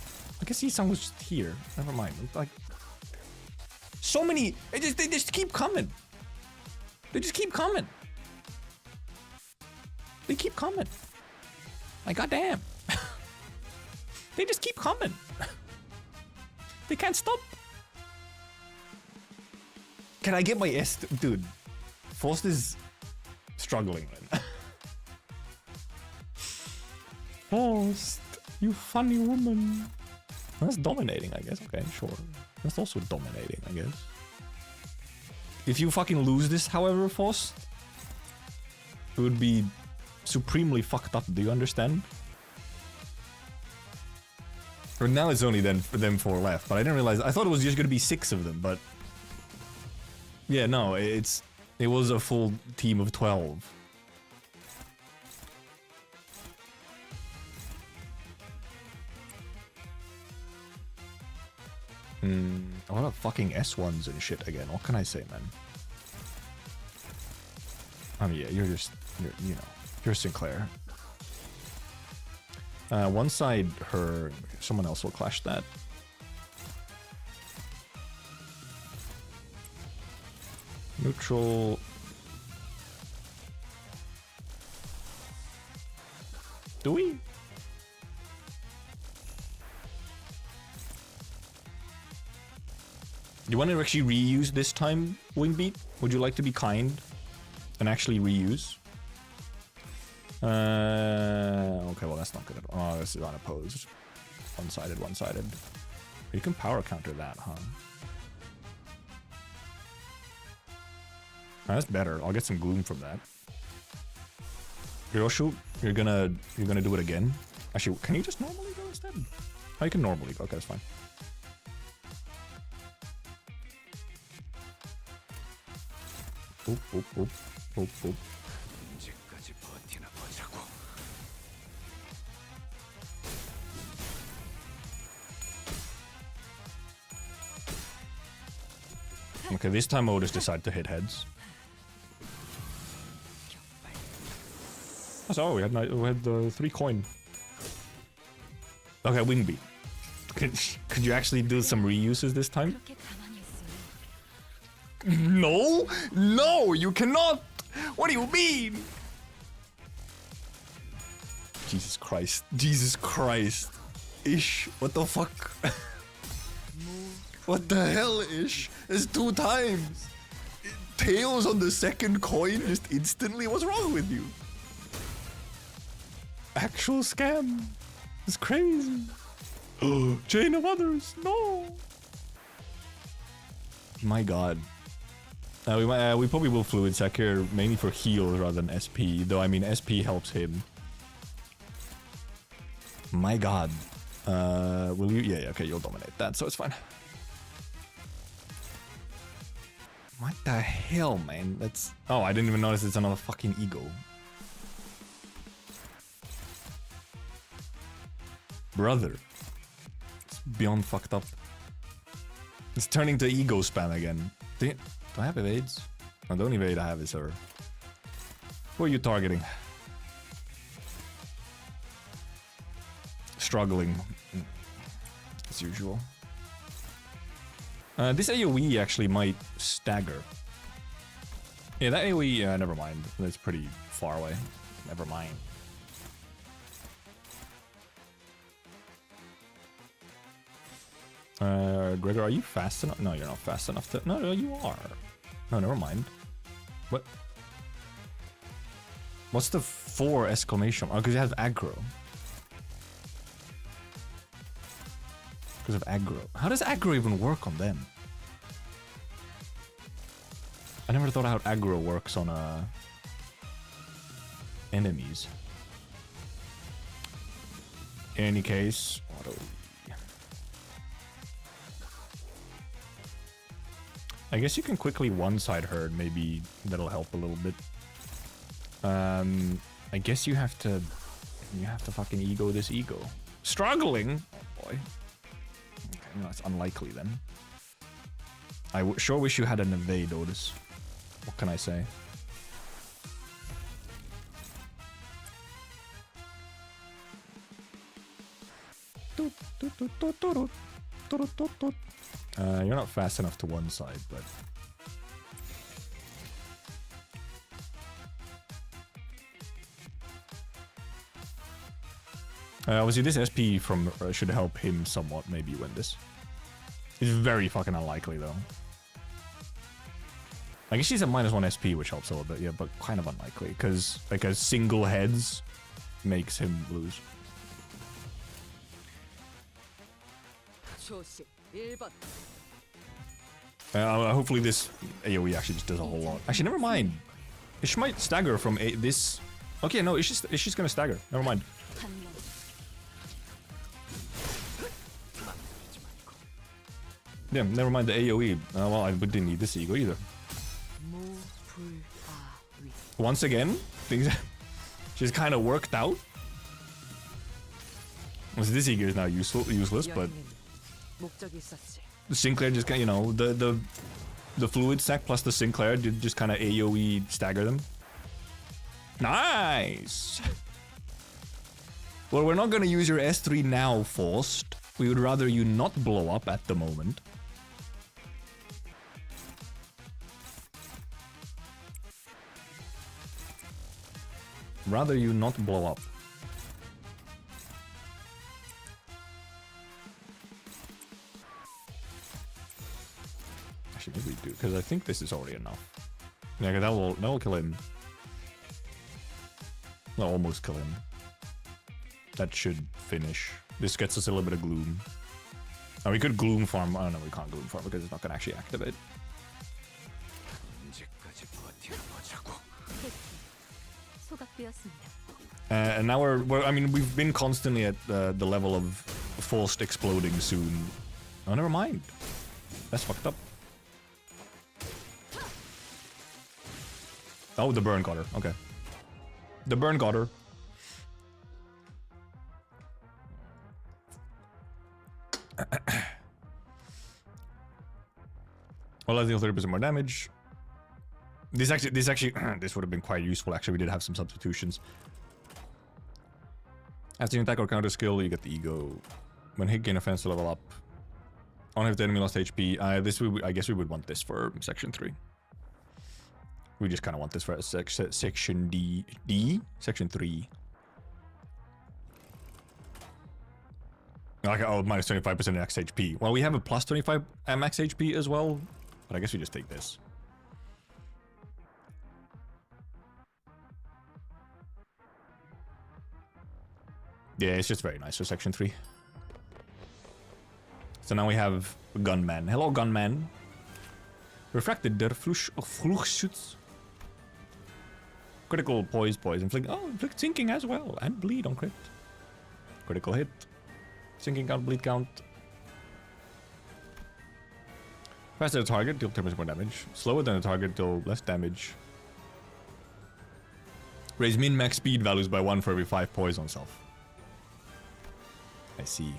I guess Yi-Sung was just here. Never mind. Like, so many. They just keep coming. They just keep coming. They keep coming. Like, goddamn. They just keep coming. They can't stop. Can I get my S? Dude, Faust is struggling, man. Faust, you funny woman. That's dominating, I guess. Okay, sure. That's also dominating, I guess. If you fucking lose this, however, Faust, it would be supremely fucked up. Do you understand? Or now it's only them 4 left, but I didn't realize. I thought it was just gonna be 6 of them, but yeah, no, it was a full team of 12. A lot of fucking S1s and shit again. What can I say, man? I mean, yeah, you're Sinclair. One side, someone else will clash that. Neutral. Do we? You want to actually reuse this time, Wingbeat? Would you like to be kind and actually reuse? Okay, well that's not good at all. Oh, this is unopposed. One-sided, one-sided. You can power counter that, huh? Oh, that's better. I'll get some gloom from that. Hiroshu, you're gonna do it again? Actually, can you just normally go instead? Oh, you can normally go. Okay, that's fine. Oop, oop, oop, oop, oop. Okay, this time Otis decided to hit heads. Oh, we had the 3 coin. Okay, Wingbeat. Could you actually do some reuses this time? No! No, you cannot! What do you mean? Jesus Christ. Jesus Christ. Ish, what the fuck? What the hell, Ish? It's 2 times. Tails on the second coin just instantly. What's wrong with you? Actual scam. It's crazy. Chain of others. No. My god. We probably will fluid sack here, mainly for heals rather than SP, though I mean SP helps him. My god. Will you? Yeah, okay, you'll dominate that, so it's fine. What the hell, man? That's... Oh, I didn't even notice it's another fucking ego. Brother. It's beyond fucked up. It's turning to ego spam again. Do I have evades? No, the only evade I have is her. Who are you targeting? Struggling. As usual. This AoE actually might stagger. Yeah, that AoE, never mind. That's pretty far away. Never mind. Gregor, are you fast enough? No, you're not fast enough to... No, you are. No, never mind. What? What's the 4 exclamation? Oh, because you have aggro. Because of aggro. How does aggro even work on them? I never thought how aggro works on enemies. In any case, auto. I guess you can quickly one-side her, and maybe that'll help a little bit. I guess you have to fucking ego this ego. Struggling? Oh boy. Okay, no, that's unlikely then. I sure wish you had an evade, Otis. What can I say? You're not fast enough to one side, but... obviously this SP from should help him somewhat maybe win this. It's very fucking unlikely though. I guess she's at -1 SP, which helps a little bit, yeah, but kind of unlikely, because like a single heads makes him lose. Hopefully this AoE actually just does a whole lot. Actually, never mind. She might stagger from this. Okay, no, it's just gonna stagger. Never mind. Yeah, never mind the AoE. Well, I didn't need this ego either. Once again, things just kind of worked out. So this ego is now useless, but the Sinclair just kind, you know, the fluid stack plus the Sinclair did just kind of AoE stagger them. Nice. Well, we're not gonna use your S3 now, Forced. We would rather you not blow up at the moment. Rather you not blow up. Actually, maybe we do, because I think this is already enough. Yeah, that will kill him. That'll almost kill him. That should finish. This gets us a little bit of gloom. Oh, we could gloom farm. Oh no, we can't gloom farm because it's not gonna actually activate. And now I mean, we've been constantly at the level of forced exploding soon. Oh, never mind. That's fucked up. Oh, the burn got her. Okay. The burn got her. Well, I deal 30% more damage. This actually, this would have been quite useful. Actually, we did have some substitutions. After you attack or counter skill, you get the ego. When hit, gain offense to level up. Only if the enemy lost HP. I guess we would want this for section 3. We just kind of want this for section D? Section 3. Like, oh, minus 25% max HP. Well, we have a plus 25 max HP as well, but I guess we just take this. Yeah, it's just very nice for section 3. So now we have Gunman. Hello, Gunman. Refracted der Fluchtschutz. Critical poise, inflict sinking as well, and bleed on crit. Critical hit. Sinking count, bleed count. Faster than the target, deal 10% more damage. Slower than the target, deal less damage. Raise min-max speed values by 1 for every 5 poise on self. I see.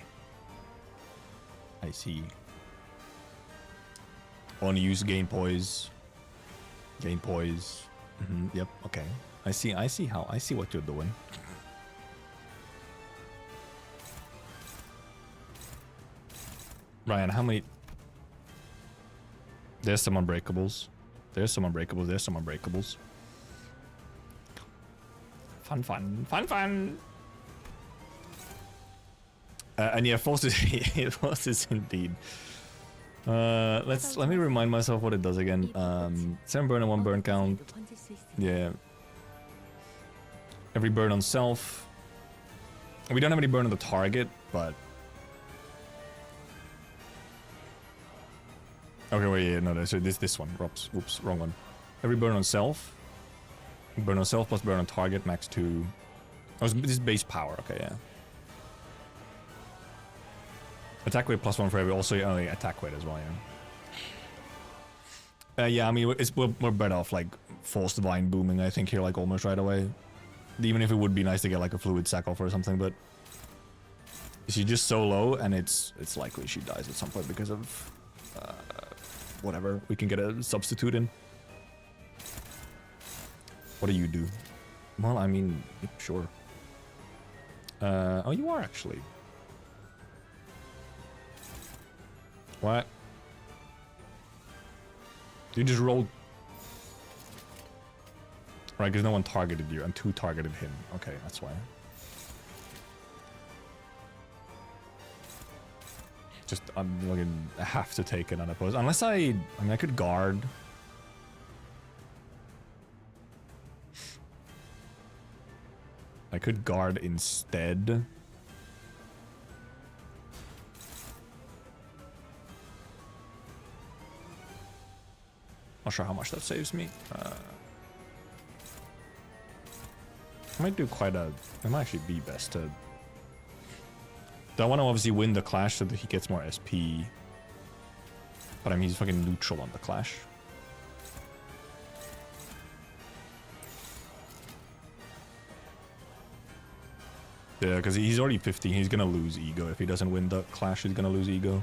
I see. On use, gain poise. Gain poise. Yep, okay. I see what you're doing. Ryan, how many... There's some unbreakables. There's some unbreakables. Fun. And yeah, forces indeed. Let me remind myself what it does again. 7 burn and 1 burn count. Yeah. Every burn on self. We don't have any burn on the target, but... Okay, wait, yeah, no, so this one. Oops, wrong one. Every burn on self. Burn on self plus burn on target, max 2. Oh, this is base power, okay, yeah. Attack weight plus 1 for every, also only attack weight as well, yeah. Yeah, I mean, we're better off, like, Force Divine booming, I think, here, like, almost right away. Even if it would be nice to get, like, a Fluid Sack off or something, but... She's just so low, and it's likely she dies at some point because of... whatever, we can get a substitute in. What do you do? Well, I mean, sure. Oh, you are actually. What? You just rolled... Right, because no one targeted you, and 2 targeted him. Okay, that's why. Just, I have to take it unopposed. Unless I mean, I could guard. I could guard instead. Not sure how much that saves me. I might do quite a... It might actually be best to... I want to obviously win the clash so that he gets more SP. But I mean, he's fucking neutral on the clash. Yeah, because he's already 15. He's gonna lose ego. If he doesn't win the clash, he's gonna lose ego.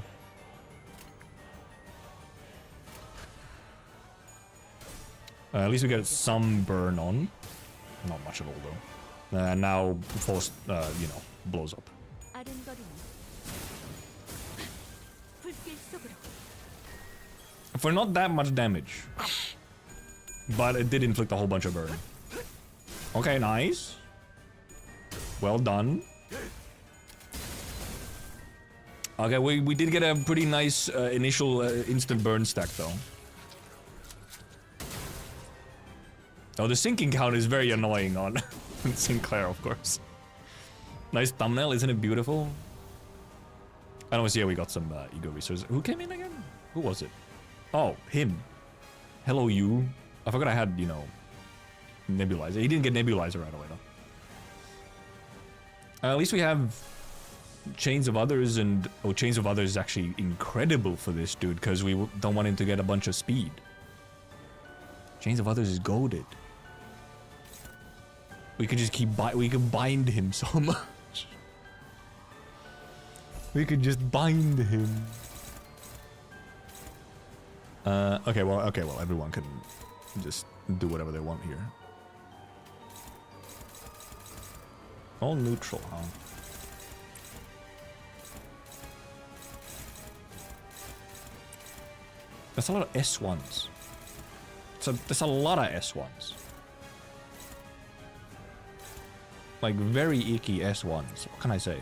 At least we get some burn on. Not much at all, though. And now, force, you know, blows up. For not that much damage. But it did inflict a whole bunch of burn. Okay, nice. Well done. Okay, we did get a pretty nice initial instant burn stack, though. Oh, the sinking count is very annoying on Sinclair, of course. Nice thumbnail, isn't it beautiful? I don't see how we got some ego resources. Who came in again? Who was it? Oh, him. Hello, you. I forgot I had, you know, Nebulizer. He didn't get Nebulizer right away, though. At least we have Chains of Others, and... Oh, Chains of Others is actually incredible for this dude, because we don't want him to get a bunch of speed. Chains of Others is goated. We could just keep... We could bind him so much. We could just bind him. Okay, well, everyone can just do whatever they want here. All neutral, huh? That's a lot of S1s. So there's a lot of S1s. Like very icky S1s. What can I say?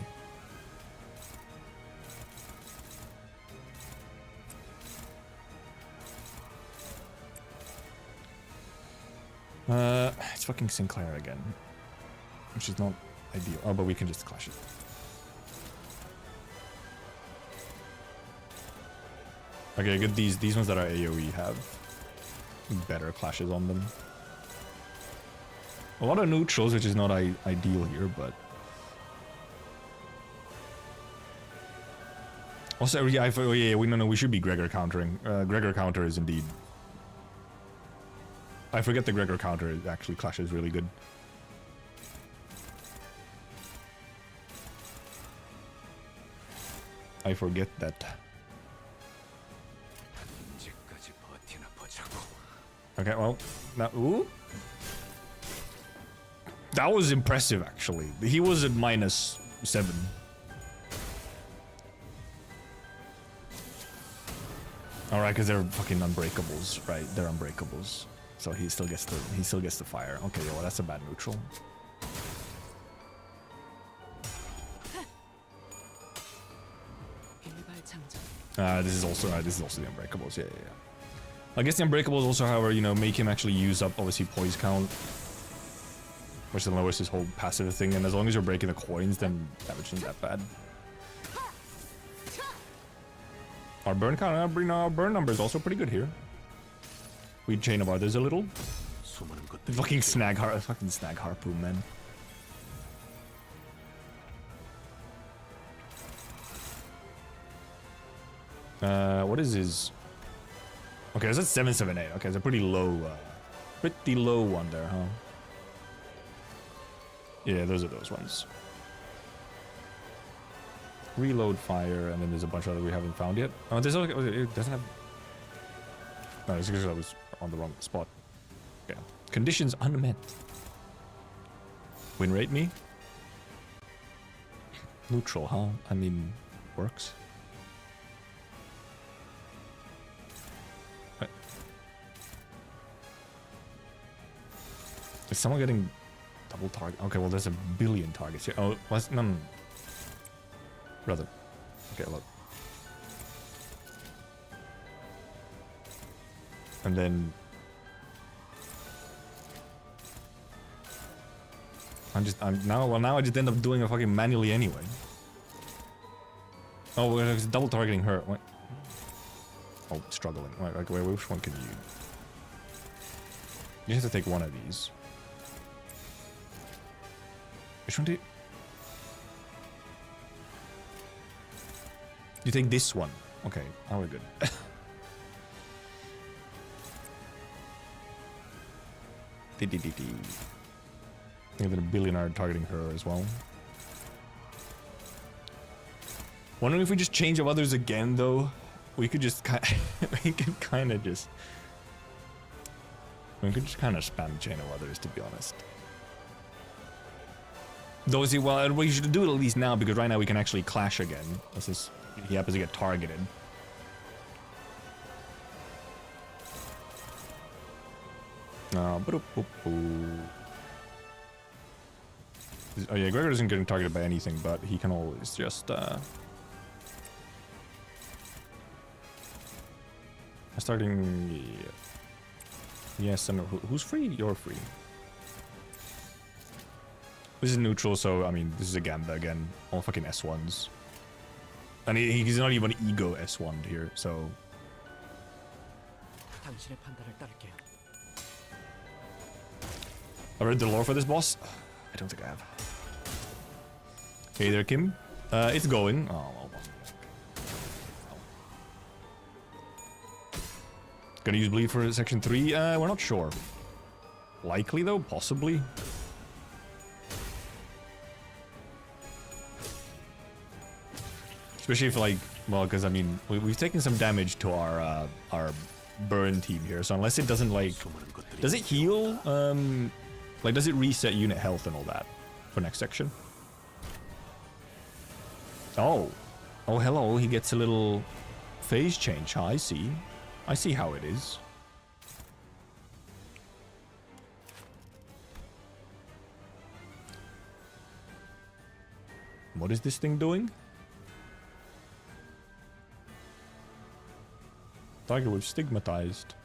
It's fucking Sinclair again. Which is not ideal. Oh, but we can just clash it. Okay, get these ones that are AoE have. better clashes on them. A lot of neutrals, which is not ideal here, but also yeah, we should be Gregor countering. Gregor counter is indeed. I forget the Gregor counter actually clashes really good. I forget that. Okay, well, now, ooh. That was impressive, actually. He was at -7. Alright, because they're fucking unbreakables, right? They're unbreakables. So he still gets the fire. Okay, well, that's a bad neutral. This is also the unbreakables. Yeah. I guess the unbreakables also, however, you know, make him actually use up obviously poise count, which then lowers his whole passive thing. And as long as you're breaking the coins, then damage isn't that bad. Our burn count, our burn number is also pretty good here. We chain of others a little. Fucking snag harpoon, man. What is his? Okay, that's 778. Okay, it's a pretty low one there, huh? Yeah, those are those ones. Reload fire, and then there's a bunch of other we haven't found yet. Oh, there's it doesn't have. No, it's because I was on the wrong spot. Okay, conditions unmet. Win rate me. Neutral, huh? I mean, works. Is someone getting double target? Okay, well, there's a billion targets here. Oh, no. Brother. Okay, look. And then now I just end up doing it fucking manually anyway. Oh, it's double targeting her. What? Oh, struggling. Wait, which one can you? You have to take one of these. Which one do you? You take this one. Okay, now we're good. And then a billion are targeting her as well. Wondering if we just change of others again, though. We could just kind of spam chain of others, to be honest. Though, see, well, we should do it at least now, because right now we can actually clash again. He happens to get targeted. Oh yeah, Gregor isn't getting targeted by anything, but he can always just starting. Yes, and who's free? You're free. This is neutral, so I mean, this is a Gamba again. All fucking S1s. And he's not even ego S1 here, so. I read the lore for this boss. I don't think I have. Hey there, Kim. It's going. Oh, well. Gonna use bleed for section 3? We're not sure. Likely though, possibly. Especially if, like, well, because I mean, we've taken some damage to our burn team here. So unless it doesn't, like, does it heal? Like, does it reset unit health and all that for next section? Oh, hello. He gets a little phase change. Huh? I see how it is. What is this thing doing? Target was stigmatized.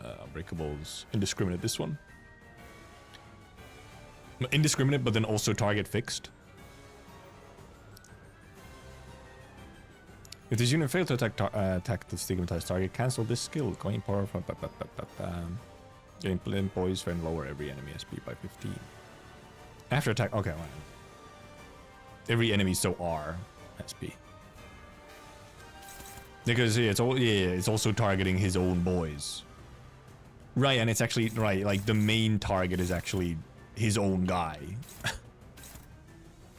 Unbreakables. Indiscriminate, this one. Indiscriminate, but then also target fixed. If this unit fails to attack the stigmatized target, cancel this skill. Gain power from gain blend poise and lower every enemy SP by 15. After attack, okay, well, every enemy so R SP. Because yeah, it's also targeting his own boys. Right, and it's actually right, like the main target is actually his own guy.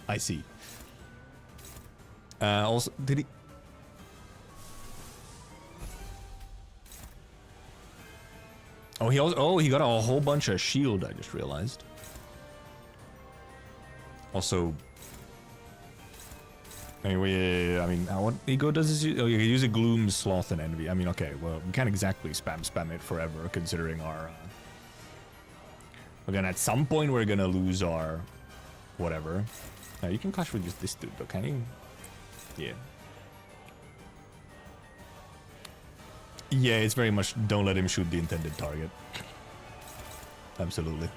I see. Also, did he? Oh, he got a whole bunch of shield. I just realized. Also, anyway, I mean, what ego does is you can use a gloom, sloth, and envy. I mean, okay, well, we can't exactly spam it forever, considering our. Again, at some point we're gonna lose our, whatever. Now you can clash with just this dude, though, can you? Yeah. Yeah, it's very much don't let him shoot the intended target. Absolutely.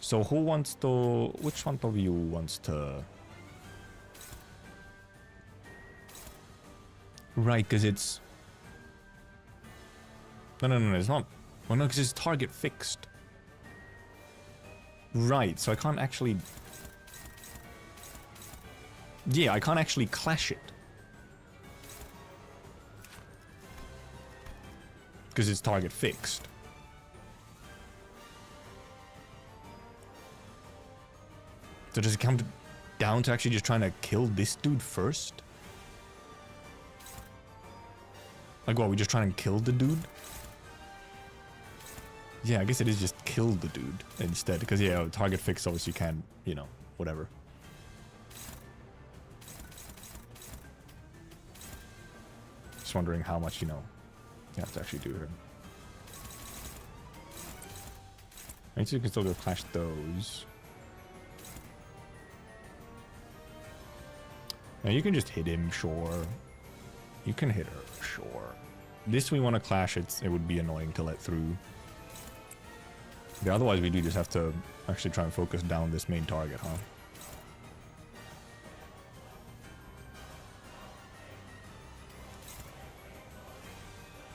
So who wants to... Which one of you wants to... Right, because it's... No, it's not. Well, no, because it's target fixed. Right, so I can't actually... Yeah, I can't actually clash it. Because it's target fixed. So does it come down to actually just trying to kill this dude first? Like what, we just trying to kill the dude? Yeah, I guess it is just kill the dude instead. Because yeah, target fixed obviously can, you know, whatever. Just wondering how much, you know, you have to actually do here. I guess you can still go clash those. Now you can just hit him, sure. You can hit her, sure. This we want to clash, it would be annoying to let through. Yeah, otherwise we do just have to actually try and focus down this main target, huh?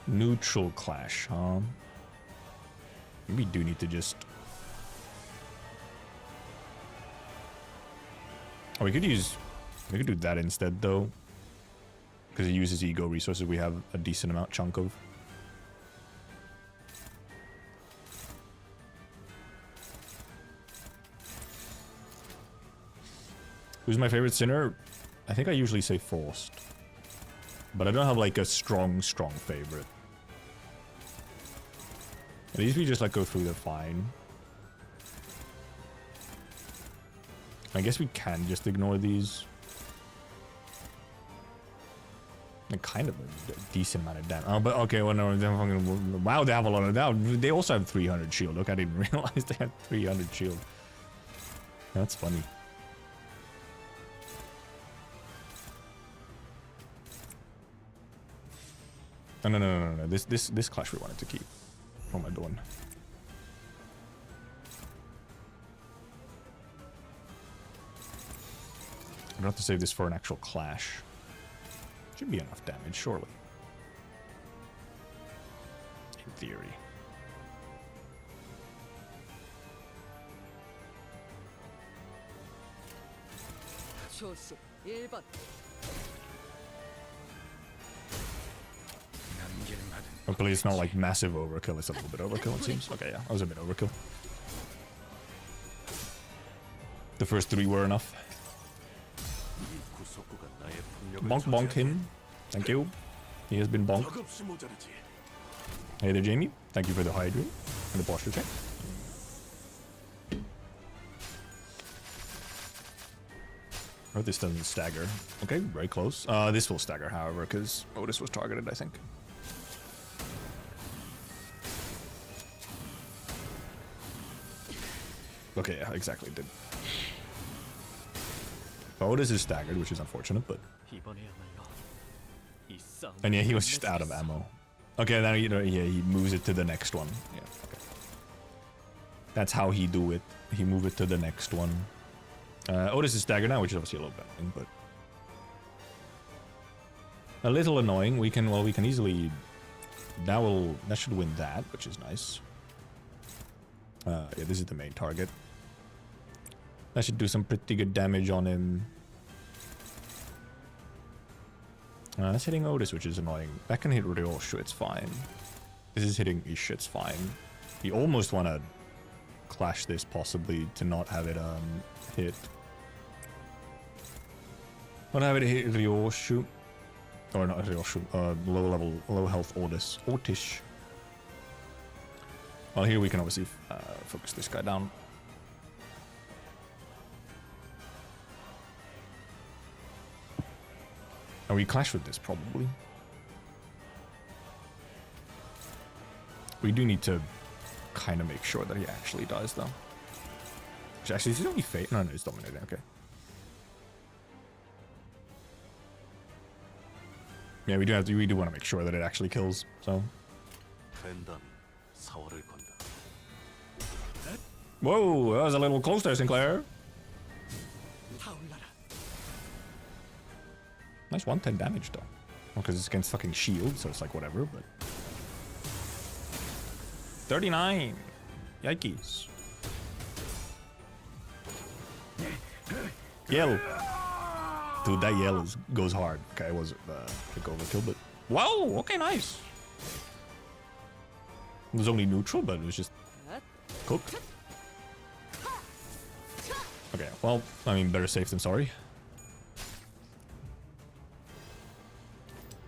Neutral clash, huh? We do need to just... Oh, we could use... We could do that instead, though. Because it uses ego resources we have a decent amount chunk of. Who's my favorite sinner? I think I usually say Forced. But I don't have like a strong favorite. At least we just like go through the fine. I guess we can just ignore these. And kind of a decent amount of damage. Oh, but okay, well, no, wow, they have a lot of damage. They also have 300 shield. Look, I didn't realize they had 300 shield. That's funny. No. This clash we wanted to keep. What am I doing? I'm gonna have to save this for an actual clash. Should be enough damage, surely. In theory. Hopefully it's not like massive overkill, it's a little bit overkill it seems. Okay, yeah, that was a bit overkill. The first three were enough. Bonk him. Thank you. He has been bonked. Hey there, Jamie. Thank you for the hydrate and the posture check. Oh, this doesn't stagger. Okay, very close. This will stagger, however, because Otis was targeted, I think. Okay, yeah, exactly, it did. Otis is staggered, which is unfortunate, but... And yeah, he was just out of ammo. Okay, now, you know, yeah, he moves it to the next one. Yeah, okay. That's how he do it. He move it to the next one. Otis is staggered now, which is obviously a little bit, but... A little annoying. We can easily... That should win that, which is nice. Yeah, this is the main target. That should do some pretty good damage on him. That's hitting Otis, which is annoying. That can hit Ryoshu, it's fine. This is hitting Ish, it's fine. You almost want to clash this, possibly, to not have it hit. Want to have it hit Ryoshu. Or not Ryoshu, low health Otis. Otish. Well, here we can obviously focus this guy down. And we clash with this, probably. We do need to kind of make sure that he actually dies, though. Which actually, is it only Fate? No, it's dominating, okay. Yeah, we do want to make sure that it actually kills, so. Whoa, that was a little close there, Sinclair. Nice 110 damage, though. Because it's against fucking shield, so it's like whatever, but... 39! Yikes. Yell! Dude, that yell goes hard. Okay, it was a big overkill, but... Whoa! Okay, nice! It was only neutral, but it was just... cooked. Okay, well, I mean, better safe than sorry.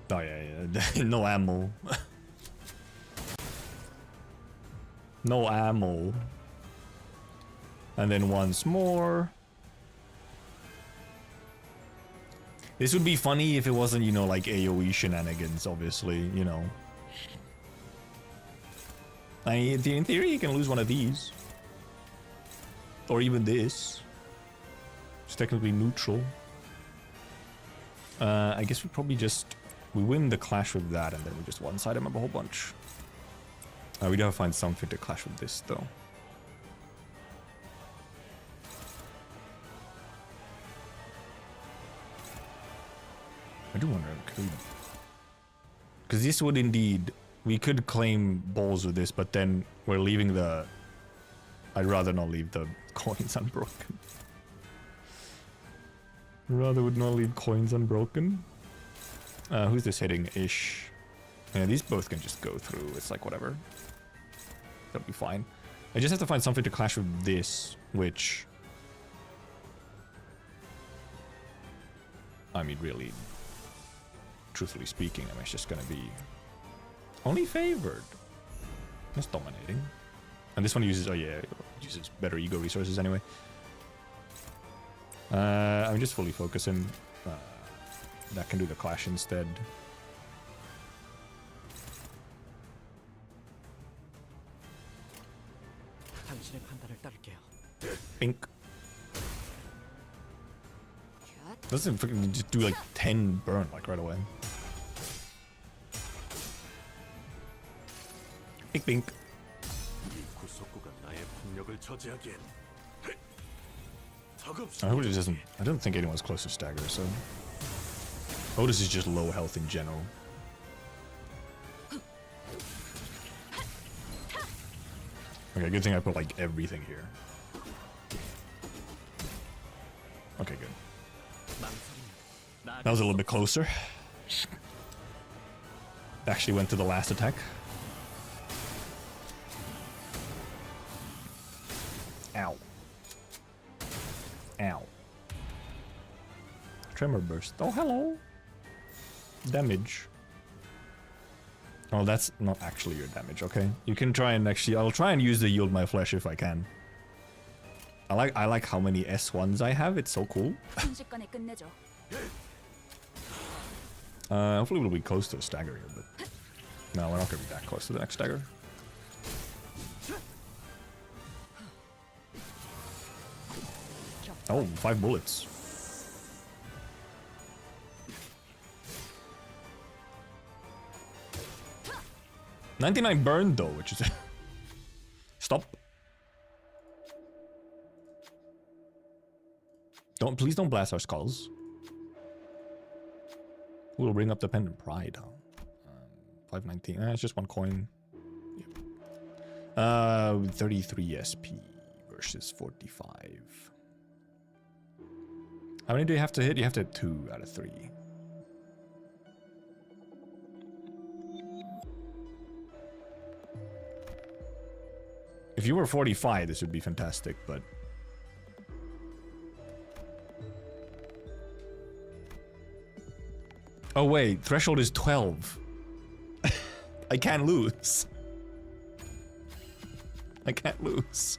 Oh, yeah. No ammo. No ammo. And then once more. This would be funny if it wasn't, you know, like AoE shenanigans, obviously, you know. In theory, you can lose one of these. Or even this. It's technically neutral. I guess we probably just... We win the clash with that, and then we just one-side him up a whole bunch. We do have to find something to clash with this, though. I do wonder, because this would indeed... We could claim balls with this, but then we're leaving the... I'd rather not leave the coins unbroken. Rather would not leave coins unbroken. Who's this hitting? Ish. Yeah, these both can just go through. It's like whatever. That'll be fine. I just have to find something to clash with this, which... I mean, really... Truthfully speaking, I mean, it's just gonna be... Only favored. That's dominating. And this one uses... Oh yeah, uses better ego resources anyway. I'm just fully focusing. That can do the clash instead. Pink. Doesn't freaking just do like 10 burn like right away. Pink pink. I hope it doesn't. I don't think anyone's close to stagger, so. Otis is just low health in general. Okay, good thing I put like everything here. Okay, good. That was a little bit closer. Actually went to the last attack. Ow. Ow. Tremor burst. Oh, hello. Damage. Oh, that's not actually your damage, okay? You can try and actually... I'll try and use the yield my flesh if I can. I like how many S1s I have. It's so cool. Hopefully we'll be close to a stagger here, but... No, we're not going to be that close to the next stagger. Oh, 5 bullets. $99 burn though, which is... Stop. Please don't blast our skulls. We'll bring up the pendant pride, huh? 519. It's just one coin. Yep. 33 SP versus 45. How many do you have to hit? You have to hit 2 out of 3. If you were 45, this would be fantastic, but... Oh wait, threshold is 12. I can't lose. I can't lose.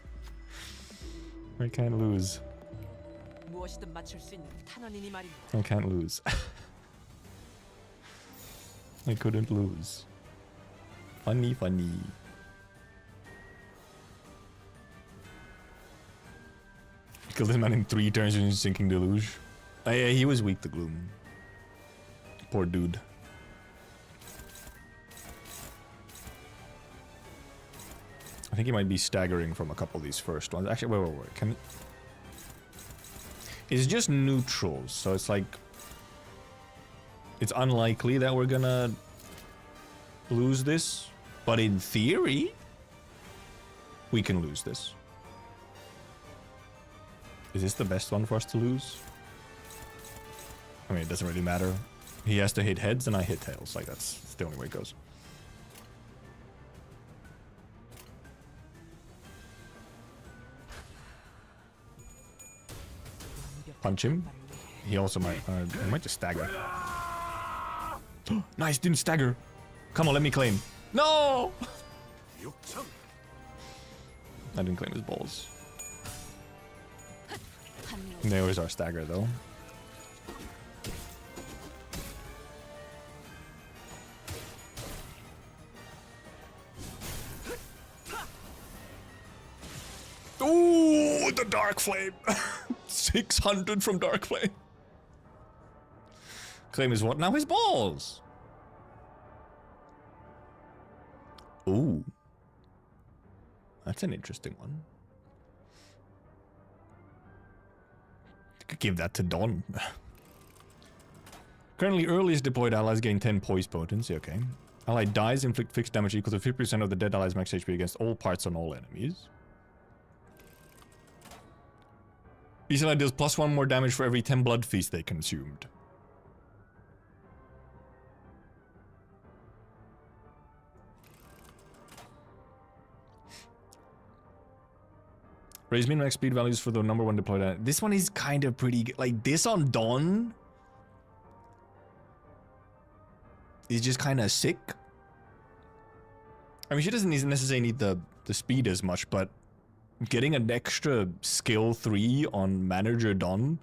I can't lose. 무엇이든 맞출 수 있는 탄원이니 말입니다. I can't lose. I couldn't lose. Funny, funny. Killed this man in 3 turns in Sinking Deluge. Yeah, he was weak to Gloom. Poor dude. I think he might be staggering from a couple of these first ones. Actually, wait. Can... It's just neutrals, so it's like... It's unlikely that we're gonna lose this, but in theory, we can lose this. Is this the best one for us to lose? I mean, it doesn't really matter. He has to hit heads and I hit tails. Like, that's the only way it goes. Punch him. He also might... he might just stagger. Nice, didn't stagger. Come on, let me claim. No! I didn't claim his balls. There was our stagger, though. Ooh, the Dark Flame! 600 from Dark Flame. Claim is what now? His balls! Ooh. That's an interesting one. Could give that to Don. Currently, earliest deployed allies gain 10 poise potency, okay. Ally dies, inflict fixed damage equal to 50% of the dead allies' max HP against all parts on all enemies. Each ally deals +1 more damage for every 10 blood feast they consumed. Raise min max speed values for the #1 deployed ally. This one is kind of pretty good. Like, this on Dawn is just kind of sick. I mean, she doesn't necessarily need the speed as much, but getting an extra skill 3 on Manager Don,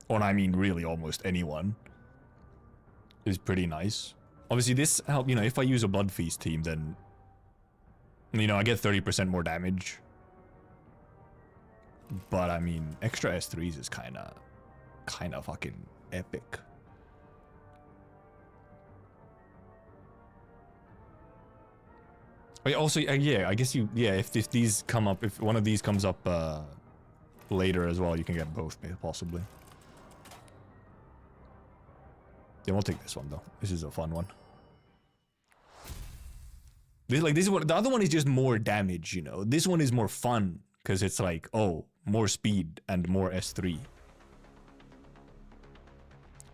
or I mean really almost anyone, is pretty nice. Obviously this help, you know, if I use a Blood Feast team, then, you know, I get 30% more damage. But I mean, extra S3s is kind of fucking epic. Also, yeah, I guess if these come up, if one of these comes up later as well, you can get both, possibly. Yeah, we'll take this one though. This is a fun one. This is what the other one is, just more damage, you know. This one is more fun because it's like, oh, more speed and more S3.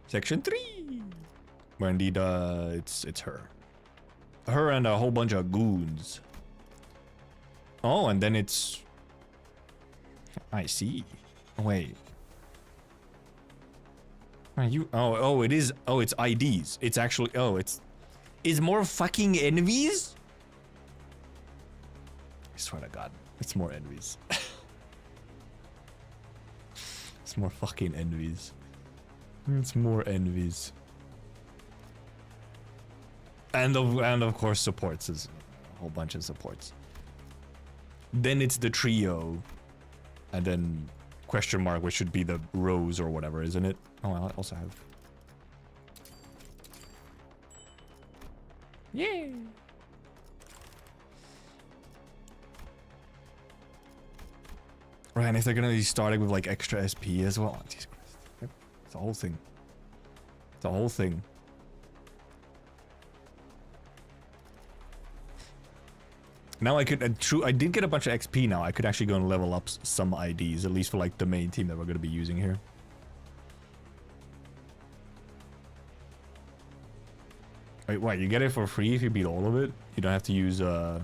Section 3, where indeed it's her. Her and a whole bunch of goons. Oh, and then it's... I see. Wait. Are you... Oh, it is... Oh, it's IDs. It's actually... Oh, it's more fucking enemies? I swear to God. It's more enemies. It's more fucking enemies. It's more enemies. And of course supports, is a whole bunch of supports. Then it's the trio, and then question mark, which should be the rose or whatever, isn't it? Oh, I also have. Yay! Right, and if they're gonna be starting with like extra SP as well, Jesus Christ, it's a whole thing. It's a whole thing. Now I could, I did get a bunch of XP now. I could actually go and level up some IDs, at least for like the main team that we're going to be using here. Wait, what? You get it for free if you beat all of it? You don't have to use, or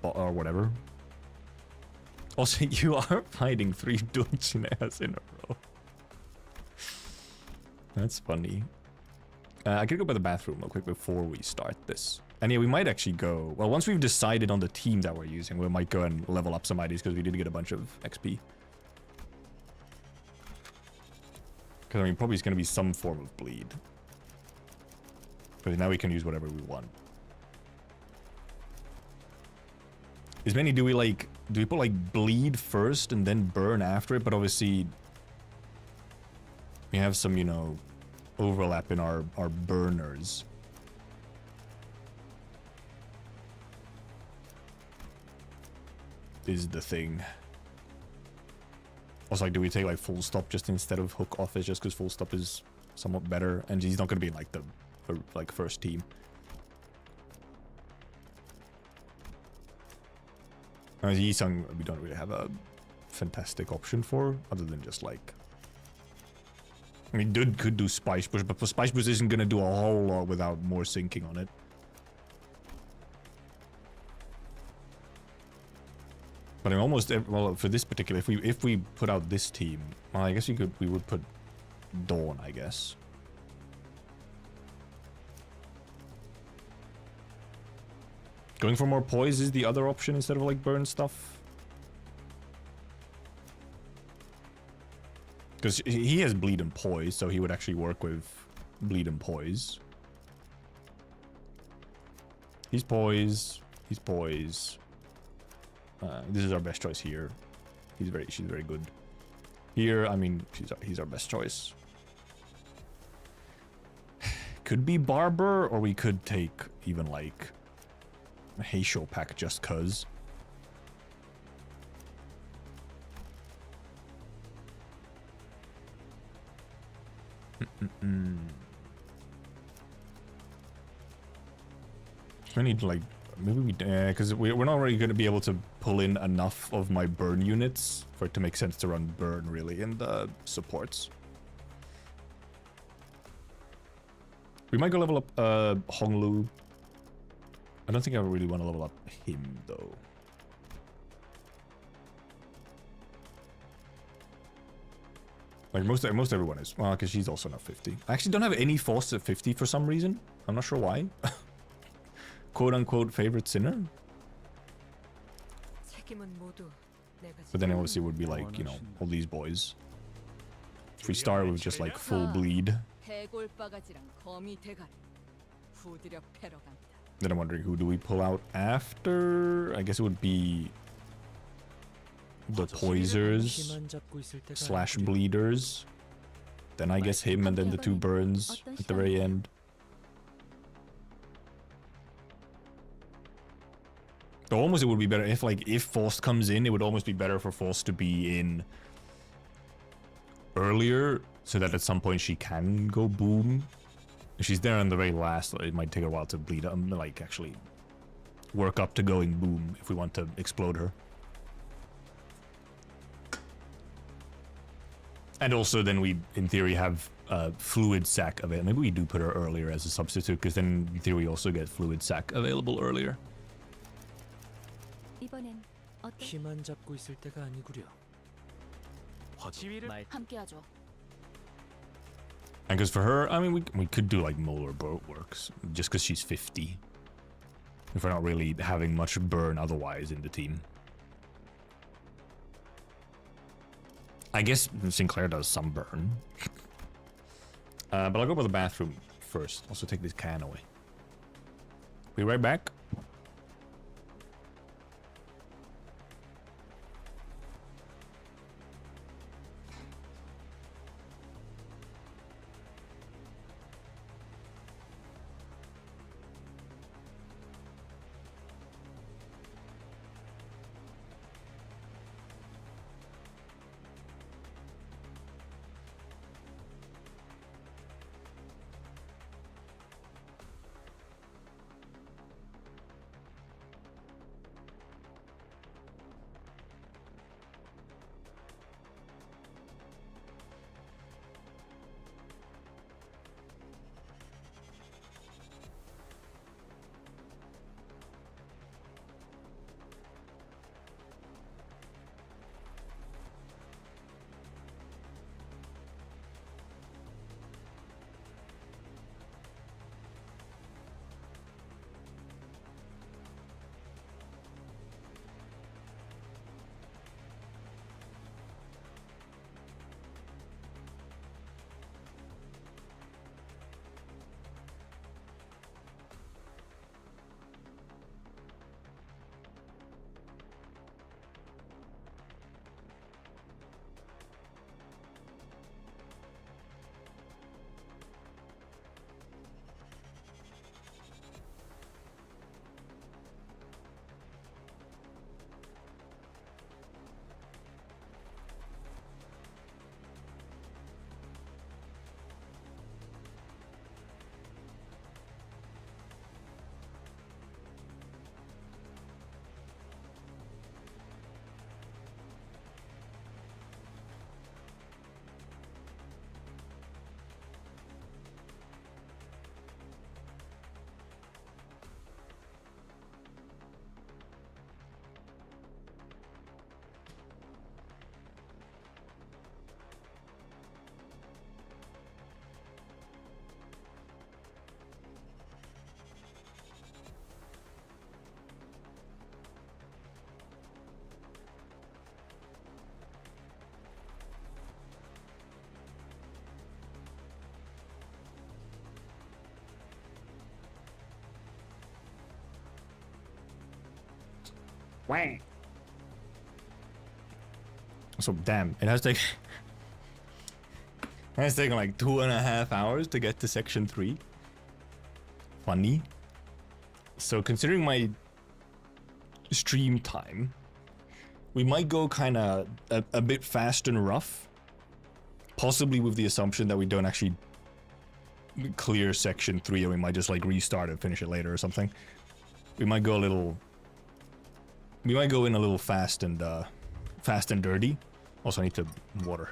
whatever. Also, you are fighting 3 Dulcineas in a row. That's funny. I could go by the bathroom real quick before we start this. And yeah, we might actually go... Well, once we've decided on the team that we're using, we might go and level up some IDs because we did get a bunch of XP. Because, I mean, probably it's going to be some form of bleed. But now we can use whatever we want. Is many, do we put like bleed first and then burn after it? But obviously we have some, you know, overlap in our burners. Is the thing. Also, like, do we take like full stop just instead of hook office just because full stop is somewhat better and he's not going to be in like the first team. Yi-Sung, we don't really have a fantastic option for, other than just like... I mean, Dude could do Spice Boost, but Spice Boost isn't gonna do a whole lot without more syncing on it. But I'm almost... Well, for this particular... If we put out this team... Well, I guess we would put Dawn, I guess. Going for more poise is the other option instead of like burn stuff. Because he has bleed and poise, so he would actually work with bleed and poise. He's poise. He's poise. This is our best choice here. She's very good. Here, I mean, he's our best choice. Could be Barber, or we could take even like Heisho pack just cuz. I need like maybe we because we're not really going to be able to pull in enough of my burn units for it to make sense to run burn really in the supports. We might go level up Honglu. I don't think I really want to level up him, though. Like, most everyone is. Well, because she's also not 50. I actually don't have any force at 50 for some reason. I'm not sure why. Quote-unquote favorite sinner. But then obviously it would be like, you know, all these boys. If we start with just, like, full bleed. Then I'm wondering, who do we pull out after? I guess it would be the poisers slash bleeders. Then I guess him and then the 2 burns at the very end. So almost it would be better if if Force comes in, it would almost be better for Force to be in earlier so that at some point she can go boom. If she's there on the very last, it might take a while to bleed, like actually work up to going boom if we want to explode her. And also then we, in theory, have fluid sac available. Maybe we do put her earlier as a substitute, because then in theory we also get fluid sac available earlier. 힘만 잡고 있을 때가 아니구려. 함께하죠. And because for her, I mean, we could do like Molar Boat Works, just because she's 50. If we're not really having much burn otherwise in the team. I guess Sinclair does some burn. But I'll go by the bathroom first. Also take this can away. Be right back. So damn, it has taken it's taken like 2.5 hours to get to section 3. Funny. So considering my stream time, we might go kind of a bit fast and rough, possibly with the assumption that we don't actually clear section 3 and we might just like restart and finish it later or something. We might go a little, we might go in a little fast and dirty. Also I need to water.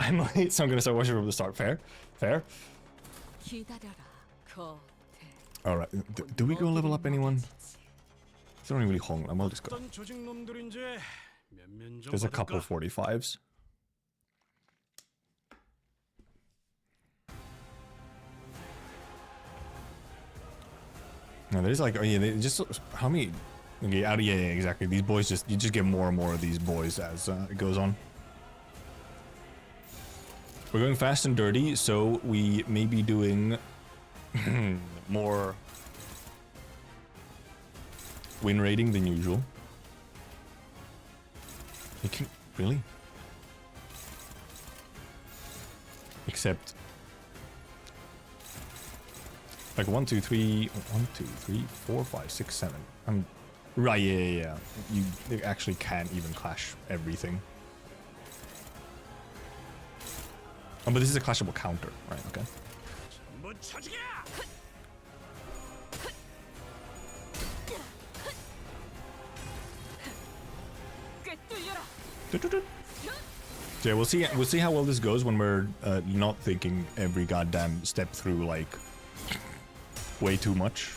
I'm late, so I'm gonna start watching from the start. Fair? Fair? Alright, do we go level up anyone? It's not really Hong, I might just go. There's a couple 45s. No, there's like, oh yeah, they just, how many? Okay, yeah, exactly. These boys just, you just get more and more of these boys as it goes on. We're going fast and dirty, so we may be doing more win rating than usual. You can really? Except like 1, 2, 3, 4, 5, 6, 7. I'm right, yeah. You actually can't even clash everything. Oh, but this is a clashable counter, right? Okay. So yeah, we'll see how well this goes when we're not thinking every goddamn step through like way too much.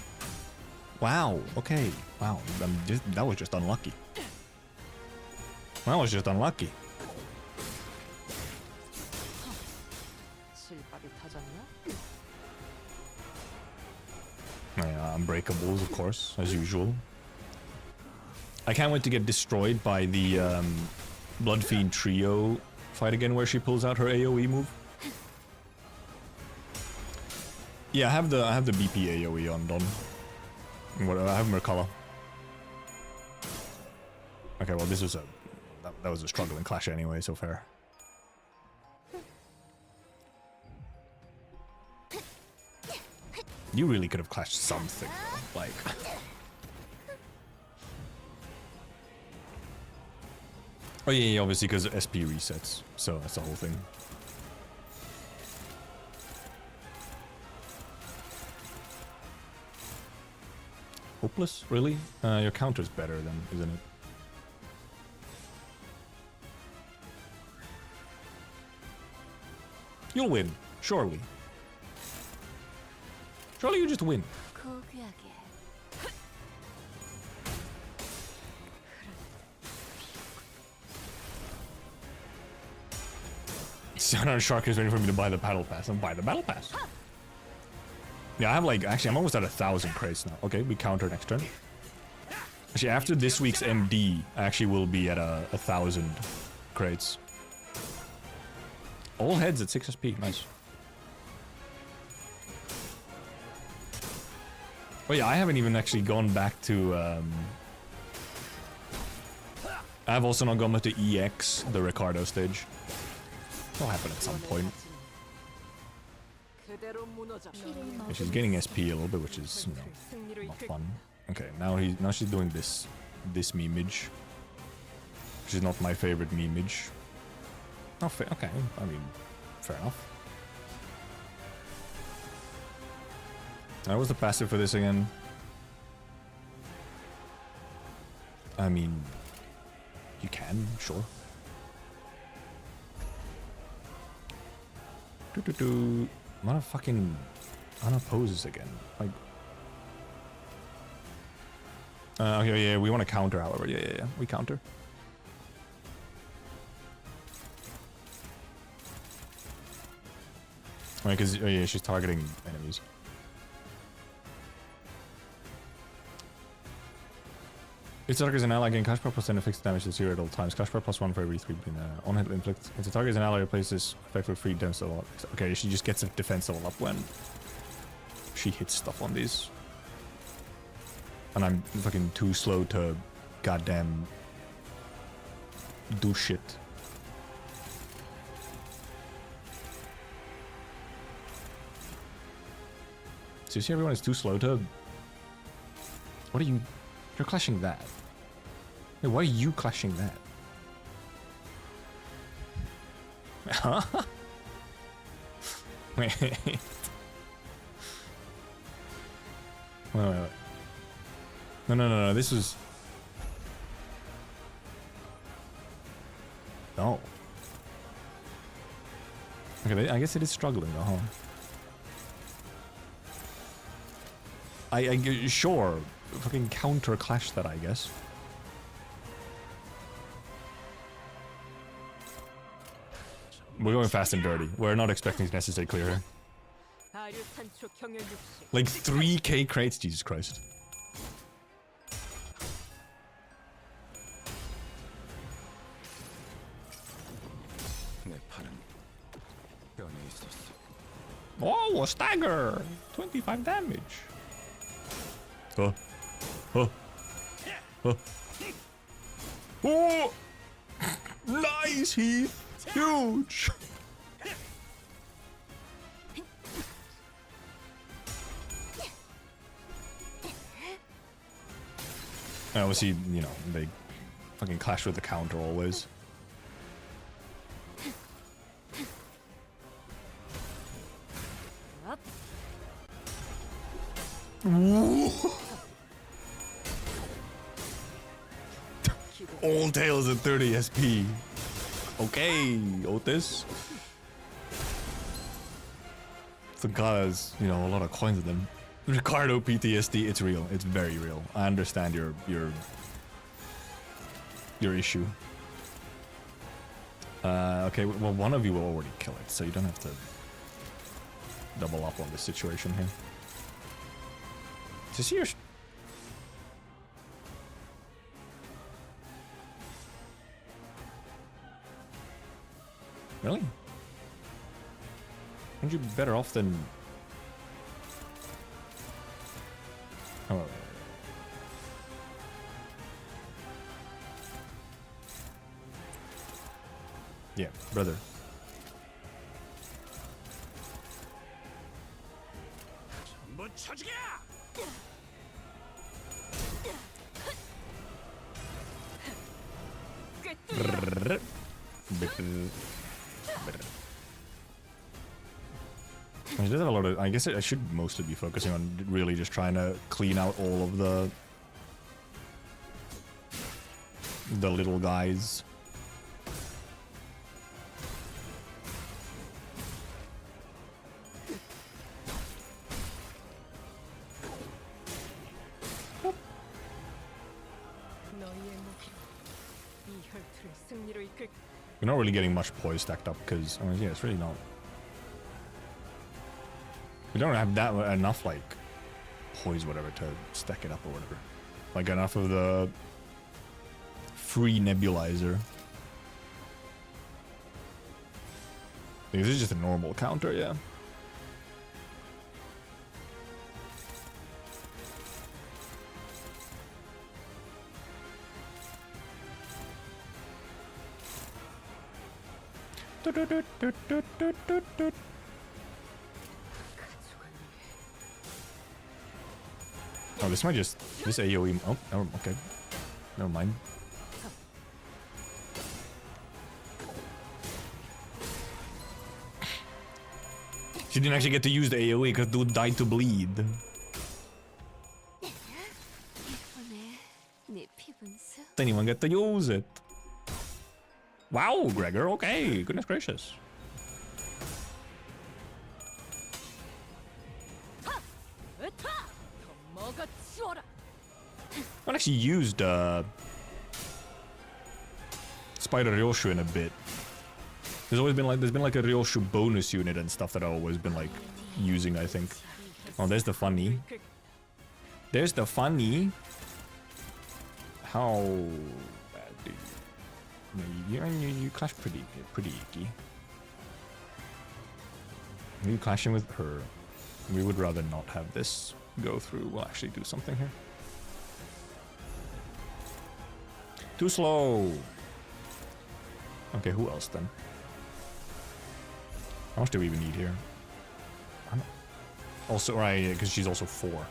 Wow. Okay. Wow. That was just unlucky. That was just unlucky. Unbreakables, of course, as usual. I can't wait to get destroyed by the Bloodfiend trio fight again, where she pulls out her AoE move. Yeah, I have the BP AoE on Don. I have Merkala. Okay, well this was that was a struggling clash anyway, so fair. You really could have clashed something, like. Oh yeah, obviously because SP resets, so that's the whole thing. Hopeless, really? Your counter's better then, isn't it? You'll win, surely. Surely you just win. Shark is waiting for me to buy the battle pass. I'm buying the battle pass. Yeah, I have like, actually I'm almost at 1,000 crates now. Okay, we counter next turn. Actually, after this week's MD, I actually will be at 1,000 crates. All heads at 6 SP, nice. Oh yeah, I haven't even actually gone back to, I've also not gone back to EX, the Ricardo stage. It'll happen at some point. Yeah, she's getting SP a little bit, which is, you know, not fun. Okay, now she's doing this memeage, which is not my favorite memeage. Oh, okay, I mean, fair enough. What was the passive for this again? I mean, you can, sure. A lot of fucking unopposes again. Like, Okay, yeah, we want to counter, however. Yeah. We counter. I mean, because, oh yeah, she's targeting enemies. If the target is an ally, gain cash power plus 10 fixed damage to 0 at all times. Cash power plus 1 for every 3 on-hit inflict. If the target is an ally, replaces effect with 3 defense level up. Okay, she just gets a defense level up when she hits stuff on these. And I'm fucking too slow to goddamn do shit. So you see everyone is too slow to... What are you... You're clashing that. Hey, why are you clashing that? Huh? Wait. Wait. No, this was... No. Okay, I guess it is struggling though, huh? Sure, fucking counter clash that, I guess. We're going fast and dirty. We're not expecting to necessarily clear here. Like 3k crates, Jesus Christ. Oh, a stagger! 25 damage. Oh. Oh! Nice, Heath! Huge! And obviously, you know, they fucking clash with the counter always. All tails at 30 SP. Okay, Otis. The guy has, you know, a lot of coins in them. Ricardo PTSD, it's real. It's very real. I understand your issue. Okay, well, one of you will already kill it, so you don't have to double up on this situation here. To see your... Really? Aren't you better off than... Oh, wait. Yeah, brother. I did have a lot of... I guess I should mostly be focusing on really just trying to clean out all of the little guys. You're not really getting much poise stacked up because, I mean, yeah, it's really not. We don't have that enough, like, poise, whatever, to stack it up or whatever. Like, enough of the free nebulizer. This is just a normal counter, yeah. Oh, this might just... This AoE... Oh, no, okay. Never mind. She didn't actually get to use the AoE because dude died to bleed. Didn't even get to use it. Wow, Gregor, okay. Goodness gracious. haven't actually used Spider Ryoshu in a bit. There's been like a Ryoshu bonus unit and stuff that I've always been like using, I think. Oh, there's the funny. There's the funny. How bad do you clash pretty icky. You clashing with her. We would rather not have this go through. We'll actually do something here. Too slow. Okay, who else then? How much do we even need here? Also, right, because she's also 4.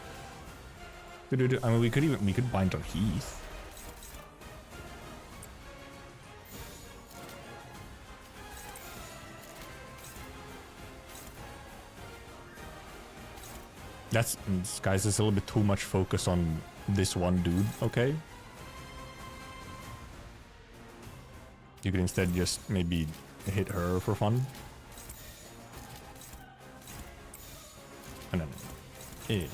I mean, we could bind our Heath. Guys, there's a little bit too much focus on this one dude, okay? You could instead just maybe hit her for fun. And then... Eh.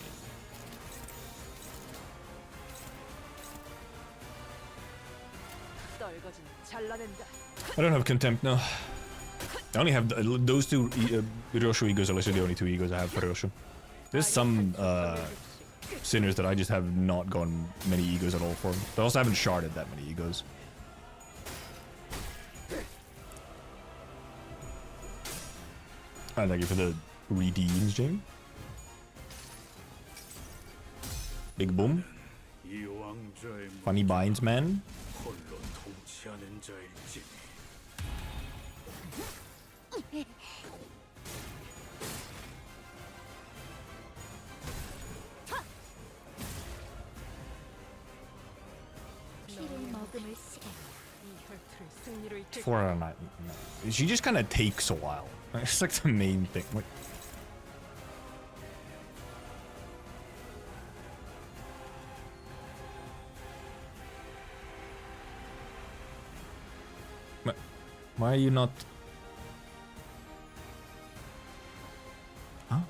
I don't have contempt, no. I only have those two Ryoshu egos are literally the only 2 egos I have for Ryoshu. There's some sinners that I just have not gotten many egos at all for. But I also haven't sharded that many egos. Thank you for the redeems, Jamie. Big boom. Funny binds, man. For a night. She just kind of takes a while. It's like the main thing. Wait. Why are you not? Huh?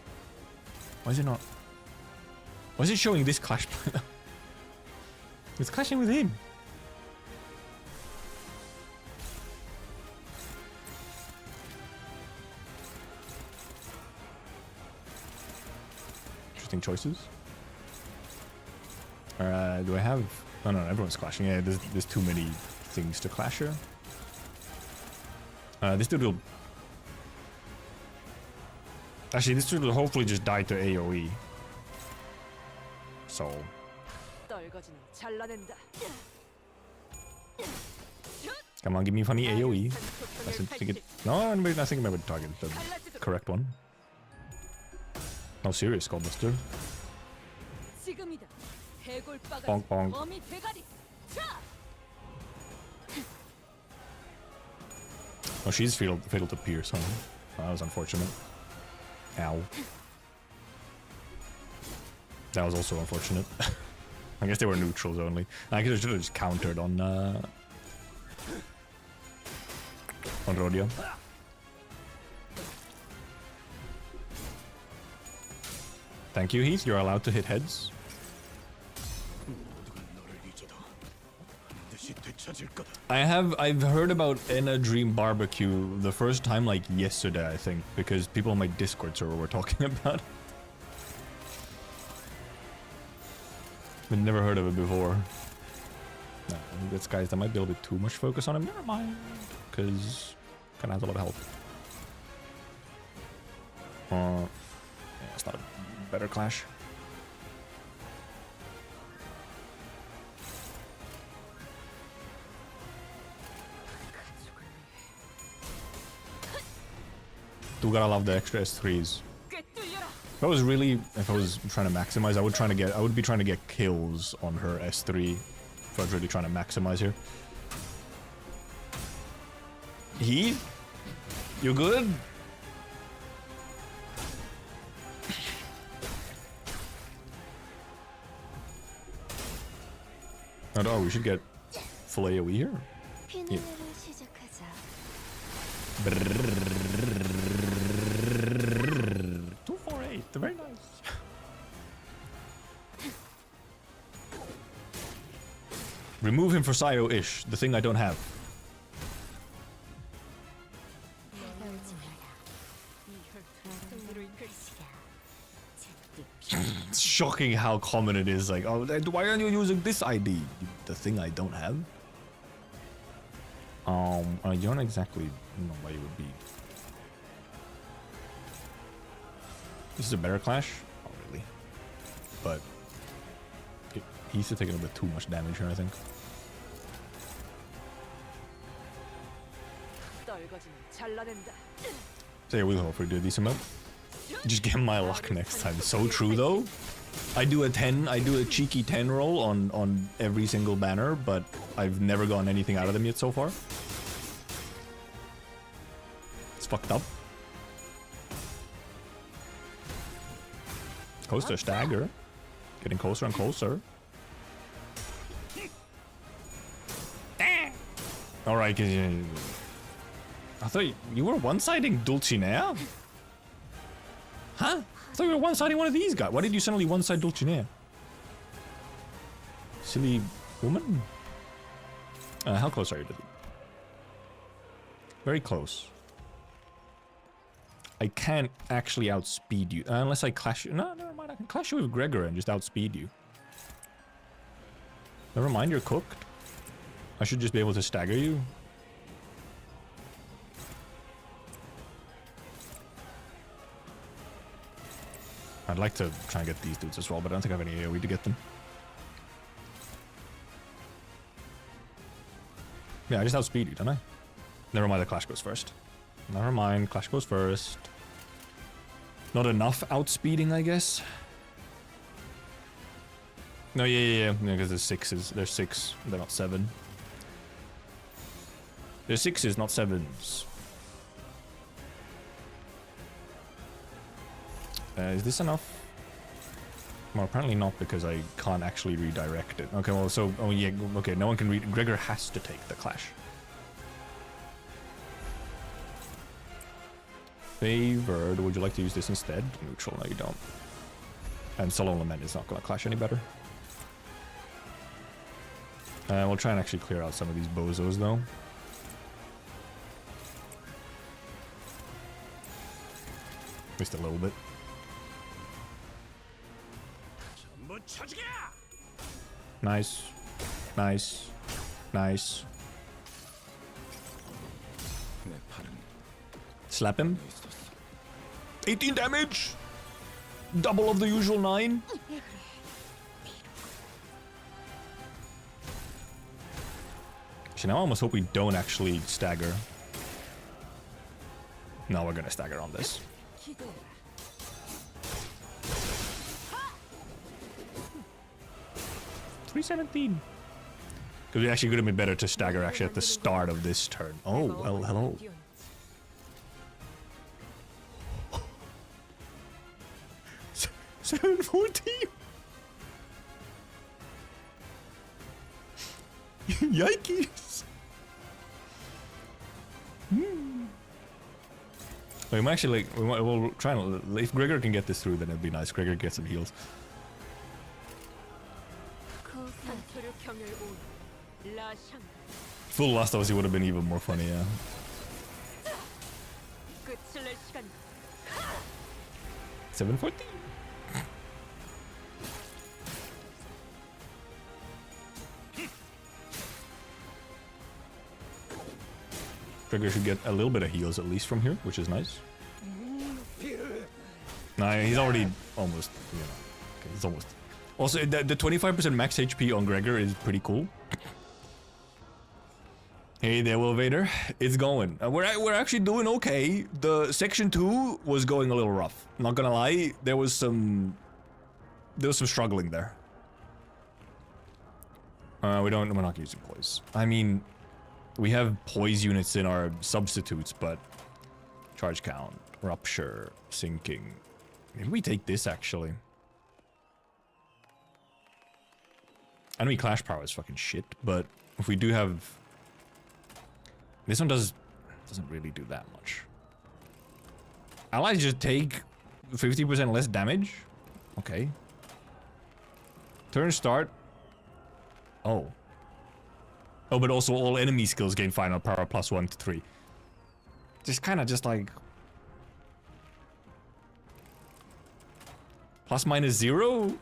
Why is it not? Why is it showing this clash? It's clashing with him. Interesting choices. Do I have? Oh no, everyone's clashing. Yeah, there's too many things to clash here. This dude will... Actually, this dude will hopefully just die to AoE. So... Come on, give me funny AoE. I think it... No, I think I would target the correct one. No, serious, Skullbuster. Bonk, bonk. Oh, she's fatal to Pierce, huh? Oh, that was unfortunate. Ow. That was also unfortunate. I guess they were neutrals only. I could have just countered on Rodia. Thank you, Heath. You're allowed to hit heads. I've heard about Enna Dream Barbecue the first time like yesterday, I think, because people on my Discord server were talking about it. I've never heard of it before. No, I think that's, guys, that might be a little bit too much focus on him. Never mind, because kind of has a lot of health. Yeah, it's not a better clash. Do gotta love the extra S3s. If I was trying to maximize, I would be trying to get kills on her S3. If I was really trying to maximize here. You good? Oh, we should get full AoE here. Yeah. 248, very nice. Remove him for Sayo-ish, the thing I don't have. It's shocking how common it is. Like, oh, why aren't you using this ID? The thing I don't have. I don't exactly know why you would be. This is a better clash? Not really. But he's taking a bit too much damage here, I think. So yeah, we'll hopefully do a decent amount. Just get my luck next time. So true though. I do a cheeky 10 roll on every single banner, but I've never gotten anything out of them yet so far. It's fucked up. Coaster stagger. Getting closer and closer. Alright, I thought you were one-siding Dulcinea? Huh? I thought you were one-siding one of these guys. Why did you suddenly one-side Dulcinea? Silly woman? How close are you to them? Very close. I can't actually outspeed you. Unless I clash you. No, never mind. I can clash you with Gregor and just outspeed you. Never mind, you're cooked. I should just be able to stagger you. I'd like to try and get these dudes as well, but I don't think I have any AoE to get them. Yeah, I just outspeed you, don't I? Never mind, the clash goes first. Never mind, clash goes first. Not enough outspeeding, I guess. No, yeah, because there's sixes. There's 6, they're not 7. There's 6s, not 7s. Is this enough? Well, apparently not, because I can't actually redirect it. Okay, well, so... Oh, yeah, okay, no one can read... Gregor has to take the clash. Favored. Would you like to use this instead? Neutral. No, you don't. And Solo Lament is not going to clash any better. We'll try and actually clear out some of these bozos, though. Just a little bit. Nice. Nice. Nice. Slap him. 18 damage! Double of the usual 9. Actually, now I almost hope we don't actually stagger. No, we're gonna stagger on this. 317. Because it actually could have been better to stagger actually at the start of this turn. Oh, well, hello. $714. Yikes. We might actually like we'll try and if Gregor can get this through, then it'd be nice. Gregor gets some heals. Full Last of Us would have been even more funny, yeah. $714. Gregor should get a little bit of heals at least from here, which is nice. Nah, he's already almost, you know. Okay, he's almost. Also, the 25% max HP on Gregor is pretty cool. Hey there, Will Vader. It's going. We're actually doing okay. The section 2 was going a little rough. Not gonna lie, there was some struggling there. We're not using poise. I mean, we have poise units in our substitutes, but charge count, rupture, sinking. Maybe we take this actually. Enemy clash power is fucking shit, but if we do have this one doesn't really do that much. Allies just take 50% less damage? Okay. Turn start. Oh. Oh, but also all enemy skills gain final power +1 to 3. Just kind of just like... ±0?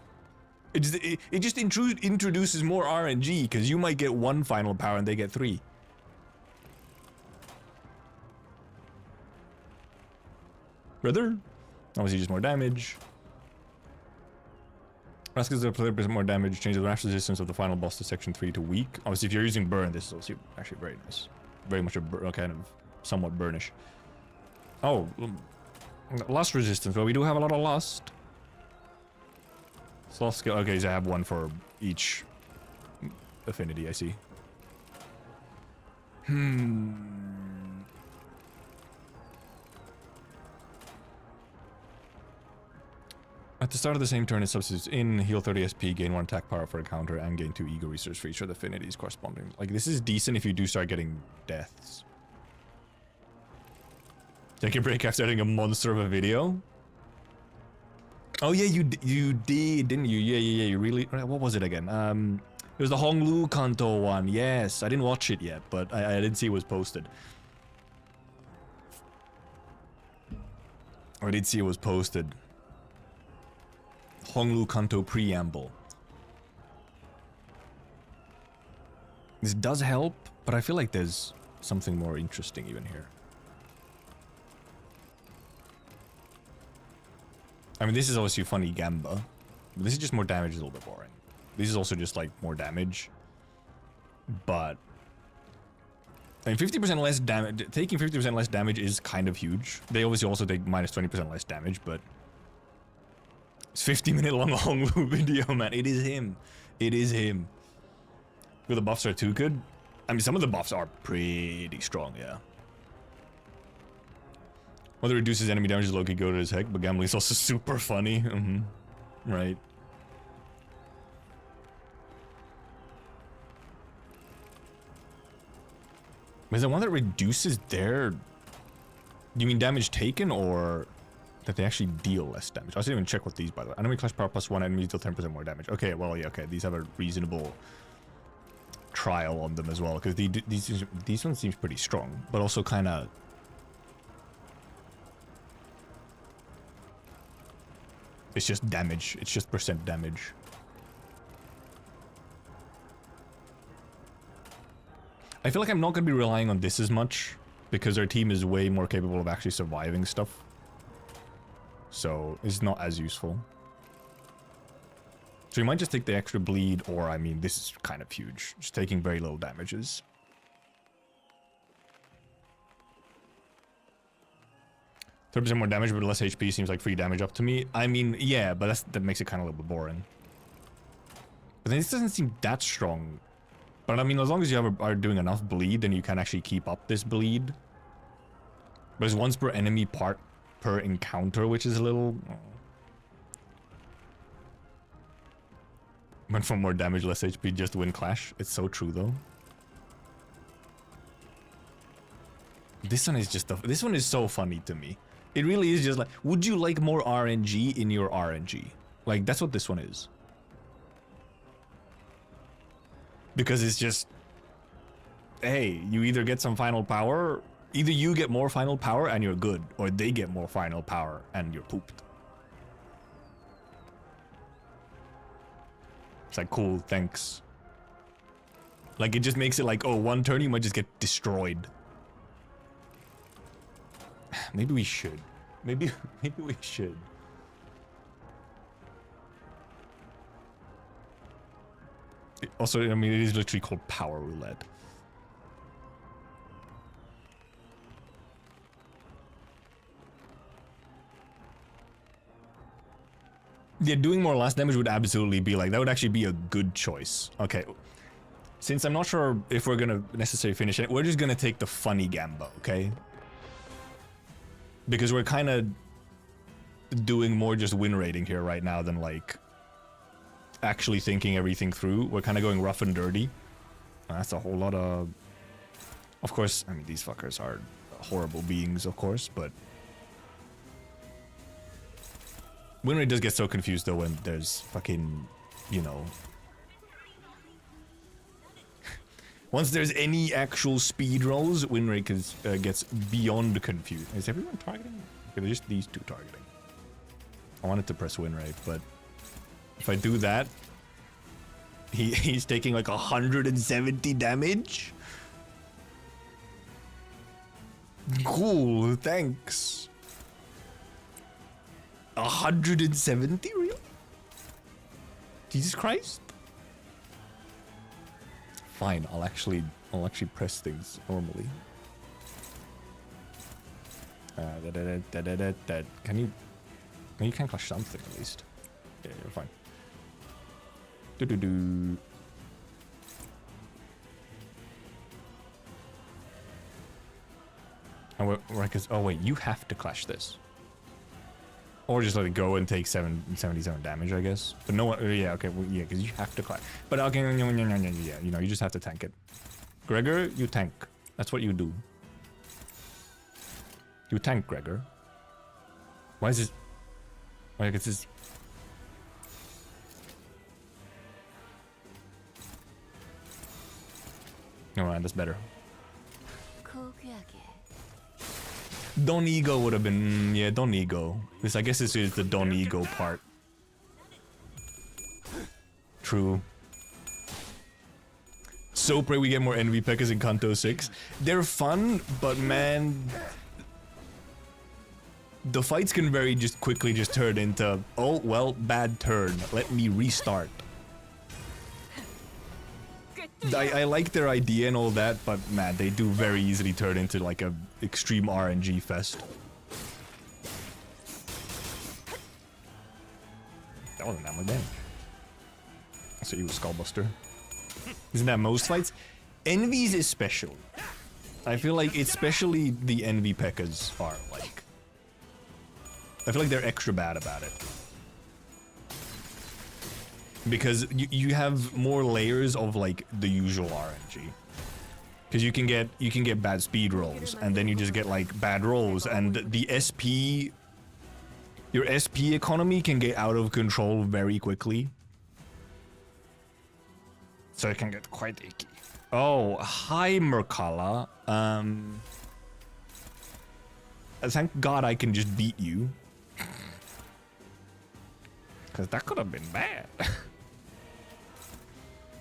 It just introduces more RNG, because you might get 1 final power and they get 3. Brother? Obviously just more damage. Rascals that play more damage, change the rash resistance of the final boss to section 3 to weak. Obviously if you're using burn, this is also actually very nice. Very much a kind of somewhat burnish. Oh, lust resistance. Well, we do have a lot of lust. Sloth skill. Okay, so I have 1 for each affinity, I see. At the start of the same turn, it substitutes in, heal 30 SP, gain 1 attack power for a counter, and gain 2 ego research for each of the affinities corresponding. Like, this is decent if you do start getting deaths. Take a break after having a monster of a video? Oh yeah, you did, didn't you? Yeah, you really... What was it again? It was the Honglu Kanto one. Yes, I didn't watch it yet, but I did see it was posted. I did see it was posted. Honglu Kanto preamble. This does help, but I feel like there's something more interesting even here. I mean, this is obviously funny Gamba, but this is just more damage, is a little bit boring. This is also just like more damage, but I mean, 50% less damage. Taking 50% less damage is kind of huge. They obviously also take minus 20% less damage, but it's 50-minute long Honglu video, man. It is him. It is him. Well, the buffs are too good. I mean, some of the buffs are pretty strong, yeah. Whether it reduces enemy damage is low-key goated as heck, but gambling is also super funny. Right. Is the one that reduces their... Do you mean damage taken, or that they actually deal less damage? I didn't even check what these, by the way. Enemy clash power +1, enemies deal 10% more damage. Okay, well, yeah, okay. These have a reasonable trial on them as well, because these ones seems pretty strong, but also kind of... It's just damage. It's just percent damage. I feel like I'm not going to be relying on this as much, because our team is way more capable of actually surviving stuff. So, it's not as useful. So you might just take the extra bleed, or, I mean, this is kind of huge. Just taking very low damages. %30 more damage, but less HP seems like free damage up to me. I mean, yeah, but that makes it kind of a little bit boring. But then this doesn't seem that strong. But I mean, as long as you are doing enough bleed, then you can actually keep up this bleed. But it's once per enemy part per encounter, which is a little... Went for more damage, less HP, just to win clash. It's so true, though. This one is just... This one is so funny to me. It really is just like... Would you like more RNG in your RNG? Like, that's what this one is. Because it's just, hey, you either get some final power, either you get more final power and you're good, or they get more final power and you're pooped. It's like, cool, thanks. Like, it just makes it like, oh, one turn you might just get destroyed. Maybe we should. Maybe we should. Also, I mean, it is literally called Power Roulette. Yeah, doing more last damage would absolutely be like, that would actually be a good choice. Okay. Since I'm not sure if we're gonna necessarily finish it, we're just gonna take the funny Gamba, okay? Because we're kind of doing more just win rating here right now than like actually thinking everything through. We're kind of going rough and dirty. That's a whole lot of course, I mean, these fuckers are horrible beings, of course, but win rate does get so confused though when there's fucking, you know, Once there's any actual speed rolls, win rate gets beyond confused. Is everyone targeting? Okay, they're just these two targeting. I wanted to press win rate, but if I do that, he's taking like 170 damage. Cool, thanks. 170 real? Jesus Christ. Fine, I'll actually press things normally. Can you? You can clash something at least. Yeah, you're fine. Do. Oh wait, you have to clash this. Or just let it go and take 77 damage, I guess. But no one, yeah, okay, well, yeah, because you have to clash. But okay, yeah, you know, you just have to tank it. Gregor, you tank. That's what you do. You tank, Gregor. Why is this? Why is this? No, man, that's better. Don Ego would have been, yeah, Don Ego. This, I guess this is the Don Ego part. True. So pray we get more NV Pekkas in Kanto 6. They're fun, but man, the fights can very just quickly just turn into, oh, well, bad turn. Let me restart. I like their idea and all that, but man, they do very easily turn into like a extreme RNG fest. That wasn't that much damage. So you a Skullbuster. Isn't that most fights? Envy's is special. I feel like especially the Envy Pekkas are like... I feel like they're extra bad about it. Because you have more layers of like the usual RNG. Because you can get bad speed rolls, and then you just get like bad rolls, and the SP, your SP economy can get out of control very quickly. So it can get quite icky. Oh, hi Merkala. Thank God I can just beat you. Because that could have been bad.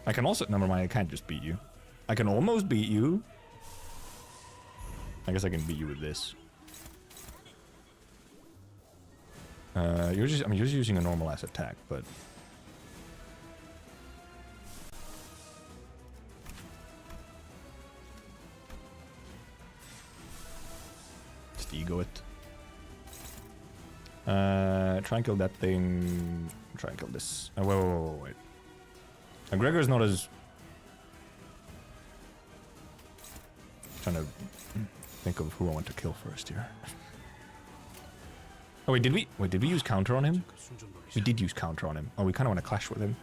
I can also... Never mind, I can't just beat you. I can almost beat you. I guess I can beat you with this. You're just... I mean, you're just using a normal ass attack, but... Just ego it. Try and kill that thing. Try and kill this. Wait. Now, Gregor's not as... Trying to think of who I want to kill first here. Oh wait, did we use counter on him? We did use counter on him. Oh, we kind of want to clash with him.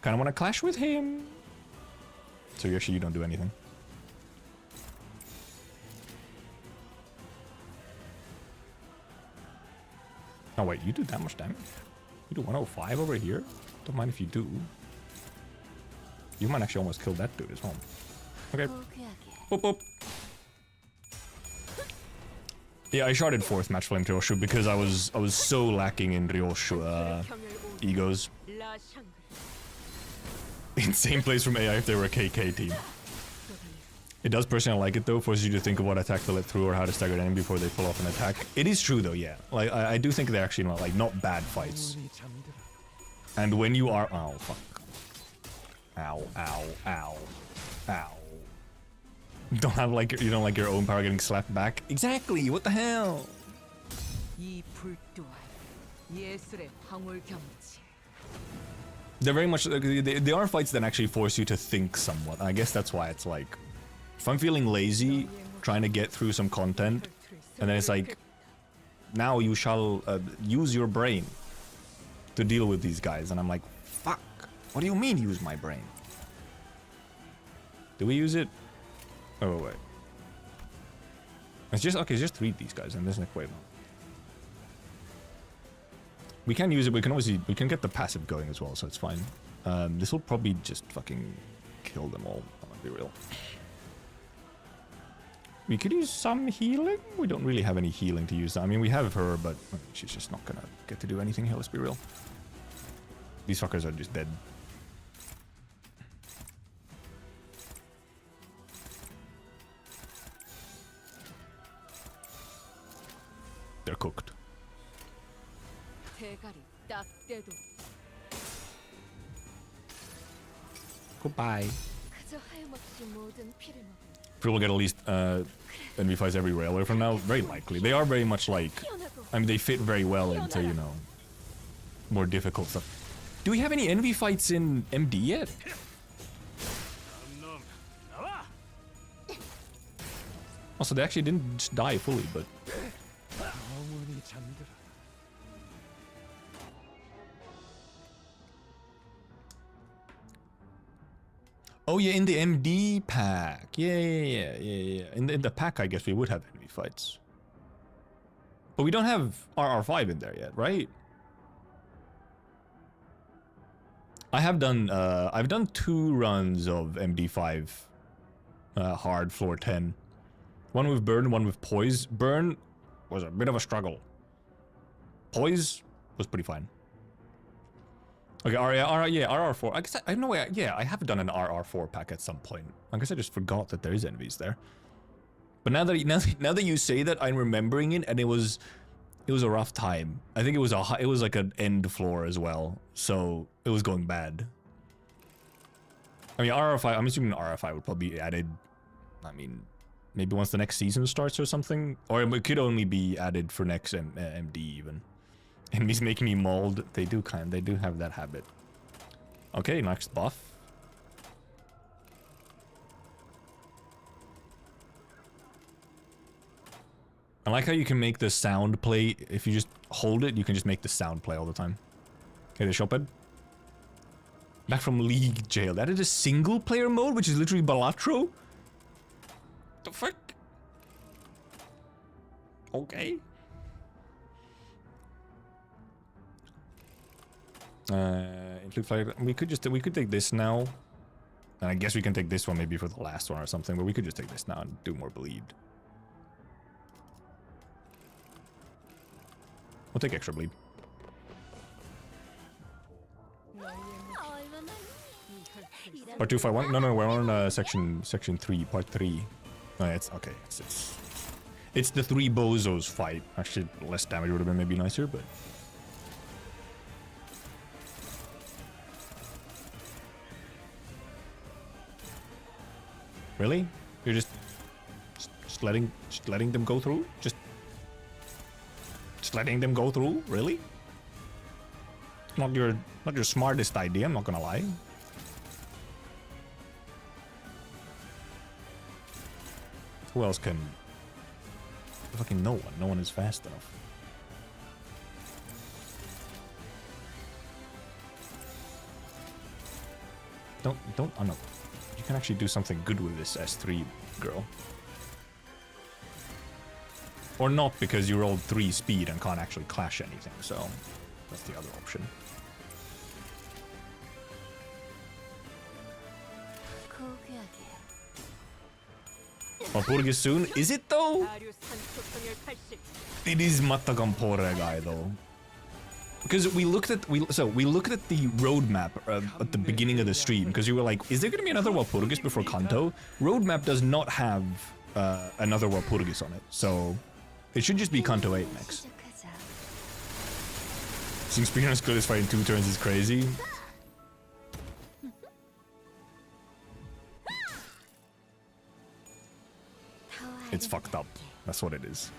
Kind of want to clash with him. So actually, you don't do anything. Oh wait, you do that much damage? You do 105 over here? Don't mind if you do. You might actually almost kill that dude as well. Okay. Boop, boop. Yeah, I sharded 4th match flame to Ryoshu because I was so lacking in Ryoshu egos. Insane plays from AI if they were a KK team. It does personally like it though, forces you to think of what attack to let through or how to stagger an enemy before they pull off an attack. It is true though, yeah. Like I do think they're actually not bad fights. And when you are... Oh, fuck. Ow, ow, ow, ow. Don't have like... You don't like your own power getting slapped back? Exactly, what the hell? They're very much... They are fights that actually force you to think somewhat. I guess that's why it's like... If I'm feeling lazy, trying to get through some content, and then it's like... Now you shall use your brain to deal with these guys. And I'm like, fuck. What do you mean use my brain? Do we use it? Oh, wait. It's just... Okay, just read these guys and there's no way. We can use it, we can obviously... We can get the passive going as well, so it's fine. This will probably just fucking kill them all. I'm gonna be real. We could use some healing. We don't really have any healing to use. I mean, we have her, but she's just not gonna get to do anything here. Let's be real. These fuckers are just dead. They're cooked. Goodbye. We'll get at least enemy fights every railway from now. Very likely. They are very much like... I mean, they fit very well into, you know, more difficult stuff. Do we have any envy fights in MD yet? Also, they actually didn't just die fully, but... Oh yeah, in the MD pack. Yeah. In the pack, I guess we would have enemy fights. But we don't have RR5 in there yet, right? I've done 2 runs of MD5 hard floor 10. One with Burn, one with Poise. Burn was a bit of a struggle. Poise was pretty fine. Okay, RR4. I guess I know. Yeah, I have done an RR4 pack at some point. I guess I just forgot that there is enemies there. But now that you say that, I'm remembering it, and it was a rough time. I think it was like an end floor as well, so it was going bad. I mean, RR5. I'm assuming RR5 would probably be added. I mean, maybe once the next season starts or something, or it could only be added for next MD even. Enemies making me mold. They do have that habit. Okay, next buff. I like how you can make the sound play. If you just hold it, you can just make the sound play all the time. Okay, the shophead. Back from League jail. That is a single player mode, which is literally Balatro. The fuck? Okay. It looks like we could take this now, and I guess we can take this one maybe for the last one or something. But we could just take this now and do more bleed. We'll take extra bleed. Part 251? No, we're on section 3, part 3. No, it's okay. It's the 3 bozos fight. Actually, less damage would have been maybe nicer, but. Really? You're just letting them go through? Just letting them go through? Really? Not your smartest idea, I'm not gonna lie. Who else can? Fucking no one. No one is fast enough. Don't. Oh no. You can actually do something good with this S3 girl. Or not, because you rolled 3 speed and can't actually clash anything, so that's the other option. Walpurgis soon? Is it though? It is Matagampore guy though. Because we looked at the roadmap at the beginning of the stream, because you were like, is there going to be another Walpurgis before Kanto? Roadmap does not have another Walpurgis on it, so it should just be Kanto 8 next. Seeing speedrunners clear this fight in 2 turns is crazy. It's fucked up. That's what it is.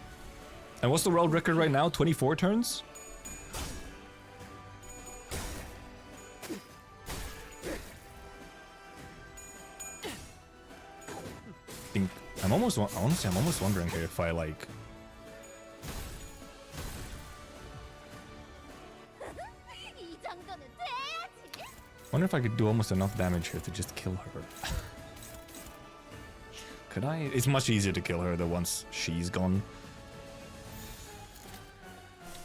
And what's the world record right now? 24 turns? I'm almost wondering here if I like. Wonder if I could do almost enough damage here to just kill her. Could I? It's much easier to kill her though once she's gone.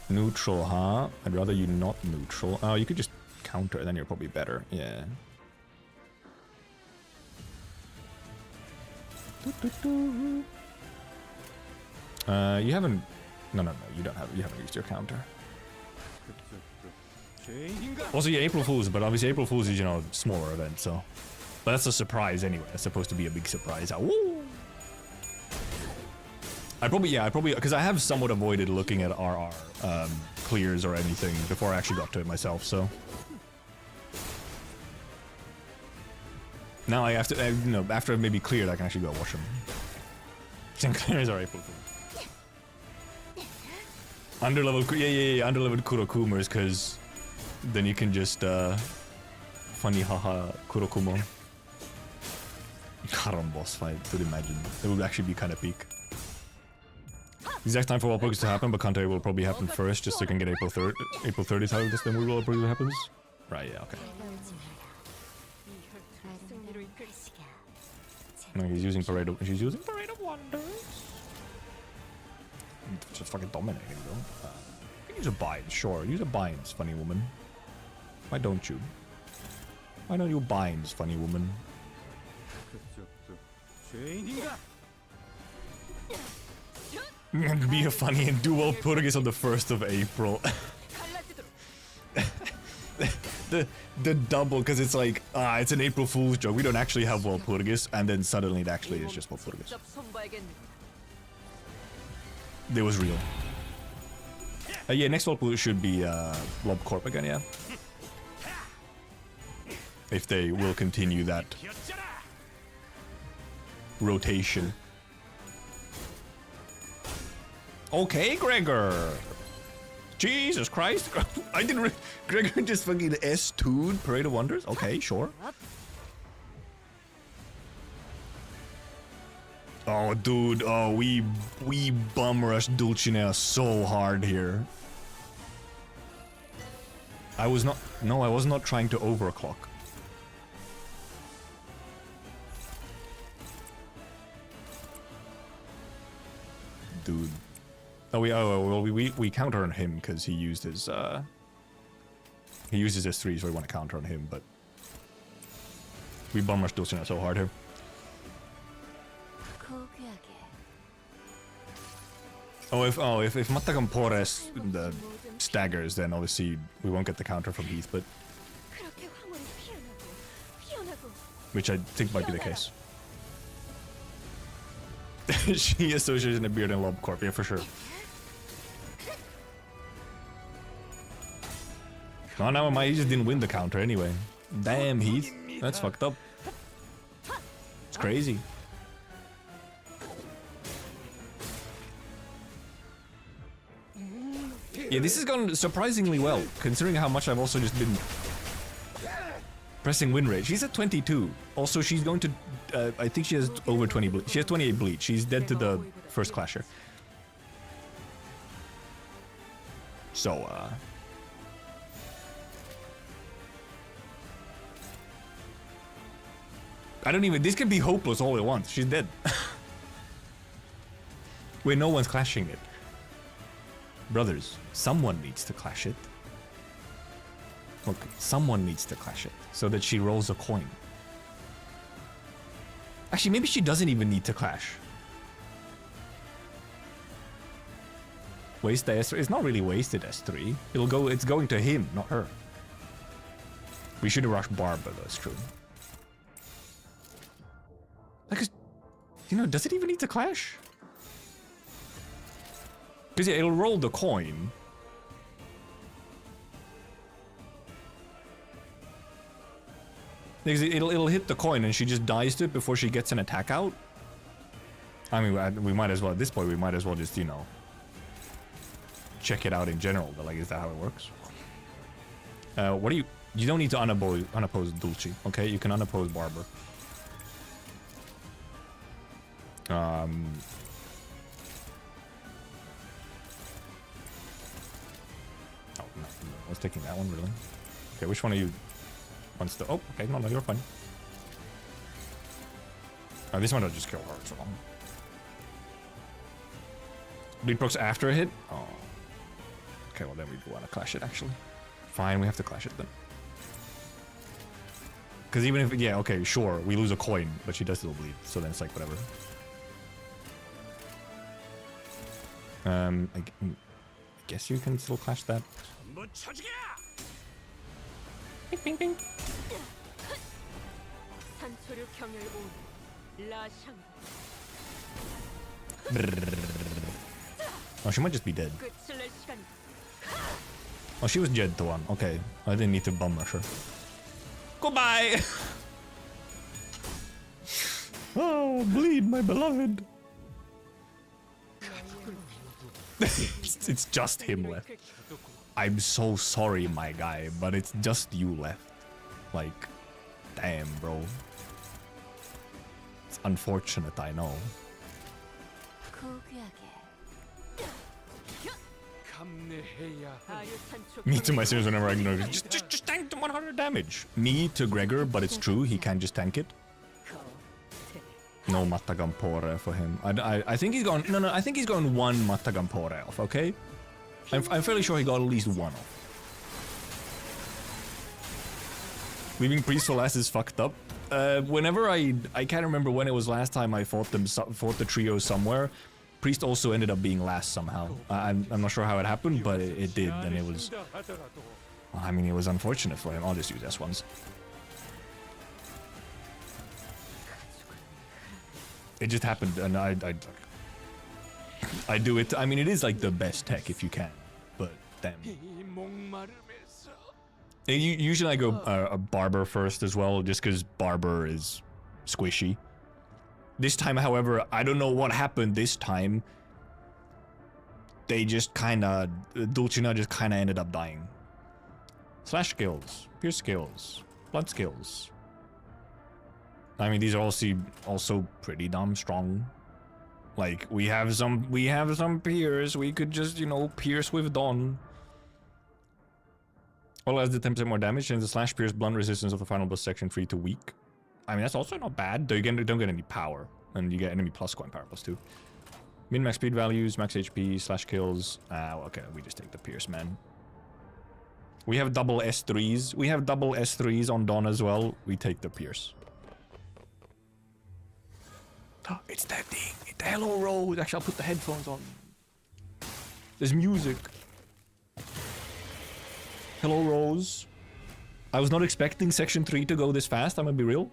Neutral, huh? I'd rather you not neutral. Oh, you could just counter, then you're probably better. Yeah. You haven't. No. You don't have. You haven't used your counter. Also, yeah, April Fools, but obviously April Fools is, you know, a smaller event, so. But that's a surprise anyway. It's supposed to be a big surprise. Woo! I probably, because I have somewhat avoided looking at RR clears or anything before I actually got to it myself, so. Now I have to, you know, after I've maybe cleared, I can actually go watch them. Clears are April Fools. Underleveled, yeah, underleveled Kurokumers, because then you can just, funny haha Kurokumo. Karon boss fight, could imagine. It would actually be kind of peak. Exact time for World Progress to happen, but Kante will probably happen first, just so you can get April 30th out of this, then World Progress happens. Right, yeah, okay. No, he's using Parade of, she's using Parade of Wonders. Just fucking dominating though. You can use a bind, sure. Use a binds, funny woman. Why don't you? Why don't you binds, funny woman? Be a funny and do World Progress on the 1st of April. the double, because it's like, it's an April Fool's joke. We don't actually have World Progress, and then suddenly it actually is just World Progress. It was real. Yeah, next World Progress should be Lob Corp again, yeah. If they will continue that rotation. Okay, Gregor. Jesus Christ. I didn't Gregor just fucking S2'd Parade of Wonders? Okay, sure. Oh, dude. Oh, we bum rushed Dulcinea so hard here. I was not trying to overclock. Dude. We counter on him because he used his S3, so we want to counter on him, but we bum rushed Dulcinea so hard here. If Matakan Pores the staggers, then obviously we won't get the counter from Heath, but which I think might be the case. She associates in a beard and Lob Corp, yeah, for sure. Oh, now he just didn't win the counter anyway. Damn, Heath. That's fucked up. It's crazy. Yeah, this has gone surprisingly well, considering how much I've also just been pressing win rate. She's at 22. Also, she's going to... I think she has over 20 bleach. She has 28 bleach. She's dead to the first clasher. So, I don't even... This can be hopeless all at once. She's dead. Wait, no one's clashing it. Brothers, someone needs to clash it. Look, someone needs to clash it so that she rolls a coin. Actually, maybe she doesn't even need to clash. Waste the S3. It's not really wasted S3. It's going to him, not her. We should have rushed Barbara, that's true. Like, you know, does it even need to clash? Because yeah, it'll roll the coin. Because it'll hit the coin and she just dies to it before she gets an attack out. I mean, we might as well, at this point, we might as well just, you know, check it out in general. But like, is that how it works? What do you don't need to unoppose Dulce, okay? You can unoppose Barber. Oh, no, I was taking that one, really? Okay, which one are you? Wants to... Oh, okay, no, you're fine. This one will just kill her, so... Bleed procs after a hit? Oh. Okay, well then we want to clash it, actually. Fine, we have to clash it then. Because even if, yeah, okay, sure, we lose a coin, but she does still bleed, so then it's like, whatever. I guess you can still clash that. Ping, ping, ping. Oh, she might just be dead. Oh, she was dead to one. Okay, I didn't need to bum rush her. Goodbye! Oh, bleed, my beloved. It's just him left. I'm so sorry, my guy, but it's just you left. Like, damn, bro. It's unfortunate, I know. Me to my seniors whenever I ignore it. Just tank the 100 damage. Me to Gregor, but it's true, he can just tank it. No Matagampore for him. I think he's gone. No, I think he's gone one Matagampore off, okay? I'm fairly sure he got at least one off. Leaving Priest for last is fucked up. Whenever I can't remember when it was last time I fought the trio somewhere. Priest also ended up being last somehow. I'm not sure how it happened, but it did, and it was... I mean, it was unfortunate for him. I'll just use S1s. It just happened, and I do it. I mean, it is like the best tech if you can, but damn. Usually I go a Barber first as well, just because Barber is squishy. This time, however, I don't know what happened this time. They just kinda... Dulcina just kinda ended up dying. Slash skills, pierce skills, blood skills. I mean, these are also pretty damn strong. Like, we have some pierce, we could just, you know, pierce with Dawn. All has the 10% more damage, and the slash pierce blunt resistance of the final boss section 3 to weak. I mean, that's also not bad. Though you don't get any power, and you get enemy plus coin power plus 2. Min max speed values, max HP, slash kills. Okay, we just take the pierce, man. We have double S3s. We have double S3s on Dawn as well. We take the pierce. It's that thing. It's the Hello Rose. Actually, I'll put the headphones on. There's music. Hello Rose. I was not expecting section 3 to go this fast, I'm gonna be real.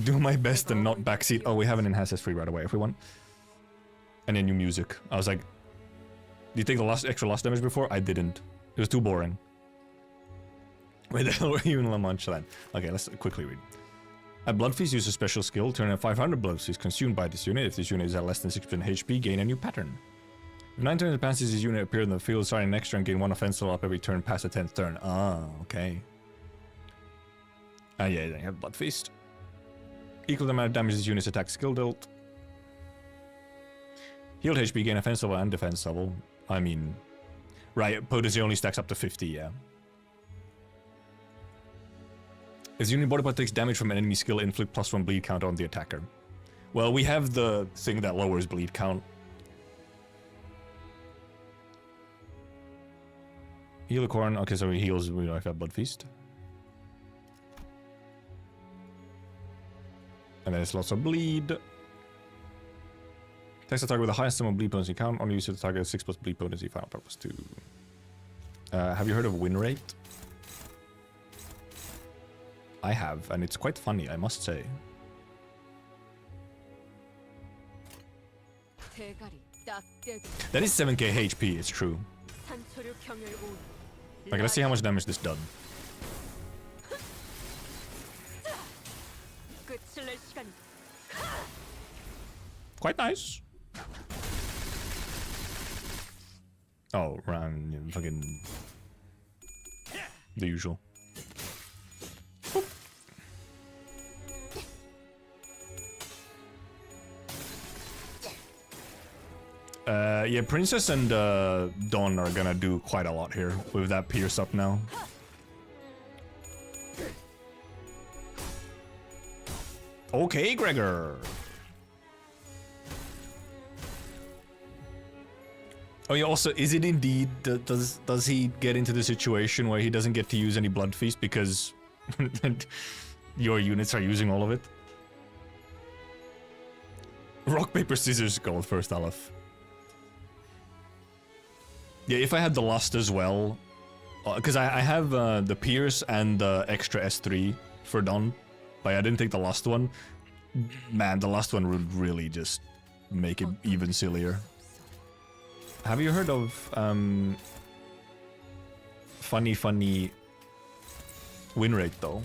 Do my best and not backseat. Oh, we have an enhanced S3 right away if we want. And then new music. I was like, did you take the extra loss damage before? I didn't. It was too boring. Wait, the hell were you in La Mancha then? Okay, let's quickly read. A Blood Feast uses a special skill. Turn a 500 Blood Feast consumed by this unit. If this unit is at less than 6% HP, gain a new pattern. If 9 turns passes this unit appear in the field, starting next turn, gain 1 offensive up every turn past the 10th turn. Ah, okay. Yeah, then you have Blood Feast. Equal the amount of damage this unit's attack skill dealt. Healed HP, gain offense level and defense level. I mean... Right, potency only stacks up to 50, yeah. If the unit body part takes damage from an enemy skill, inflict +1 bleed count on the attacker. Well, we have the thing that lowers bleed count. Heal the corn. Okay, so he heals. We don't have Blood Feast. And then it's lots of bleed. Attacks the target with the highest sum of bleed potency count. Only use the target 6+ bleed potency, final purpose 2. Have you heard of win rate? I have, and it's quite funny, I must say. That is 7k HP, it's true. Okay, let's see how much damage this done. Quite nice. Oh, round fucking the usual. Boop. Yeah, Princess and Dawn are gonna do quite a lot here with that pierce up now. Okay, Gregor. Oh yeah, also, is it indeed, does he get into the situation where he doesn't get to use any Blood Feast because And your units are using all of it. Rock, paper, scissors, gold first, Aleph. Yeah, if I had the Lust as well, because I have the Pierce and the extra S3 for Dawn, but I didn't take the last one. Man, the last one would really just make it even sillier. Have you heard of funny win rate though?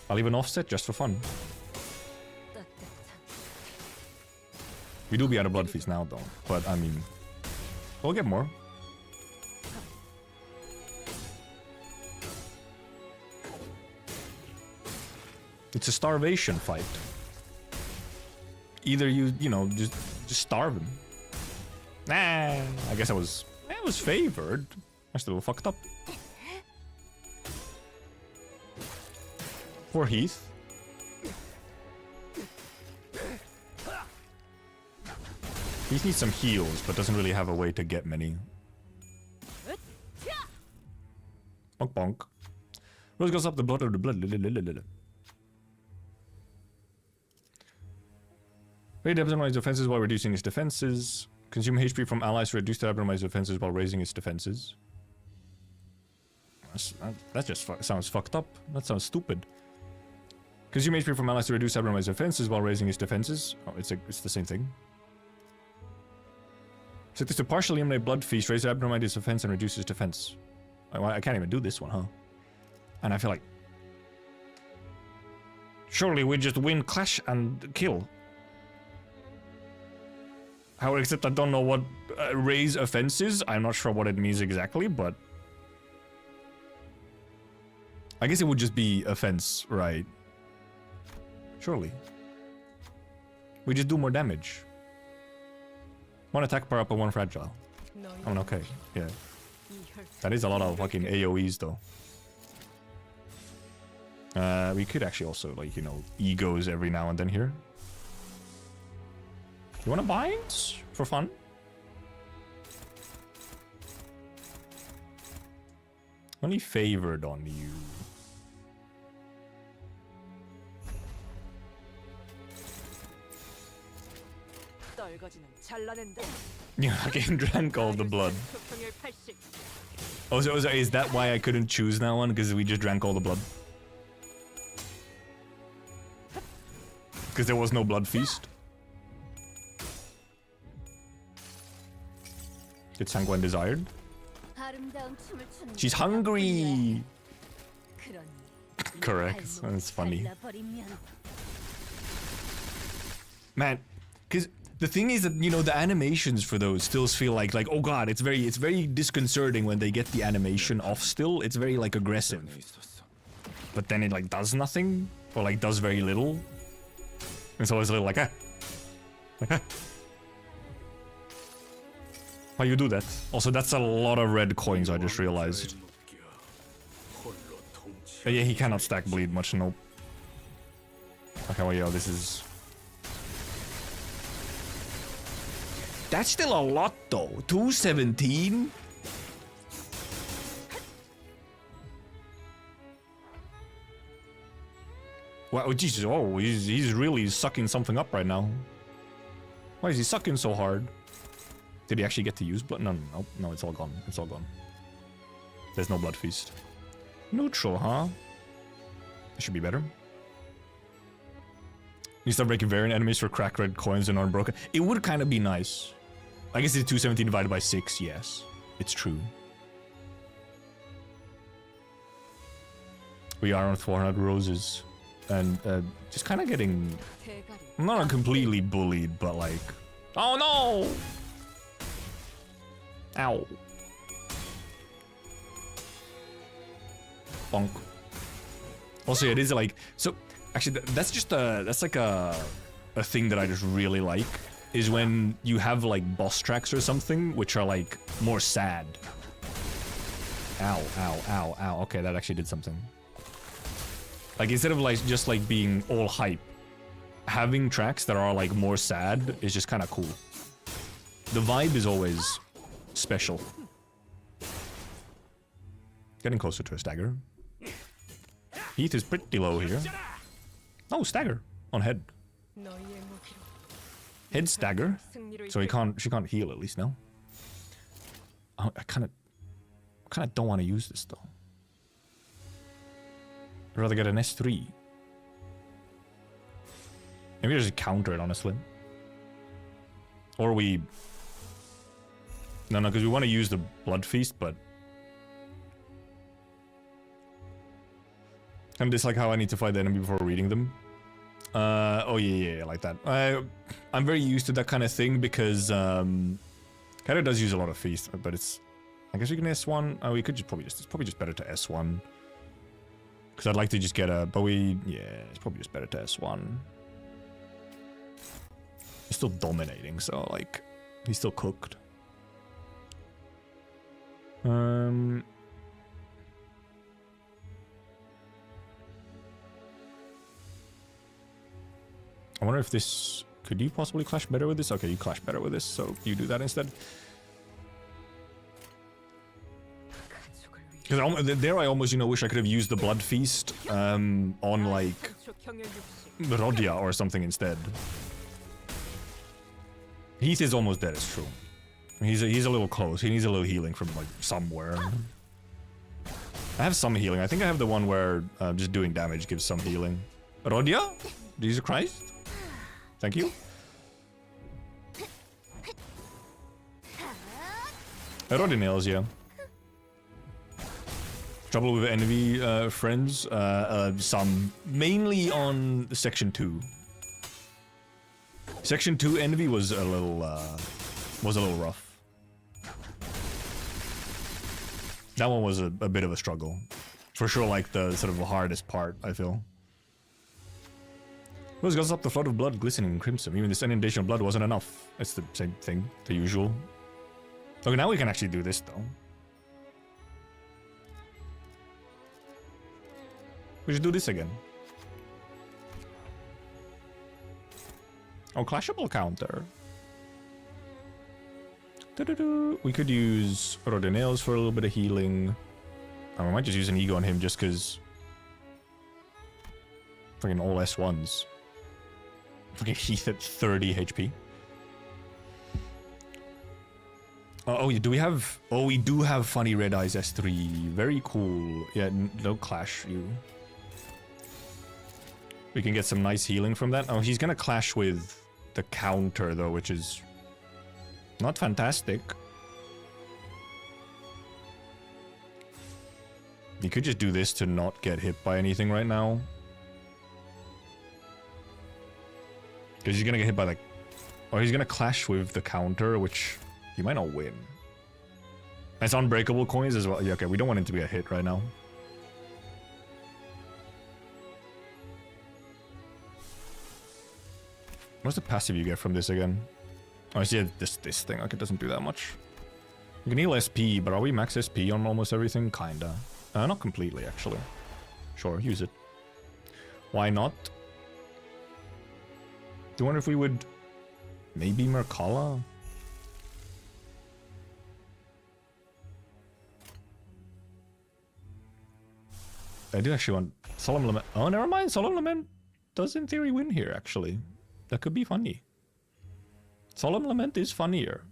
I'll even offset just for fun. We do be out of Blood Feast now though, but I mean, we'll get more. It's a starvation fight. Either you know, just starve him. Nah, I guess I was favored. I still fucked up. Poor Heath. Heath needs some heals, but doesn't really have a way to get many. Bonk bonk. Rose goes up the blood of the blood. Raid abnormalize defenses while reducing its defenses. Consume HP from allies to reduce the abnormalize defenses while raising its defenses. That just sounds fucked up. That sounds stupid. Consume HP from allies to reduce abnormalize defenses while raising its defenses. Oh, it's the same thing. Set this to partially eliminate Blood Feast, raise abnormalize defense, and reduce its defense. I can't even do this one, huh? And I feel like... surely we just win Clash and kill. How, except I don't know what raise offense is. I'm not sure what it means exactly, but... I guess it would just be offense, right? Surely. We just do more damage. One attack power up and one fragile. I mean, okay, yeah. That is a lot of fucking AoEs though. We could actually also, like, you know, egos every now and then here. You wanna bind? For fun? Only favored on you. Yeah, I can drank all the blood. Oh, so is that why I couldn't choose that one? Because we just drank all the blood? Because there was no blood feast? Did Sanguine desired? She's hungry! Correct. That's funny. Man, because the thing is that, you know, the animations for those still feel like oh god, it's very disconcerting when they get the animation off still. It's very, like, aggressive. But then it, like, does nothing, or, like, does very little. It's always a little like, ah. Like, ah. How you do that? Also, that's a lot of red coins, I just realized. But yeah, he cannot stack bleed much, nope. Okay, well, yeah, this is... That's still a lot, though. 217? Wow, Jesus, oh, he's really sucking something up right now. Why is he sucking so hard? Did he actually get to use blood? No, it's all gone. It's all gone. There's no blood feast. Neutral, huh? It should be better. You start breaking variant enemies for crack red coins and unbroken. It would kind of be nice. I guess it's 217 divided by 6, yes. It's true. We are on 400 roses. And just kind of getting... I'm not completely bullied, but like... Oh no! Ow. Bonk. Also, it is like... So, actually, that's just that's like a thing that I just really like. Is when you have, like, boss tracks or something, which are, like, more sad. Ow, ow, ow, ow. Okay, that actually did something. Like, instead of, like, just, like, being all hype, having tracks that are, like, more sad is just kind of cool. The vibe is always special. Getting closer to a stagger. Heath is pretty low here. Oh, stagger on head. Head stagger. So she can't heal at least, no? Oh, I kind of don't want to use this though. I'd rather get an S3. Maybe just counter it, honestly. Or we... No, because we want to use the Blood Feast, but... And dislike how I need to fight the enemy before reading them. Oh yeah, like that. I'm very used to that kind of thing because Kaito does use a lot of feast, but it's... I guess we can S1. Oh, we could just probably just... It's probably just better to S1. Because I'd like to just get a... But we... Yeah, it's probably just better to S1. He's still dominating, so like... He's still cooked. I wonder if this... Could you possibly clash better with this? Okay, you clash better with this, so you do that instead. Because there I almost, you know, wish I could have used the Blood Feast on, like, Rodia or something instead. Heath is almost dead, it's true. He's a little close. He needs a little healing from, like, somewhere. I have some healing. I think I have the one where just doing damage gives some healing. Rodia? Jesus Christ? Thank you. Rodia nails, yeah. Trouble with envy, friends? Some. Mainly on Section 2. Section 2 envy was a little rough. That one was a bit of a struggle. For sure, like, the sort of hardest part, I feel. Those guns up the flood of blood, glistening crimson. Even this inundation of blood wasn't enough. It's the same thing, the usual. Okay, now we can actually do this, though. We should do this again. Oh, clashable counter. We could use Rodinails for a little bit of healing. I might just use an ego on him just because. Fucking all S1s. Fucking Heath at 30 HP. Oh, do we have... Oh, we do have Funny Red Eyes S3. Very cool. Yeah, no clash you. We can get some nice healing from that. Oh, he's gonna clash with the counter, though, which is... not fantastic. You could just do this to not get hit by anything right now. Because he's gonna get hit by, like... Or he's gonna clash with the counter, which... he might not win. It's unbreakable coins as well. Yeah, okay, we don't want him to be a hit right now. What's the passive you get from this again? Oh, I see this thing. Like, it doesn't do that much. You can heal SP, but are we max SP on almost everything? Kinda. Not completely, actually. Sure, use it. Why not? Do you wonder if we would... maybe Merkala? I do actually want Solemn Lament. Oh, never mind. Solemn Lament does in theory win here, actually. That could be funny. Solemn Lament is funnier.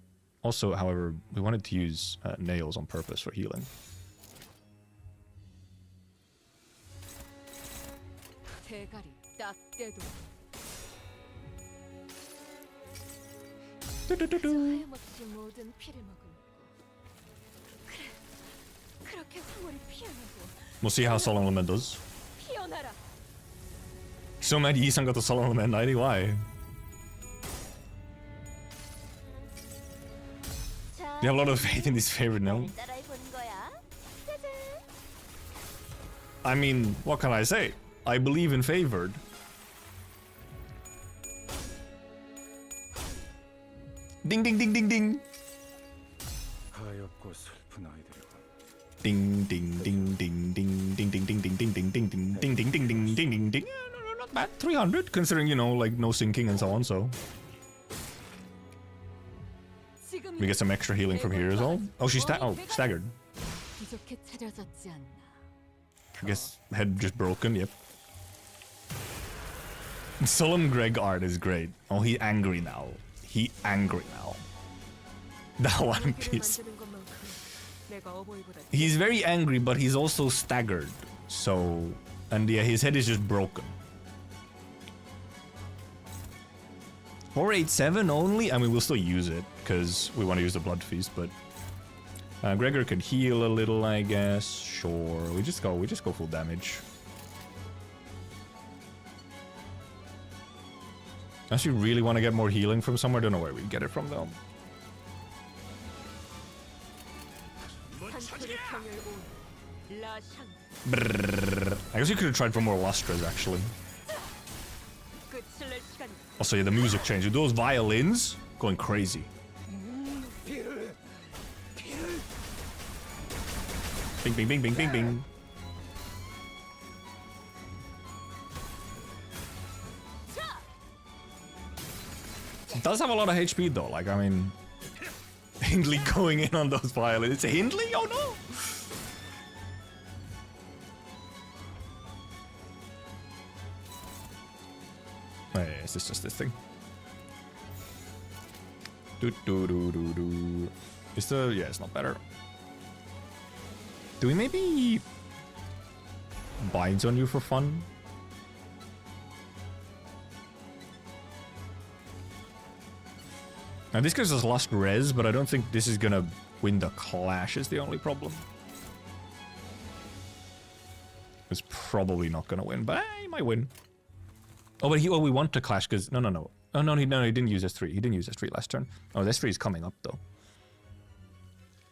Also, however, we wanted to use nails on purpose for healing. We'll see how Solemn Lament does. So mad Yi-san got the Solemn Lament 90, why? You have a lot of faith in this favorite now. I mean, what can I say? I believe in favored. Ding ding ding ding ding. Ding ding ding ding ding ding ding ding ding ding ding ding ding ding ding ding ding ding ding ding. Not bad. 300 considering, you know, like no sinking and so on, so. We get some extra healing from here as well. Oh, she's staggered. I guess head just broken, yep. Solemn Greg art is great. Oh, he angry now. He angry now. That one piece. He's very angry, but he's also staggered. So, and yeah, his head is just broken. 487 only? I mean, we'll still use it, because we want to use the Blood Feast, but... Gregor could heal a little, I guess. Sure, we just go full damage. Unless you really want to get more healing from somewhere, don't know where we get it from, though. Brrr. I guess you could have tried for more lustras, actually. Also, yeah, the music changed. Those violins going crazy. Bing, bing, bing, bing, bing, bing. It does have a lot of HP, though. Like, I mean... Hindley going in on those violins. It's a Hindley? Oh, no! Hey, is this just this thing? Do do do do do. Is the yeah? It's not better. Do we maybe binds on you for fun? Now this gives us lost res, but I don't think this is gonna win the clash. Is the only problem. It's probably not gonna win, but he might win. Oh, but we want to clash because no. Oh no, he didn't use S3. He didn't use S3 last turn. Oh, S3 is coming up though.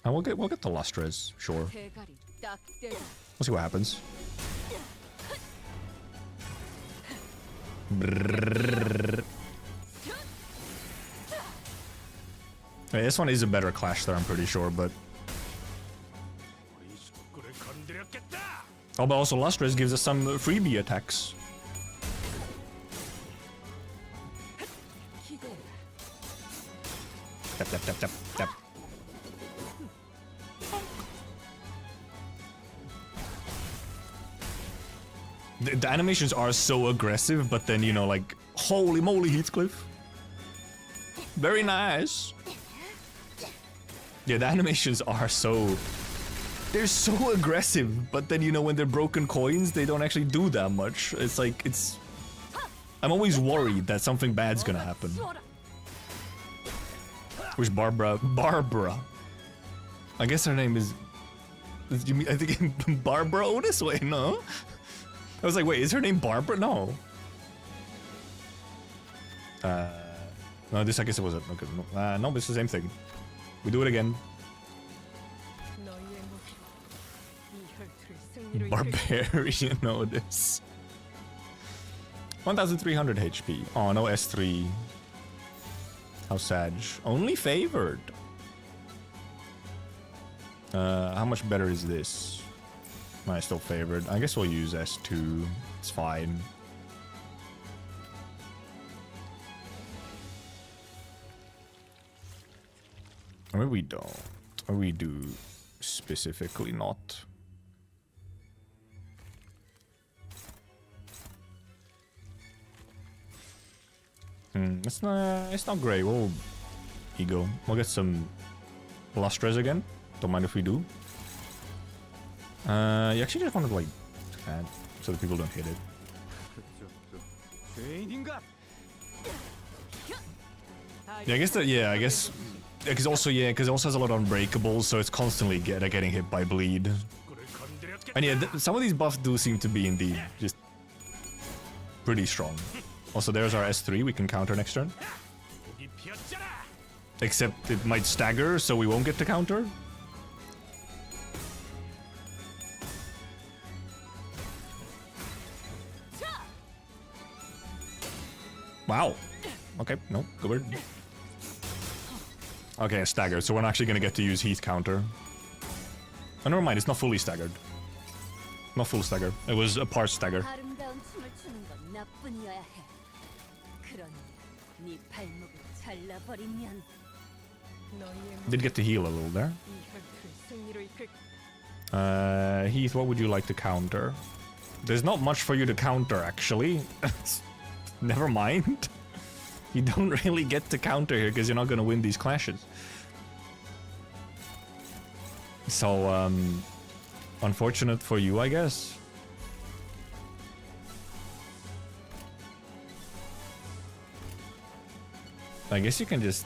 And we'll get the last res, sure. We'll see what happens. Brrr. Hey, this one is a better clash there, I'm pretty sure, but... Oh, but also last res gives us some freebie attacks. Tap, tap, tap, tap, tap. The animations are so aggressive, but then, you know, like, holy moly, Heathcliff. Very nice. Yeah, the animations are so... They're so aggressive, but then, you know, when they're broken coins, they don't actually do that much. It's like, it's... I'm always worried that something bad's gonna happen. Where's Barbara? Barbara. I guess her name is... I think Barbara Otis? Wait, no? I was like, wait, is her name Barbara? No. No, this I guess it wasn't. Okay, no, it's the same thing. We do it again. Barbarian Otis. 1300 HP. Oh, no S3. How sad. Only favored. How much better is this? No, still favored. I guess we'll use S2. It's fine. Or maybe we don't. Or we do specifically not. It's not great. We'll ego. We'll get some lustres again. Don't mind if we do. You actually just want to like add so that people don't hit it. Yeah, I guess that. Yeah, I guess because also because it also has a lot of unbreakables, so it's constantly getting hit by bleed. And yeah, some of these buffs do seem to be indeed just pretty strong. Also, there's our S3. We can counter next turn. Except it might stagger, so we won't get to counter. Wow. Okay, no, good word. Okay, staggered, so we're not actually gonna get to use Heath counter. Oh, never mind, it's not fully staggered. Not full stagger. It was a part stagger. Did get to heal a little there. Heath, what would you like to counter? There's not much for you to counter, actually. Never mind. You don't really get to counter here because you're not going to win these clashes. So, unfortunate for you, I guess. I guess you can just...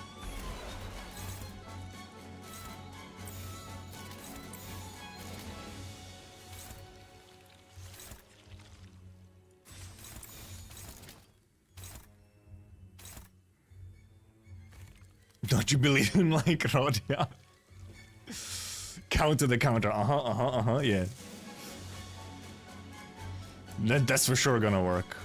Don't you believe in like Rod? Yeah. Counter the counter. Yeah. That's for sure gonna work.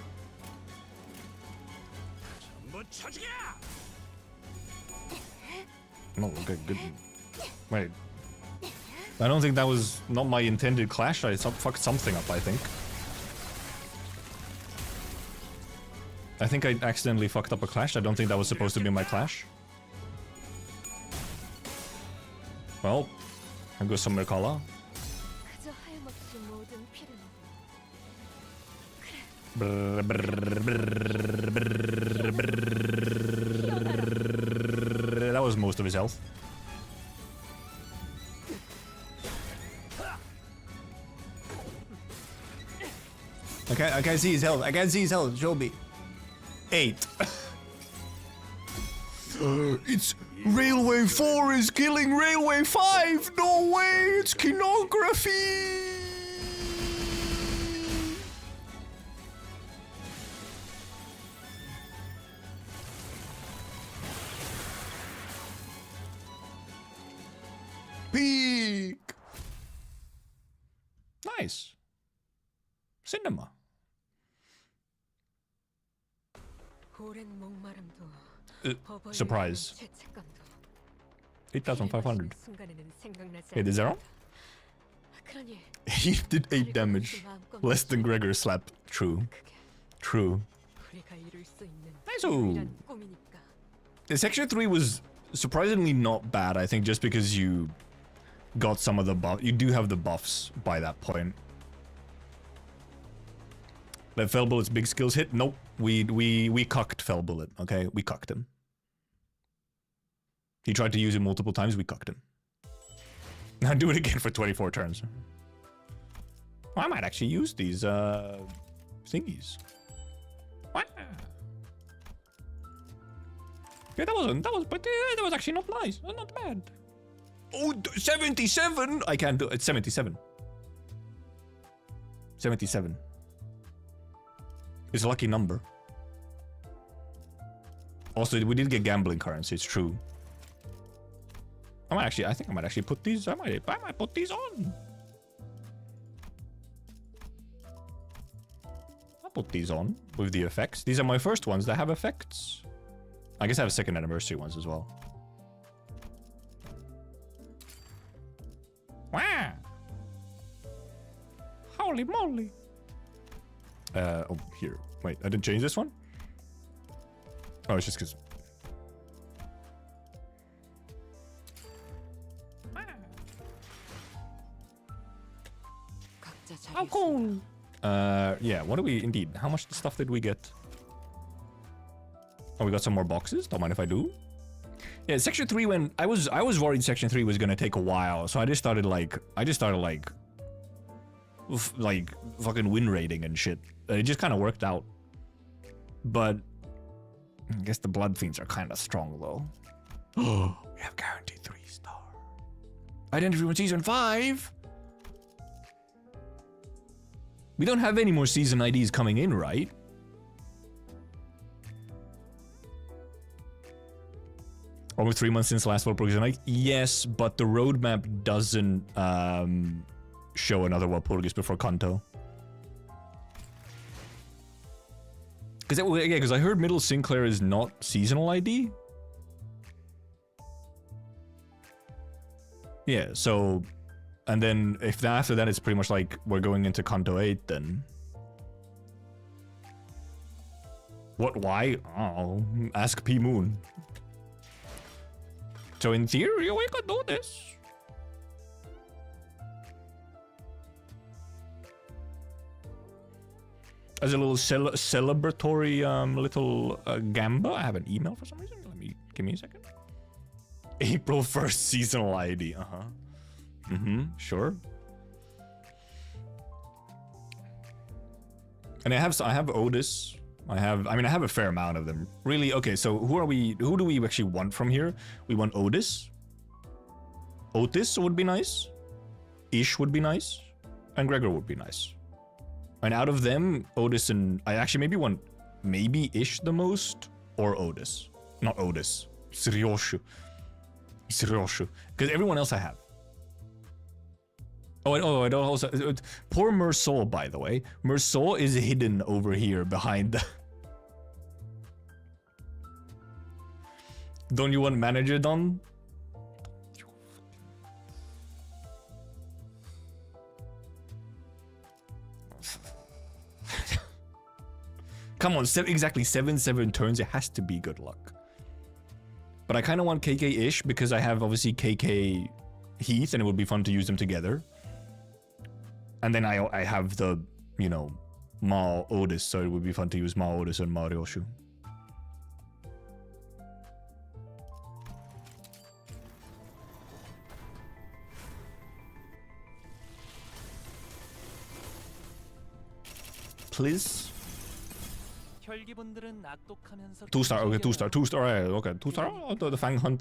No, okay, good. Wait. I don't think that was not my intended clash. I fucked something up, I think. I think I accidentally fucked up a clash. I don't think that was supposed to be my clash. Well, I'll go some Merkala. That was most of his health. Okay, I can't see his health. I can't see his health. Show me. 8. It's Railway 4 is killing Railway 5. No way. It's kinography. Peak. Nice. Cinema. Surprise. 8,500. Hey, the zero? He did 8 damage. Less than Gregor's slap. True. True. Nice. Section 3 was surprisingly not bad, I think, just because you got some of the buff. You do have the buffs by that point. Let Fell Bullet's big skills hit? Nope. We cucked Fell Bullet, okay? We cucked him. He tried to use it multiple times, we cucked him. Now do it again for 24 turns. Well, I might actually use these, thingies. What? Yeah, that was actually not nice. Not bad. Oh, 77! I can't do it. It's 77. 77. It's a lucky number. Also, we did get gambling currency, it's true. I think I might actually put these, I might put these on. I'll put these on with the effects. These are my first ones that have effects. I guess I have second anniversary ones as well. Wow! Holy moly! Oh, here. Wait, I didn't change this one? Oh, it's just because... How cool! Yeah, what do we... Indeed, how much stuff did we get? Oh, we got some more boxes? Don't mind if I do. Yeah, Section 3 when... I was worried Section 3 was gonna take a while, so I just started like fucking win rating and shit. It just kind of worked out. But I guess the Blood Fiends are kind of strong though. Oh, we have guaranteed 3-star. Identity from Season 5? We don't have any more season IDs coming in, right? Over 3 months since the last World Progression Night? Yes, but the roadmap doesn't show another World Progress before Kanto. Because I heard Middle Sinclair is not seasonal ID. Yeah, so... And then if after that it's pretty much like we're going into Kanto 8 then. What, why? Oh, ask P Moon. So in theory we could do this. as a little celebratory little gamba. I have an email for some reason. Give me a second. April 1st seasonal ID. Sure. And I have Otis. I have a fair amount of them. Really? Okay, so who do we actually want from here? We want Otis. Otis would be nice. Ish would be nice. And Gregor would be nice. And out of them, Otis and I actually want Ish the most, or Otis. Not Otis. Sryoshu. Because everyone else I have. I don't also. Poor Mersol, by the way. Mersol is hidden over here behind the. Don't you want manager done? Come on, exactly 7 turns. It has to be good luck. But I kind of want KK-ish because I have obviously KK Heath, and it would be fun to use them together. And then I have the, you know, Mao Otis, so it would be fun to use Mao Otis and Mao Ryoshu. Please. 2 star, okay, 2 star, 2 star, okay, 2 star. The Fang Hong.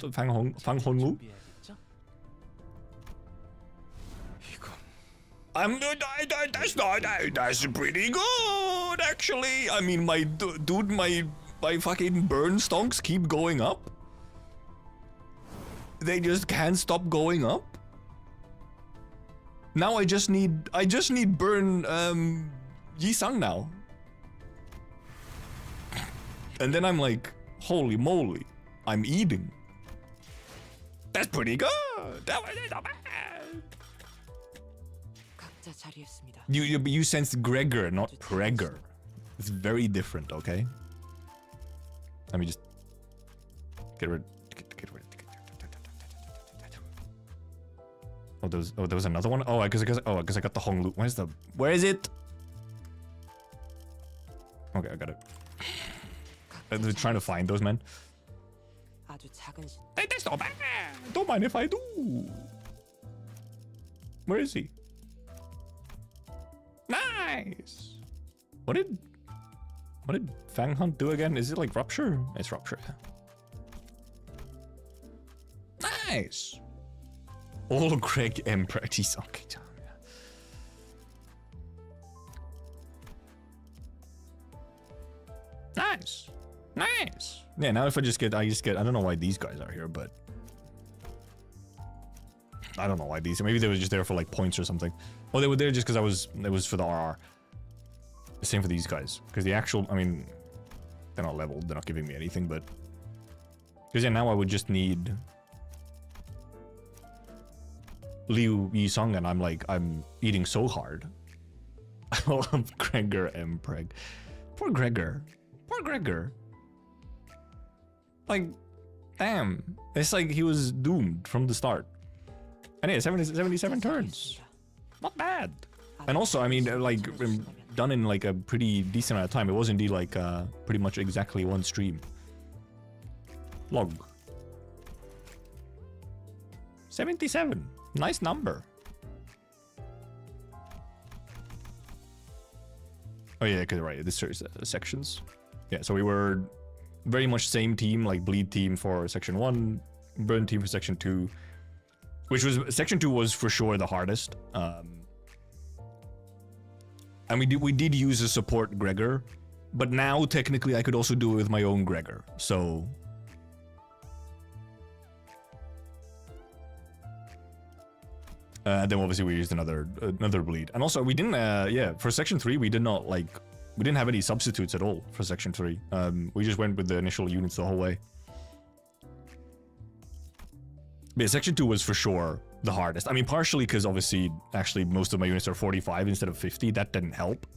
That's pretty good, actually. I mean, my dude, my fucking burn stonks keep going up. They just can't stop going up. Now I just need burn Yi-sang now. And then I'm like, holy moly, I'm eating. That's pretty good. That was not bad. You sense Gregor, not Pregor. It's very different, okay? Let me just get rid. Oh, there was another one. Oh, I guess I got the Hong Lu. Where is it? Okay, I got it. I'm trying to find those men. That's not bad. Don't mind if I do. Where is he? Nice. What did Fang Hunt do again? Is it like Rupture? It's Rupture. Nice. All Greg Emperor. Jeez, okay. Nice. Nice. Yeah, now if I just get, I don't know why these guys are here, but I don't know why these, maybe they were just there for like points or something. Oh, they were there just because it was for the RR. The same for these guys. Because the actual, I mean, they're not leveled, they're not giving me anything, but because yeah, now I would just need Liu Yi-sung, and I'm eating so hard. I love Gregor M. Preg. Poor Gregor. Poor Gregor. Like, damn. It's like he was doomed from the start. And yeah, 77 turns. Not bad. And also, I mean, like, done in like a pretty decent amount of time. It was indeed like pretty much exactly one stream. Log. 77. Nice number. Oh yeah, because right, this is sections. Yeah, so we were very much same team, like bleed team for section 1, burn team for section 2, which was section 2 was for sure the hardest. And we did use a support Gregor, but now technically I could also do it with my own Gregor. So then obviously we used another bleed, and also we didn't yeah, for section 3 we didn't have any substitutes at all for section 3. We just went with the initial units the whole way. But yeah, section 2 was for sure the hardest. I mean, partially because obviously actually most of my units are 45 instead of 50. That didn't help.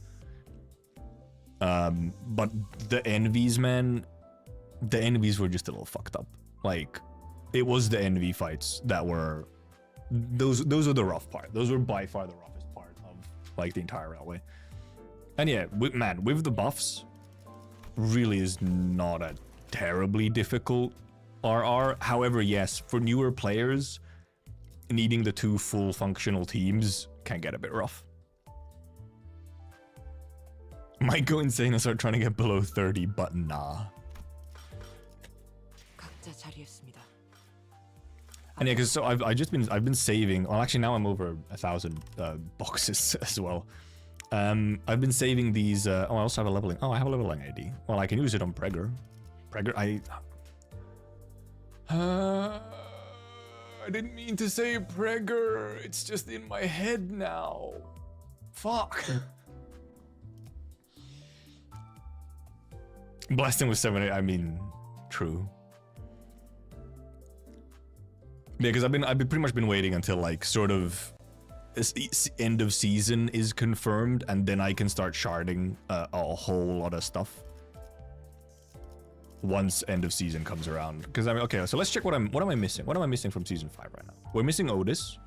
But the envies, man, the envies were just a little fucked up. Like, it was the envy fights that were those are the rough part. Those were by far the roughest part of like the entire railway. And yeah, man, with the buffs, really is not a terribly difficult RR. However, yes, for newer players, needing the 2 full functional teams can get a bit rough. Might go insane and start trying to get below 30, but nah. 각자 자리했습니다. And yeah, because so I've been saving. Well, actually now I'm over 1,000 boxes as well. I've been saving these. Oh, I also have a leveling. Oh, I have a leveling AD. Well, I can use it on Pregger. I didn't mean to say Pregger. It's just in my head now. Fuck. Blasting with 7-8. I mean, true. Yeah, because I've pretty much been waiting until like sort of end of season is confirmed, and then I can start sharding a whole lot of stuff once end of season comes around. Because I mean, okay, so let's check what am I missing? What am I missing from season 5 right now? We're missing Otis.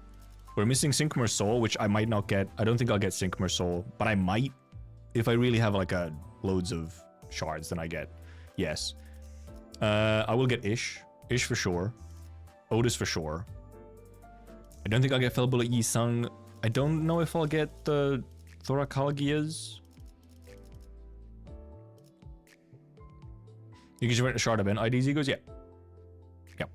We're missing Syncmer Soul, which I might not get. I don't think I'll get Syncmer Soul, but I might if I really have like loads of shards. Then I get yes. I will get Ish for sure. Otis for sure. I don't think I'll get Felbullet Yi Sung. I don't know if I'll get the Thorakalgias. You can just rent a shard event IDs. He goes, yeah. Yep.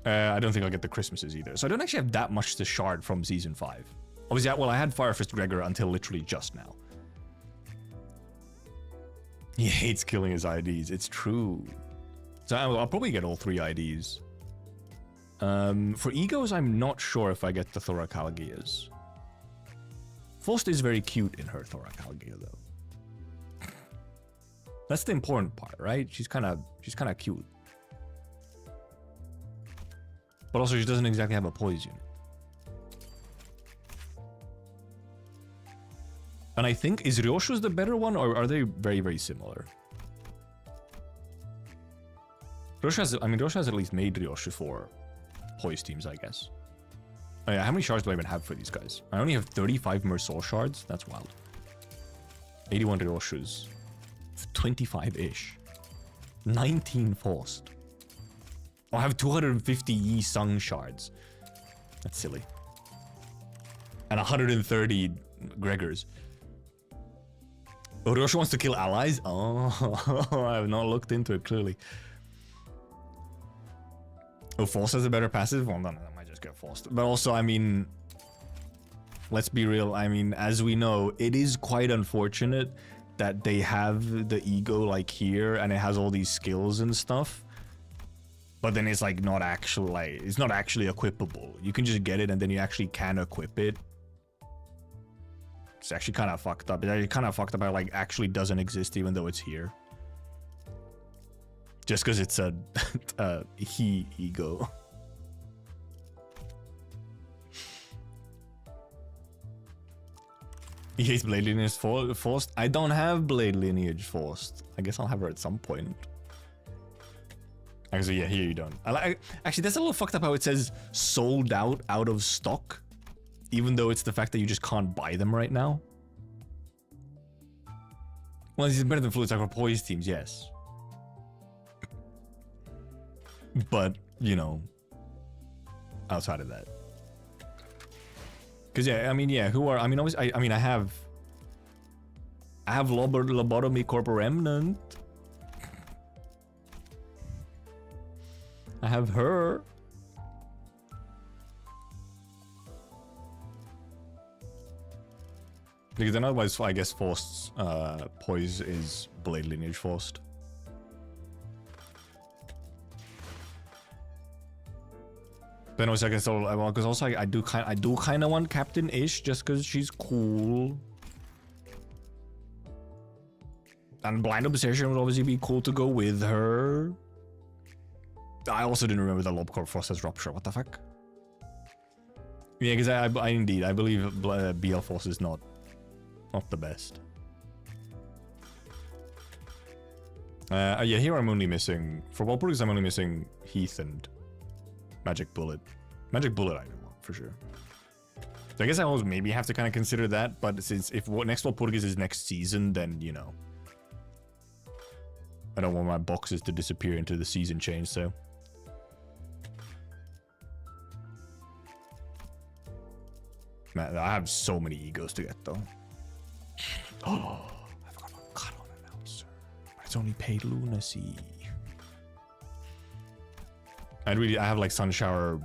I don't think I'll get the Christmases either. So I don't actually have that much to shard from season 5. Obviously, well, I had Firefist Gregor until literally just now. He hates killing his IDs. It's true. So I'll probably get all 3 IDs. For egos, I'm not sure if I get the Thorakalgias. Faust is very cute in her Thorakalgia, though. That's the important part, right? She's kind of cute. But also, she doesn't exactly have a poise unit. And I think, is Ryoshu's the better one, or are they very, very similar? Ryoshu has at least made Ryoshu for poise teams, I guess. Oh yeah, how many shards do I even have for these guys? I only have 35 Mersault shards. That's wild. 81 Ryoshus. 25-ish. 19 Faust. Oh, I have 250 Yi Sung shards. That's silly. And 130 Gregors. Oh, Ryoshu wants to kill allies? Oh, I have not looked into it, clearly. Oh, Faust has a better passive? Well, no, I might just get Faust. But also, I mean, let's be real. I mean, as we know, it is quite unfortunate that they have the ego like here and it has all these skills and stuff. But then it's like not actually, like, it's not actually equipable. You can just get it and then you actually can equip it. It's actually kind of fucked up. It's kind of fucked up how it like actually doesn't exist even though it's here. Just because it's a he ego. He hates Blade Lineage Faust. I don't have Blade Lineage Faust. I guess I'll have her at some point. Actually, yeah, here you don't. Actually, that's a little fucked up how it says sold out of stock. Even though it's the fact that you just can't buy them right now. Well, this is better than Fluid Cycle Poise teams, yes. But, you know, outside of that. Because, yeah, I mean, yeah, who are... I mean, obviously, I have Lobotomy Corpor Remnant. I have her. Because then otherwise, I guess Faust's poise is Blade Lineage Faust. Then also I guess because also I do kind of want Captain Ish just because she's cool. And Blind Obsession would obviously be cool to go with her. I also didn't remember the Lobcorp Frost has Rupture. What the fuck? Yeah, because I indeed I believe BL Force is not the best. Yeah, here I'm only missing for Walpurgis. I'm only missing Heath and Magic Bullet. Magic Bullet I do want for sure. So I guess I always maybe have to kind of consider that, but since if next Walpurgis is next season, then, you know, I don't want my boxes to disappear into the season change, so. Man, I have so many egos to get, though. Oh, I've got a Caron announcer. But it's only paid lunacy. I have like Sunshower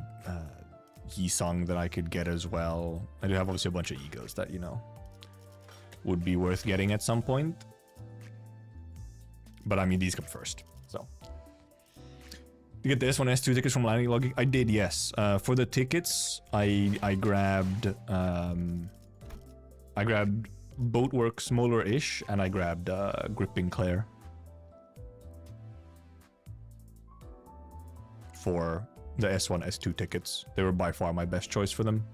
Yi-Sung that I could get as well. I do have obviously a bunch of egos that, you know, would be worth getting at some point. But I mean, these come first, so. You get the S1S2 tickets from Landing Log? I did, yes. For the tickets, I grabbed Boatworks Molar-ish, and I grabbed Gripping Claire for the S1, S2 tickets. They were by far my best choice for them.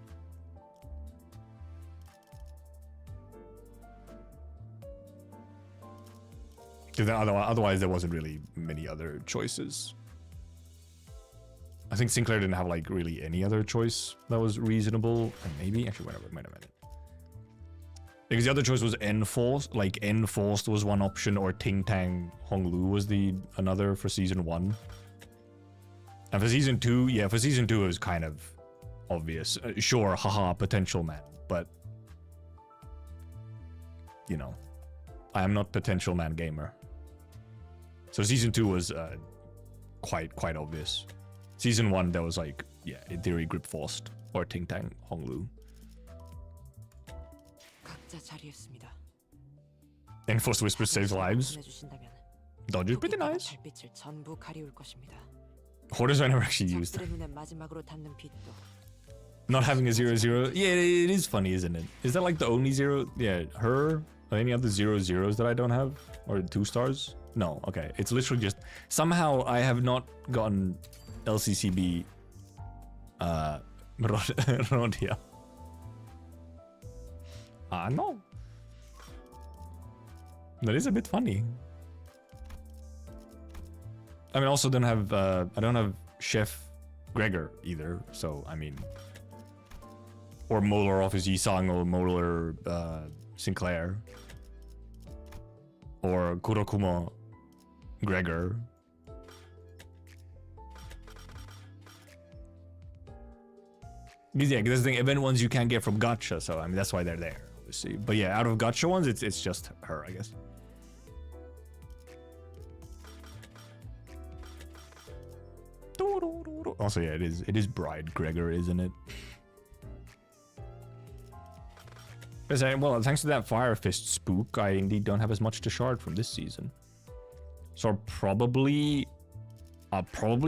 Because otherwise there wasn't really many other choices. I think Sinclair didn't have like really any other choice that was reasonable. And maybe, actually, wait a minute. Because the other choice was Enforced. Like Enforced was one option, or Ting Tang Honglu was the another for season 1. And for season 2, yeah, for season 2 it was kind of obvious. Sure, haha, potential man, but you know, I am not potential man gamer. So season 2 was quite obvious. Season 1 there was like, yeah, in theory Grip Forced or Ting Tang Honglu. 각자 자리했습니다. Enforced Whisper saves lives. 보내주신다면 Dodge is pretty nice. 달빛을 전부 가리울 것입니다. Hordes I never actually used. 적들의 눈에 마지막으로 닿는 빛도 Not having a 0-0. Yeah, it is funny, isn't it? Is that like the only 0? Yeah, her? Or any other 0-0s that I don't have? Or 2 stars? No, okay. It's literally just... Somehow I have not gotten LCCB... Rodia. No. That is a bit funny. I mean, also don't have... I don't have Chef Gregor either, so, I mean... Or Molar Office Yi-Sang or Molar Sinclair. Or Kurokuma Gregor. Because yeah, because the thing, event ones you can't get from gacha, so I mean that's why they're there, obviously. But yeah, out of gacha ones, it's just her, I guess. Also, yeah, it is Bride Gregor, isn't it? Well, thanks to that Fire Fist spook, I indeed don't have as much to shard from this season. So I'll probably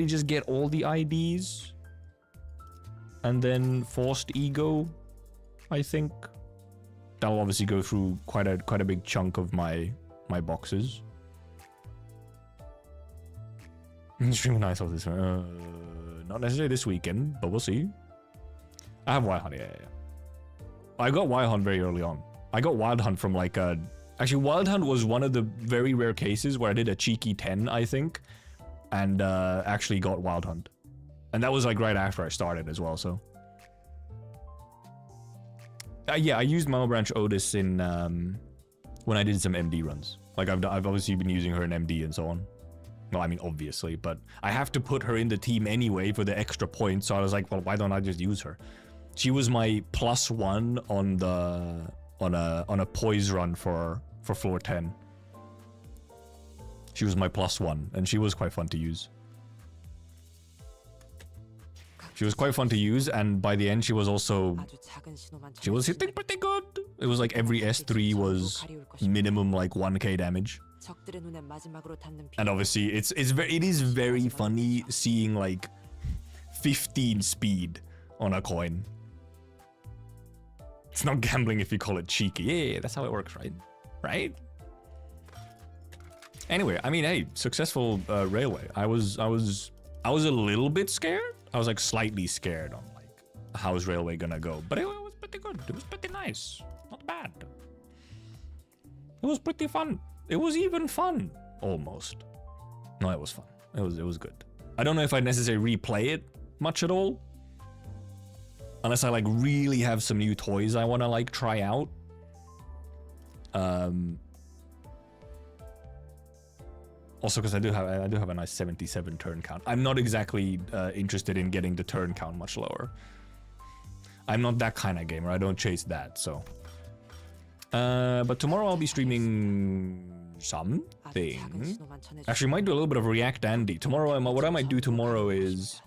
just get all the IDs and then Forced Ego, I think. That'll obviously go through quite a big chunk of my boxes. Streaming nice of this not necessarily this weekend, but we'll see. I have Wild Hunt, yeah. I got Wild Hunt very early on. I got Wild Hunt from like a... Actually, Wild Hunt was one of the very rare cases where I did a cheeky 10, I think, and actually got Wild Hunt. And that was like right after I started as well, so... yeah, I used Mama Branch Otis in... when I did some MD runs. Like, I've obviously been using her in MD and so on. Well, I mean, obviously, but I have to put her in the team anyway for the extra points, so I was like, well, why don't I just use her? She was my +1 on the on a poise run for floor 10. She was my +1, and she was quite fun to use. She was quite fun to use, and by the end she was hitting pretty good. It was like every S3 was minimum like 1k damage. And obviously it is very funny seeing like 15 speed on a coin. It's not gambling if you call it cheeky. Yeah, that's how it works, right? Right? Anyway, I mean, hey, successful railway. I was a little bit scared. I was like slightly scared on like how's railway gonna go, but it was pretty good. It was pretty nice. Not bad. It was pretty fun. It was even fun, almost. No, it was fun. It was good. I don't know if I'd necessarily replay it much at all. Unless I like really have some new toys I want to like try out. Also, because I do have a nice 77 turn count. I'm not exactly interested in getting the turn count much lower. I'm not that kind of gamer. I don't chase that. So, but tomorrow I'll be streaming something. Actually, might do a little bit of React Andy tomorrow. What I might do tomorrow is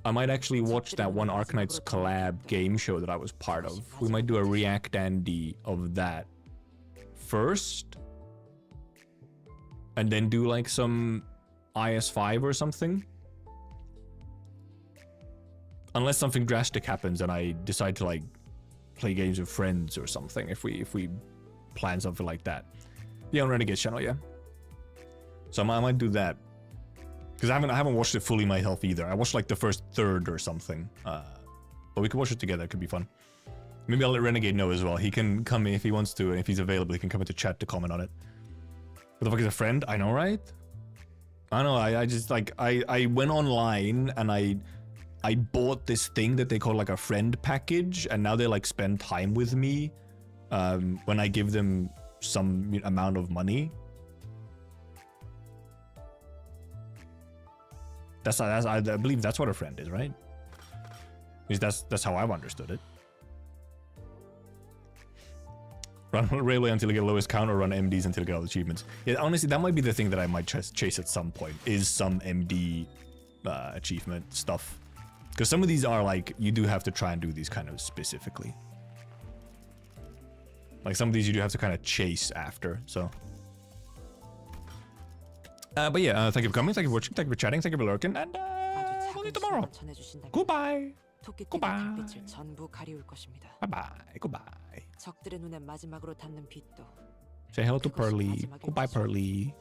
I might actually watch that one Arknights collab game show that I was part of. We might do a React Andy of that first, and then do like some IS5 or something. Unless something drastic happens and I decide to like play games with friends or something. If we plan something like that. Yeah, on Renegade's channel, yeah. So I might do that. Because I haven't watched it fully myself either. I watched like the first third or something. But we can watch it together. It could be fun. Maybe I'll let Renegade know as well. He can come if he wants to, and if he's available, he can come into chat to comment on it. What the fuck is a friend? I know, right? I know. I just like I went online and I bought this thing that they call like a friend package, and now they like spend time with me when I give them some amount of money. I believe that's what a friend is, right? Because that's how I've understood it. Run Railway until you get lowest count, or run MDs until you get all the achievements. Yeah, honestly, that might be the thing that I might chase at some point, is some MD achievement stuff. Because some of these are like, you do have to try and do these kind of specifically. Like some of these you do have to kind of chase after, so. But yeah, thank you for coming, thank you for watching, thank you for chatting, thank you for lurking, and we'll see you tomorrow. Goodbye. Goodbye. Bye-bye. Goodbye. 적들의 눈에 마지막으로 닿는 빛도 Say hello to Pearly. Goodbye, Pearly.